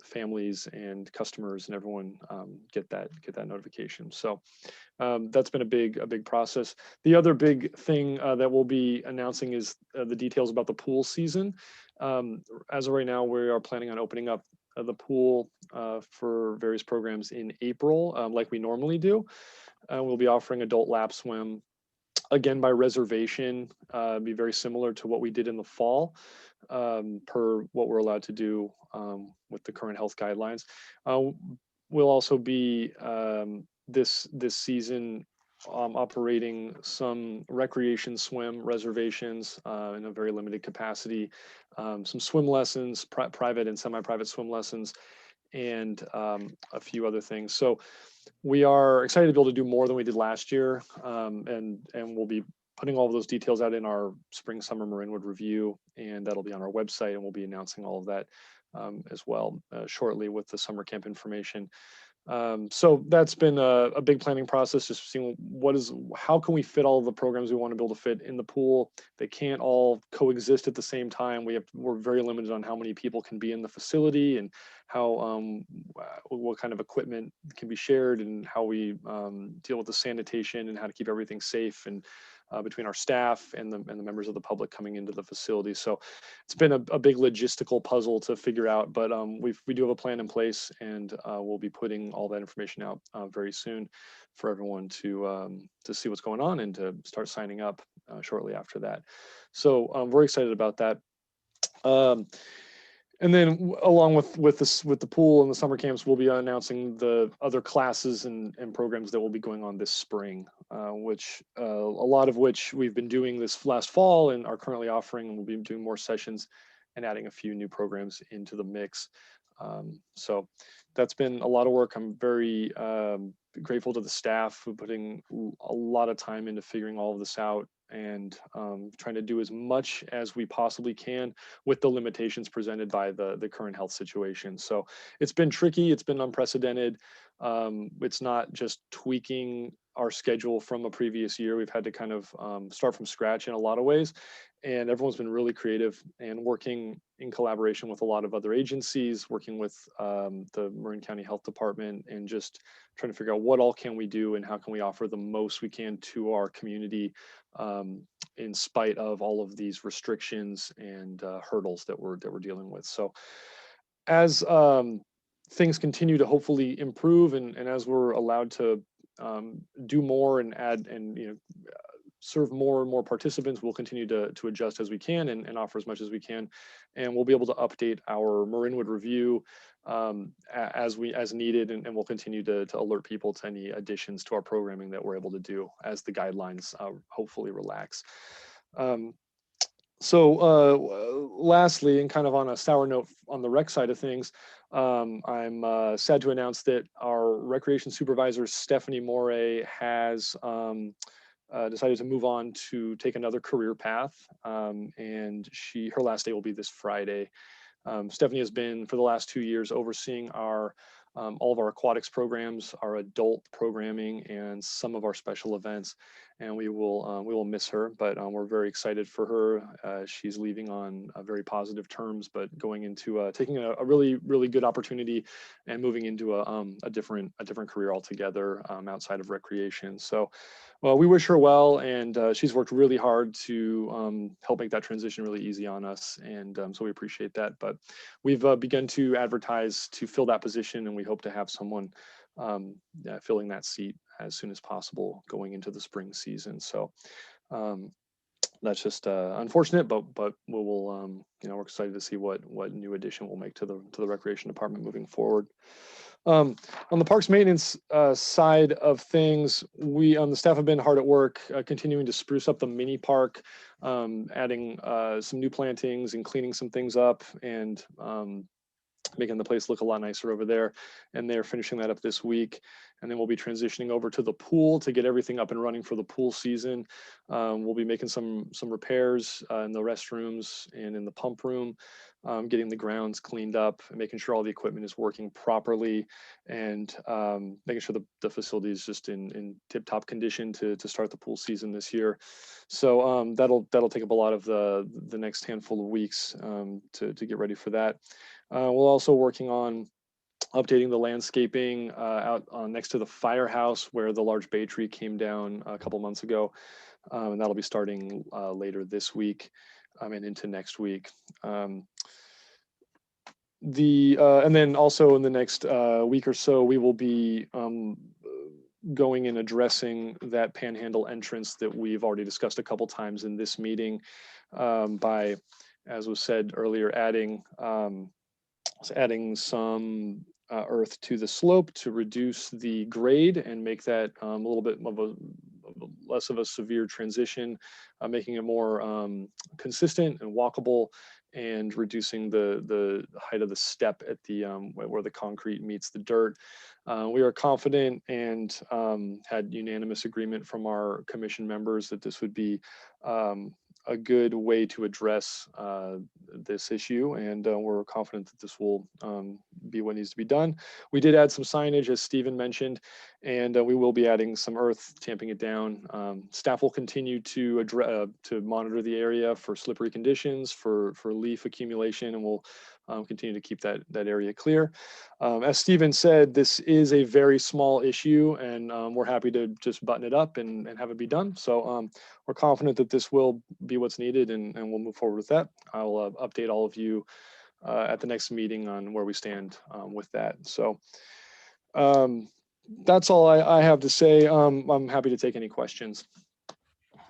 families and customers and everyone get that notification. So that's been a big process. The other big thing that we'll be announcing is the details about the pool season. As of right now, we are planning on opening up the pool for various programs in April, like we normally do. We'll be offering adult lap swim, again by reservation, be very similar to what we did in the fall, per what we're allowed to do with the current health guidelines. We'll also be this season operating some recreation swim reservations in a very limited capacity, some swim lessons, private and semi-private swim lessons, and a few other things. So we are excited to be able to do more than we did last year, and we'll be putting all of those details out in our spring summer Marinwood Review, and that'll be on our website, and we'll be announcing all of that as well shortly with the summer camp information. So that's been a big planning process, just seeing how can we fit all of the programs we want to be able to fit in the pool. They can't all coexist at the same time. We're very limited on how many people can be in the facility and how what kind of equipment can be shared and how we deal with the sanitation and how to keep everything safe and between our staff and the members of the public coming into the facility. So it's been a big logistical puzzle to figure out, but we do have a plan in place, and we'll be putting all that information out very soon for everyone to see what's going on and to start signing up shortly after that. So I'm very excited about that. And then along with the pool and the summer camps, we'll be announcing the other classes and programs that will be going on this spring, which a lot of which we've been doing this last fall and are currently offering, and we'll be doing more sessions and adding a few new programs into the mix. So that's been a lot of work. I'm very grateful to the staff for putting a lot of time into figuring all of this out and trying to do as much as we possibly can with the limitations presented by the current health situation. So it's been tricky, it's been unprecedented. It's not just tweaking our schedule from a previous year. We've had to kind of start from scratch in a lot of ways. And everyone's been really creative and working in collaboration with a lot of other agencies, working with the Marin County Health Department, and just trying to figure out what all can we do and how can we offer the most we can to our community in spite of all of these restrictions and hurdles that we're dealing with. So as things continue to hopefully improve and as we're allowed to do more and add and serve more and more participants, we'll continue to adjust as we can and offer as much as we can. And we'll be able to update our Marinwood review as needed, and we'll continue to alert people to any additions to our programming that we're able to do as the guidelines hopefully relax. Lastly, and kind of on a sour note on the rec side of things, I'm sad to announce that our recreation supervisor, Stephanie Moray, has decided to move on to take another career path. And her last day will be this Friday. Stephanie has been, for the last 2 years, overseeing all of our aquatics programs, our adult programming, and some of our special events. And we will miss her, but we're very excited for her. She's leaving on very positive terms, but going into taking a really, really good opportunity and moving into a different career altogether outside of recreation. So, well, we wish her well, and she's worked really hard to help make that transition really easy on us, and so we appreciate that. But we've begun to advertise to fill that position, and we hope to have someone filling that seat as soon as possible going into the spring season. So that's just unfortunate, but we'll we're excited to see what new addition we'll make to the recreation department moving forward. On the parks maintenance side of things, the staff have been hard at work continuing to spruce up the mini park, adding some new plantings and cleaning some things up, and making the place look a lot nicer over there. And they're finishing that up this week. And then we'll be transitioning over to the pool to get everything up and running for the pool season. We'll be making some repairs in the restrooms and in the pump room, getting the grounds cleaned up, and making sure all the equipment is working properly, and making sure the facility is just in tip-top condition to start the pool season this year. So that'll take up a lot of the next handful of weeks to get ready for that. We're also working on updating the landscaping out next to the firehouse where the large bay tree came down a couple months ago. And that'll be starting later this week and into next week. And then also in the next week or so, we will be going and addressing that panhandle entrance that we've already discussed a couple times in this meeting by, as was said earlier, adding some earth to the slope to reduce the grade and make that a little bit of a less of a severe transition, making it more consistent and walkable, and reducing the height of the step at the where the concrete meets the dirt. We are confident and had unanimous agreement from our commission members that this would be a good way to address this issue, and we're confident that this will be what needs to be done. We did add some signage, as Stephen mentioned, and we will be adding some earth, tamping it down. Staff will continue to monitor the area for slippery conditions, for leaf accumulation, and we'll continue to keep that area clear. As Stephen said, this is a very small issue, and we're happy to just button it up and have it be done. So we're confident that this will be what's needed, and we'll move forward with that. I'll update all of you at the next meeting on where we stand with that. So that's all I have to say. I'm happy to take any questions. Of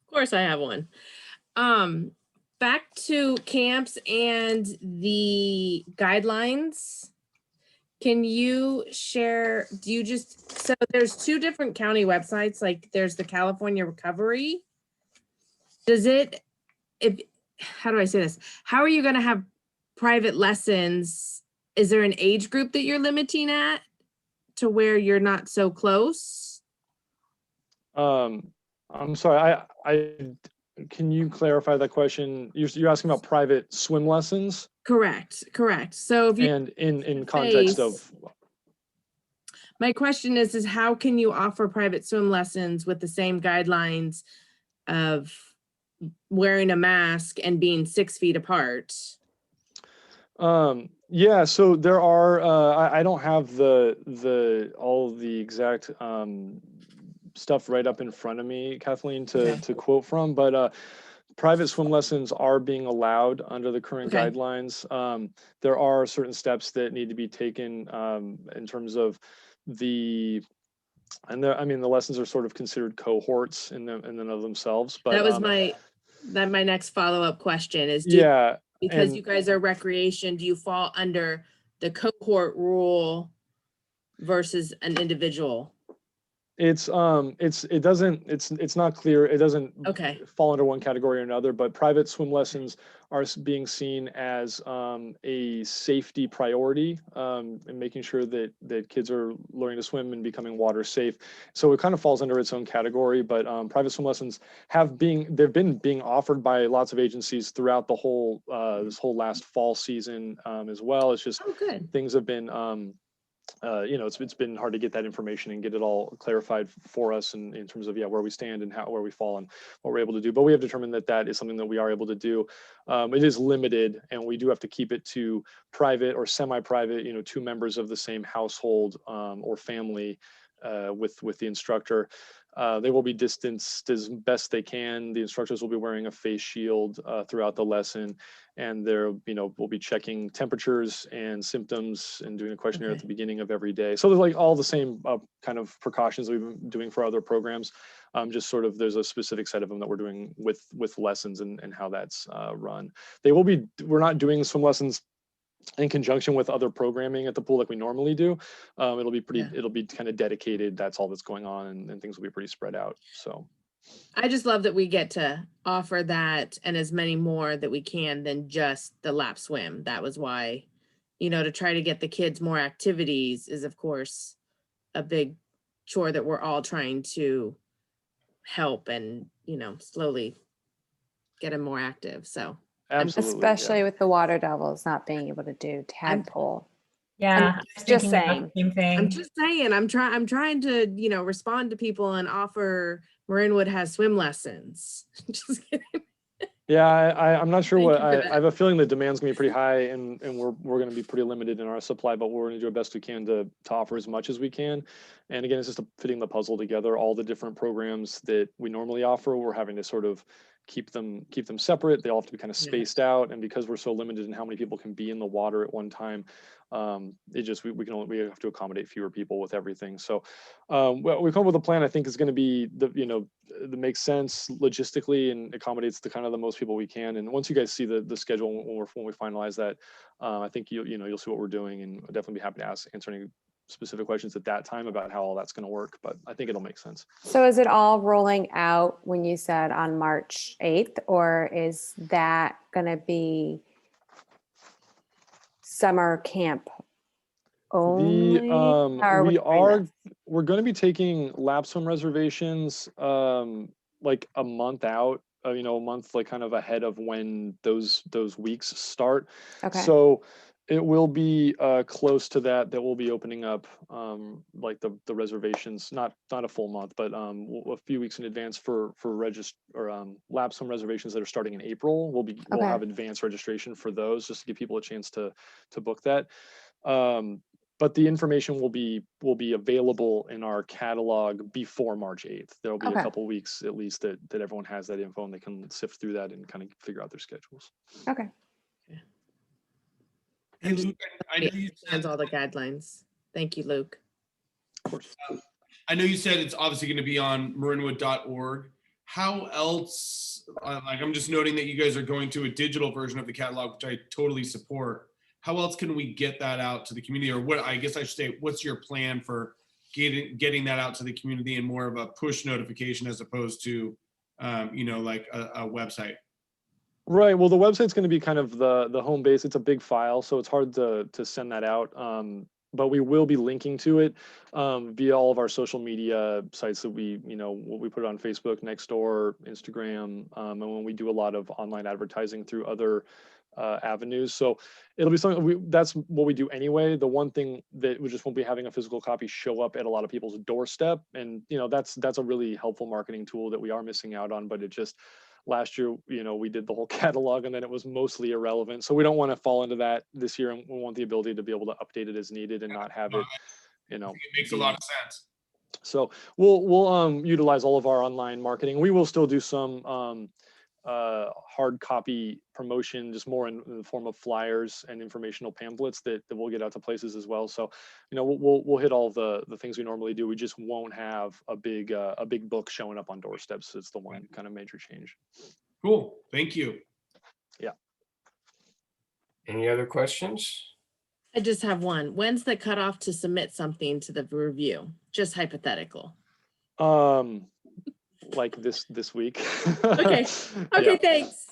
course, I have one. Back to camps and the guidelines. Can you share, so there's 2 different county websites, like there's the California Recovery. How do I say this? How are you going to have private lessons? Is there an age group that you're limiting at to where you're not so close? I'm sorry, can you clarify that question? You're asking about private swim lessons? Correct. So if you, and in context of, my question is how can you offer private swim lessons with the same guidelines of wearing a mask and being 6 feet apart? Yeah, so there are I don't have all the exact stuff right up in front of me, Kathleen, to quote from, but private swim lessons are being allowed under the current guidelines. There are certain steps that need to be taken in terms of the And I mean, the lessons are sort of considered cohorts in them of themselves, but That was my next follow-up question is, yeah, because and you guys are recreation, do you fall under the cohort rule versus an individual? it's not clear. It doesn't Okay. fall under one category or another, but private swim lessons are being seen as a safety priority, and making sure that kids are learning to swim and becoming water safe. So it kind of falls under its own category, but private swim lessons they've been being offered by lots of agencies throughout the whole this whole last fall season, as well. It's just Oh, good. things have been it's been hard to get that information and get it all clarified for us in terms of where we stand and where we fall and what we're able to do. But we have determined that is something that we are able to do. It is limited, and we do have to keep it to private or semi-private. 2 members of the same household or family with the instructor. They will be distanced as best they can. The instructors will be wearing a face shield throughout the lesson, and we'll be checking temperatures and symptoms and doing a questionnaire at the beginning of every day. So there's like all the same kind of precautions we've been doing for other programs. Just sort of there's a specific set of them that we're doing with lessons and how that's run. We're not doing swim lessons in conjunction with other programming at the pool like we normally do. It'll be kind of dedicated. That's all that's going on, and things will be pretty spread out. So I just love that we get to offer that and as many more that we can than just the lap swim. That was why, to try to get the kids more activities is of course a big chore that we're all trying to help and, slowly get them more active. So absolutely, Especially with the water devils not being able to do tadpole. Yeah, I was just thinking about saying. the same thing. I'm just saying, I'm trying to, respond to people and offer Marinwood has swim lessons. Just kidding. yeah, I'm not sure Thank what you for that. I have a feeling the demand's gonna be pretty high, and we're gonna be pretty limited in our supply, but we're gonna do our best we can to offer as much as we can. And again, it's just fitting the puzzle together. All the different programs that we normally offer, we're having to sort of keep them separate. They all have to be kind of spaced out, and because we're so limited in how many people can be in the water at one time, we have to accommodate fewer people with everything. So we come up with a plan I think is going to be that makes sense logistically and accommodates the kind of the most people we can. And once you guys see the schedule when we finalize that, I think you'll see what we're doing, and I'll definitely be happy to answer any specific questions at that time about how all that's going to work, but I think it'll make sense. So is it all rolling out when you said on March 8th, or is that going to be summer camp only? We're going to be taking lap swim reservations like a month out, a month like kind of ahead of when those weeks start. Okay. So it will be close to that we'll be opening up like the reservations, not a full month, but a few weeks in advance for lap swim reservations that are starting in April. We'll have advanced registration for those just to give people a chance to book that. But the information will be available in our catalog before March 8th. There'll be a couple weeks at least that everyone has that info and they can sift through that and kind of figure out their schedules. Okay. Hey, Luke, I know you Understands all the guidelines. Thank you, Luke. Of course. I know you said it's obviously going to be on marinwood.org. How else, I'm just noting that you guys are going to a digital version of the catalog, which I totally support. How else can we get that out to the community? Or what, I guess I should say, what's your plan for getting that out to the community in more of a push notification as opposed to, like a website? Right. Well, the website's going to be kind of the home base. It's a big file, so it's hard to send that out. But we will be linking to it via all of our social media sites that we put it on Facebook, Nextdoor, Instagram, and when we do a lot of online advertising through other avenues. So it'll be something that's what we do anyway. The one thing that we just won't be having a physical copy show up at a lot of people's doorstep, and that's a really helpful marketing tool that we are missing out on. But it just last year, we did the whole catalog and then it was mostly irrelevant. So we don't want to fall into that this year, and we want the ability to be able to update it as needed and not have it, it makes a lot of sense. So we'll utilize all of our online marketing. We will still do some hard copy promotion, just more in the form of flyers and informational pamphlets that we'll get out to places as well. So, you know, we'll hit all the things we normally do. We just won't have a big book showing up on doorsteps. It's the one kind of major change. Cool. Thank you. Yeah. Any other questions? I just have one. When's the cutoff to submit something to the review? Just hypothetical. Like this week. Okay. Okay, Yeah. thanks.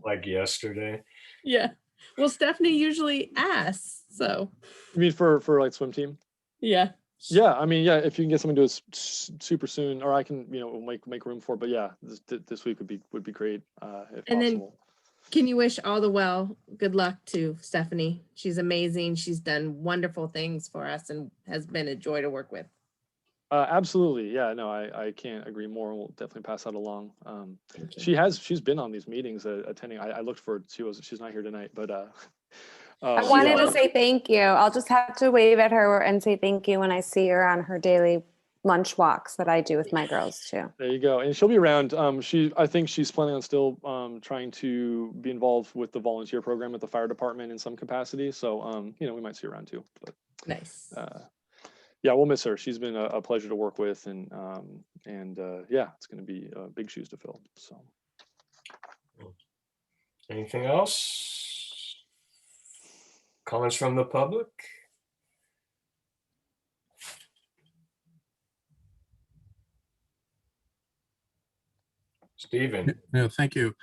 Like yesterday? Yeah. Well, Stephanie usually asks, so You mean for like swim team? yeah. Yeah, I mean, yeah, if you can get someone to do it super soon, or I can, you know, make room for it. But yeah, this week would be great if And then possible. can you wish all the good luck to Stephanie? She's amazing. She's done wonderful things for us and has been a joy to work with. Absolutely, yeah, no, I can't agree more. We'll definitely pass that along. Thank you. She's been on these meetings attending. I looked for she's not here tonight, but I wanted yeah. to say thank you. I'll just have to wave at her and say thank you when I see her on her daily lunch walks that I do with my girls too. There you go. And she'll be around. I think she's planning on still trying to be involved with the volunteer program at the fire department in some capacity. So you know, we might see her around too. But Nice. yeah, we'll miss her. She's been a pleasure to work with, and yeah, it's going to be big shoes to fill. So, Anything else? Comments from the public? Stephen? No, thank you.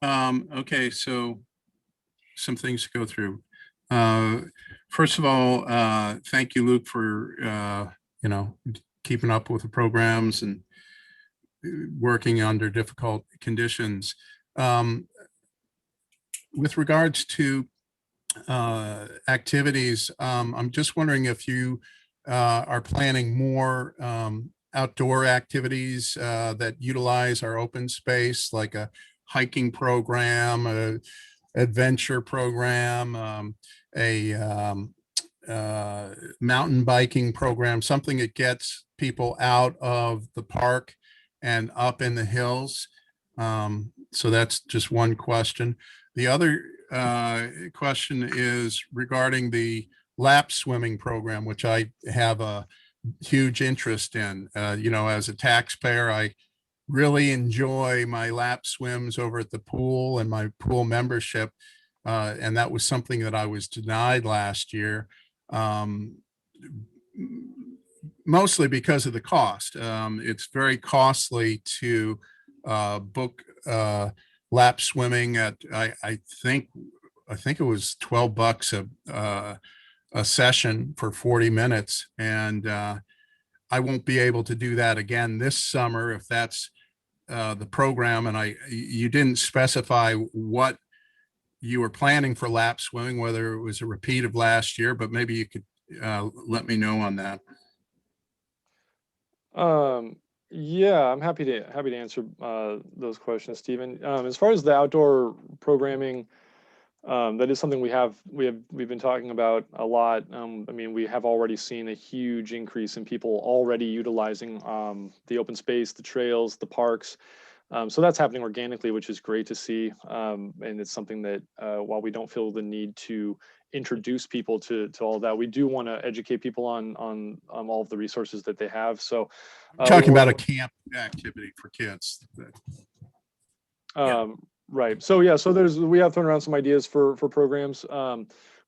Okay, so some things to go through. First of all, thank you, Luke, for you know, keeping up with the programs and working under difficult conditions. With regards to activities, I'm just wondering if you are planning more outdoor activities that utilize our open space, like a hiking program, a adventure program, a mountain biking program, something that gets people out of the park and up in the hills. So that's just one question. The other question is regarding the lap swimming program, which I have a huge interest in. You know, as a taxpayer, I really enjoy my lap swims over at the pool and my pool membership. And that was something that I was denied last year, mostly because of the cost. It's very costly to book lap swimming at, I think it was $12 a session for 40 minutes. And I won't be able to do that again this summer if that's the program. And you didn't specify what you were planning for lap swimming, whether it was a repeat of last year, but maybe you could let me know on that. Yeah, I'm happy to answer those questions, Stephen. As far as the outdoor programming, that is something we've been talking about a lot. I mean, we have already seen a huge increase in people already utilizing the open space, the trails, the parks. So that's happening organically, which is great to see. And it's something that while we don't feel the need to introduce people to all of that, we do want to educate people on all of the resources that they have. So Talking about a camp activity for kids. Right. So yeah, so we have thrown around some ideas for programs.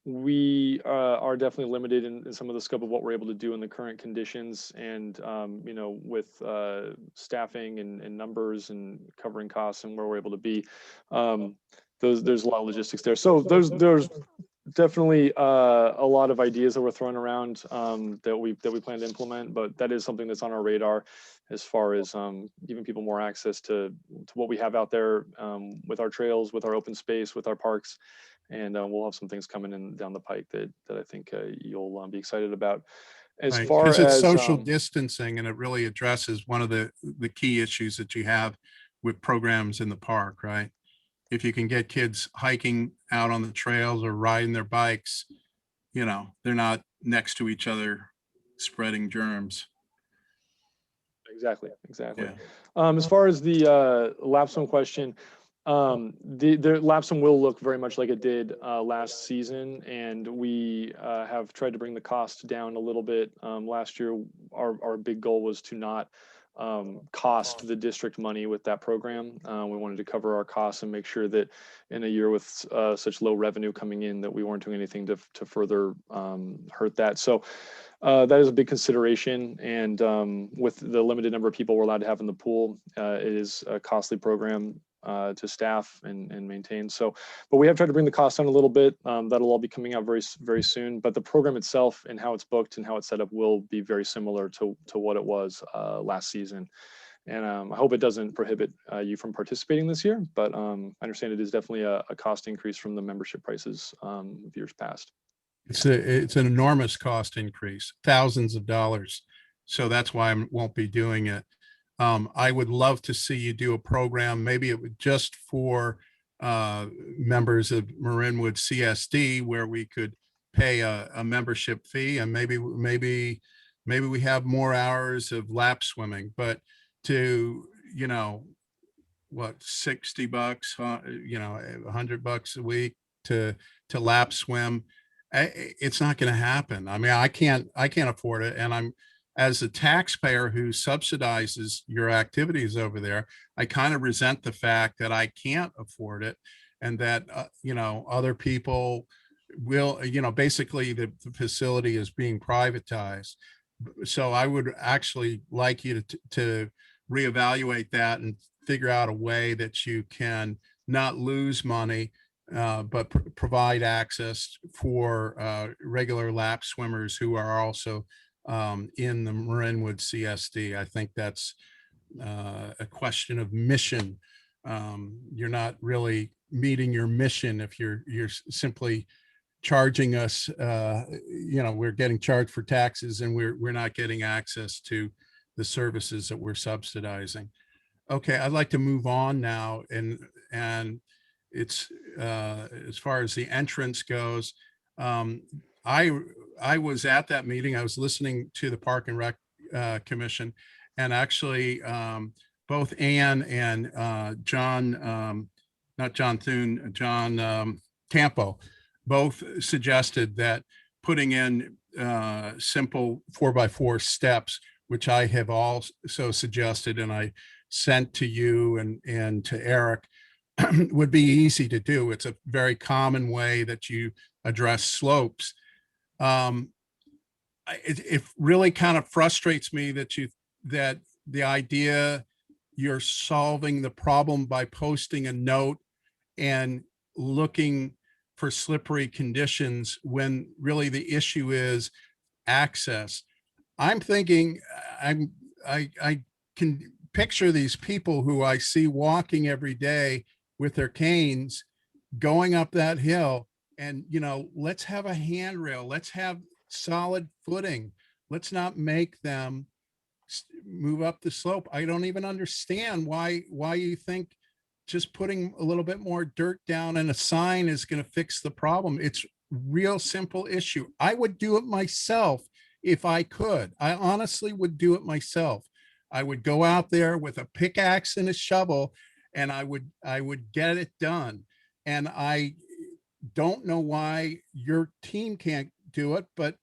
We are definitely limited in some of the scope of what we're able to do in the current conditions, and you know, with staffing and numbers and covering costs and where we're able to be. There's a lot of logistics there. So there's definitely a lot of ideas that we're throwing around that we plan to implement, but that is something that's on our radar as far as giving people more access to what we have out there with our trails, with our open space, with our parks. And we'll have some things coming in down the pike that I think you'll be excited about. As Right, far because as it's social distancing, and it really addresses one of the key issues that you have with programs in the park, right? If you can get kids hiking out on the trails or riding their bikes, you know, they're not next to each other spreading germs. exactly. Yeah. As far as the lap swim question, the lap swim will look very much like it did last season, and we have tried to bring the cost down a little bit. Last year, our big goal was to not cost the district money with that program. We wanted to cover our costs and make sure that in a year with such low revenue coming in, that we weren't doing anything to further hurt that. So that is a big consideration. And with the limited number of people we're allowed to have in the pool, it is a costly program to staff and maintain. So, but we have tried to bring the cost down a little bit. That'll all be coming out very soon. But the program itself and how it's booked and how it's set up will be very similar to what it was last season. And I hope it doesn't prohibit you from participating this year. But I understand it is definitely a cost increase from the membership prices of years past. It's an enormous cost increase, thousands of dollars. So that's why I won't be doing it. I would love to see you do a program, maybe it would just for members of Marinwood CSD, where we could pay a membership fee, and maybe we have more hours of lap swimming. But to, you know, what, $60, $100 a week to lap swim, it's not going to happen. I mean, I can't afford it, and as a taxpayer who subsidizes your activities over there, I kind of resent the fact that I can't afford it, and that, other people will, basically the facility is being privatized. So I would actually like you to reevaluate that and figure out a way that you can not lose money, but provide access for regular lap swimmers who are also in the Marinwood CSD. I think that's a question of mission. You're not really meeting your mission if you're simply charging us. We're getting charged for taxes, and we're not getting access to the services that we're subsidizing. Okay, I'd like to move on now, and it's as far as the entrance goes. I was at that meeting. I was listening to the Park and Rec Commission, and actually both Ann and John, not John Thune, John Campo, both suggested that putting in simple 4x4 steps, which I have also suggested, and I sent to you and to Eric, would be easy to do. It's a very common way that you address slopes. It really kind of frustrates me that the idea you're solving the problem by posting a note and looking for slippery conditions when really the issue is access. I'm thinking I can picture these people who I see walking every day with their canes going up that hill, and let's have a handrail, let's have solid footing, let's not make them move up the slope. I don't even understand why you think just putting a little bit more dirt down and a sign is going to fix the problem. It's real simple issue. I would do it myself if I could. I honestly would do it myself. I would go out there with a pickaxe and a shovel, and I would get it done. And I don't know why your team can't do it, but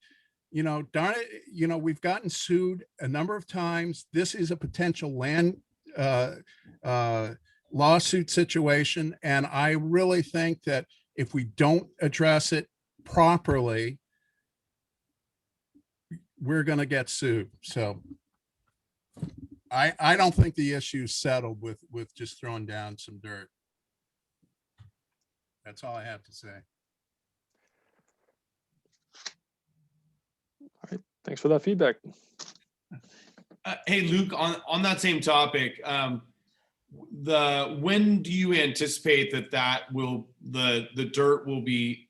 darn it, we've gotten sued a number of times. This is a potential land lawsuit situation, and I really think that if we don't address it properly, we're going to get sued. So I don't think the issue is settled with just throwing down some dirt. That's all I have to say. All right, thanks for that feedback. Hey, Luke, on that same topic, when do you anticipate that the dirt will be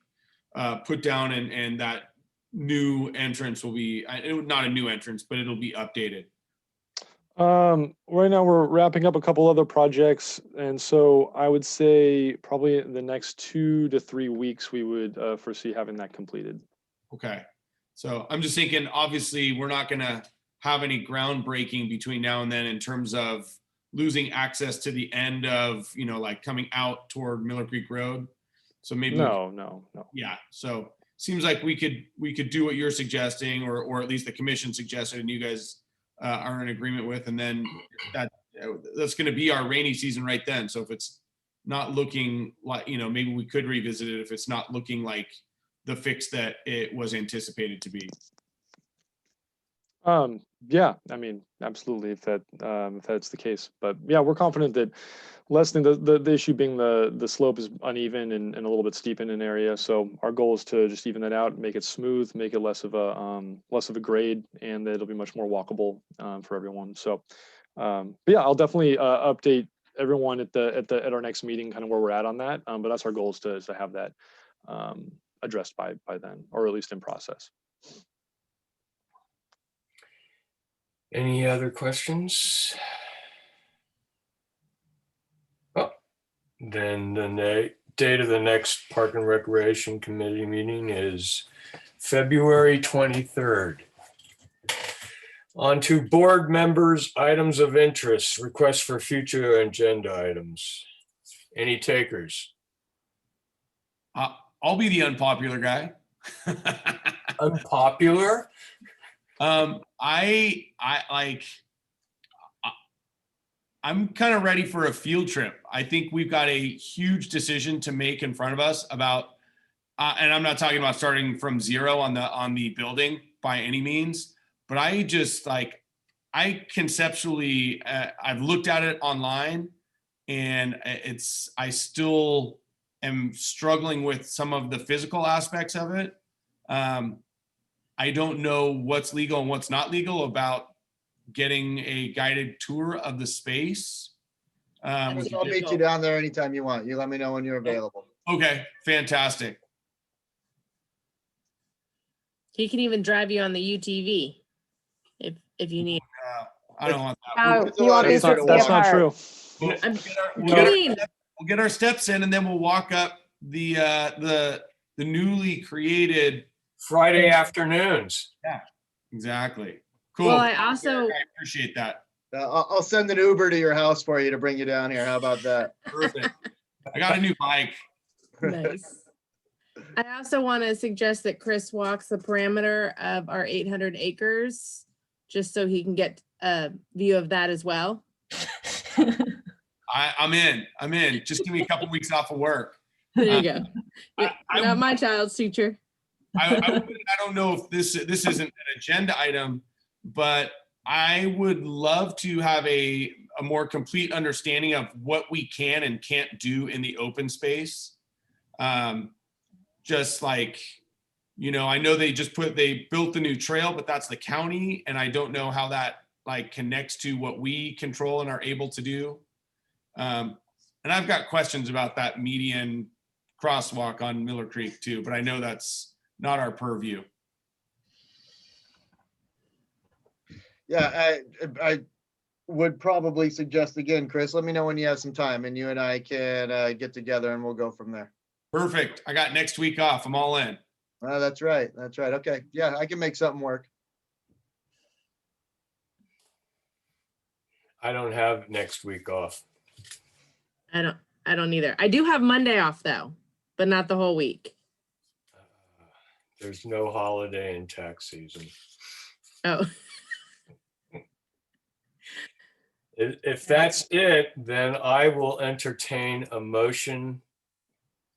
put down and that new entrance will be, not a new entrance, but it'll be updated? Right now we're wrapping up a couple other projects, and so I would say probably in the next 2 to 3 weeks we would foresee having that completed. Okay, so I'm just thinking, obviously we're not gonna have any groundbreaking between now and then in terms of losing access to the end of, like coming out toward Miller Creek Road. So maybe, No. yeah. So seems like we could do what you're suggesting, or at least the commission suggested, and you guys are in agreement with, and then that's going to be our rainy season right then. So if it's not looking like, maybe we could revisit it if it's not looking like the fix that it was anticipated to be. Yeah, I mean, absolutely, if that's the case. But yeah, we're confident that lessening the issue being the slope is uneven and a little bit steep in an area. So our goal is to just even that out, make it smooth, make it less of a grade, and that it'll be much more walkable for everyone. So but yeah, I'll definitely update everyone at our next meeting, kind of where we're at on that. But that's our goal is to have that addressed by then, or at least in process. Any other questions? Oh, then the date of the next Park and Recreation Committee meeting is February 23rd. On to board members' items of interest, requests for future agenda items. Any takers? I'll be the unpopular guy. Unpopular? I'm kind of ready for a field trip. I think we've got a huge decision to make in front of us about, and I'm not talking about starting from zero on the building by any means, but I conceptually, I've looked at it online, and I still am struggling with some of the physical aspects of it. I don't know what's legal and what's not legal about getting a guided tour of the space. I'll meet you down there anytime you want. You let me know when you're available. Okay, fantastic. He can even drive you on the UTV if you need. I don't want that. Oh, It's a you lot want these easier to to stay walk. That's not apart. true. We'll get our steps in, and then we'll walk up the newly created. Friday afternoons. Yeah, exactly. Cool. Well, I also I appreciate that. I'll send an Uber to your house for you to bring you down here. How about that? Perfect. I got a new bike. nice. I also want to suggest that Chris walks the parameter of our 800 acres, just so he can get a view of that as well. I'm in. Just give me a couple weeks off of work. There you go. I- You're not my child's teacher. I don't know if this isn't an agenda item, but I would love to have a more complete understanding of what we can and can't do in the open space. Just like, I know they built the new trail, but that's the county, and I don't know how that connects to what we control and are able to do. And I've got questions about that median crosswalk on Miller Creek too, but I know that's not our purview. Yeah, I would probably suggest again, Chris, let me know when you have some time and you and I can get together and we'll go from there. Perfect. I got next week off. I'm all in. That's right. That's right. Okay. Yeah, I can make something work. I don't have next week off. I don't either. I do have Monday off though, but not the whole week. There's no holiday in tax season. Oh, If that's it, then I will entertain a motion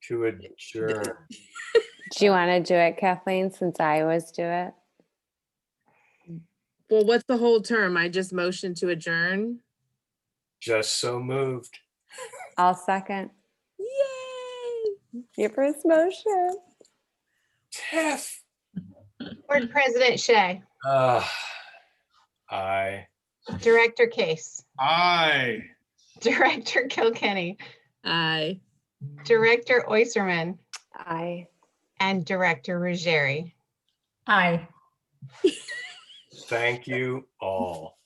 to adjourn. Do you want to do it, Kathleen, since I always do it? well, what's the whole term? I just motioned to adjourn. Just so moved. I'll second. Yay! Your first motion. Tiff. Board President Shea, Aye. Director Case, Aye. Director Kilkenny, Aye. Director Oyserman, Aye. and Director Ruggieri. Aye. Thank you all.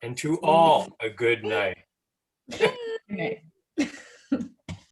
And to all, a good night. Okay.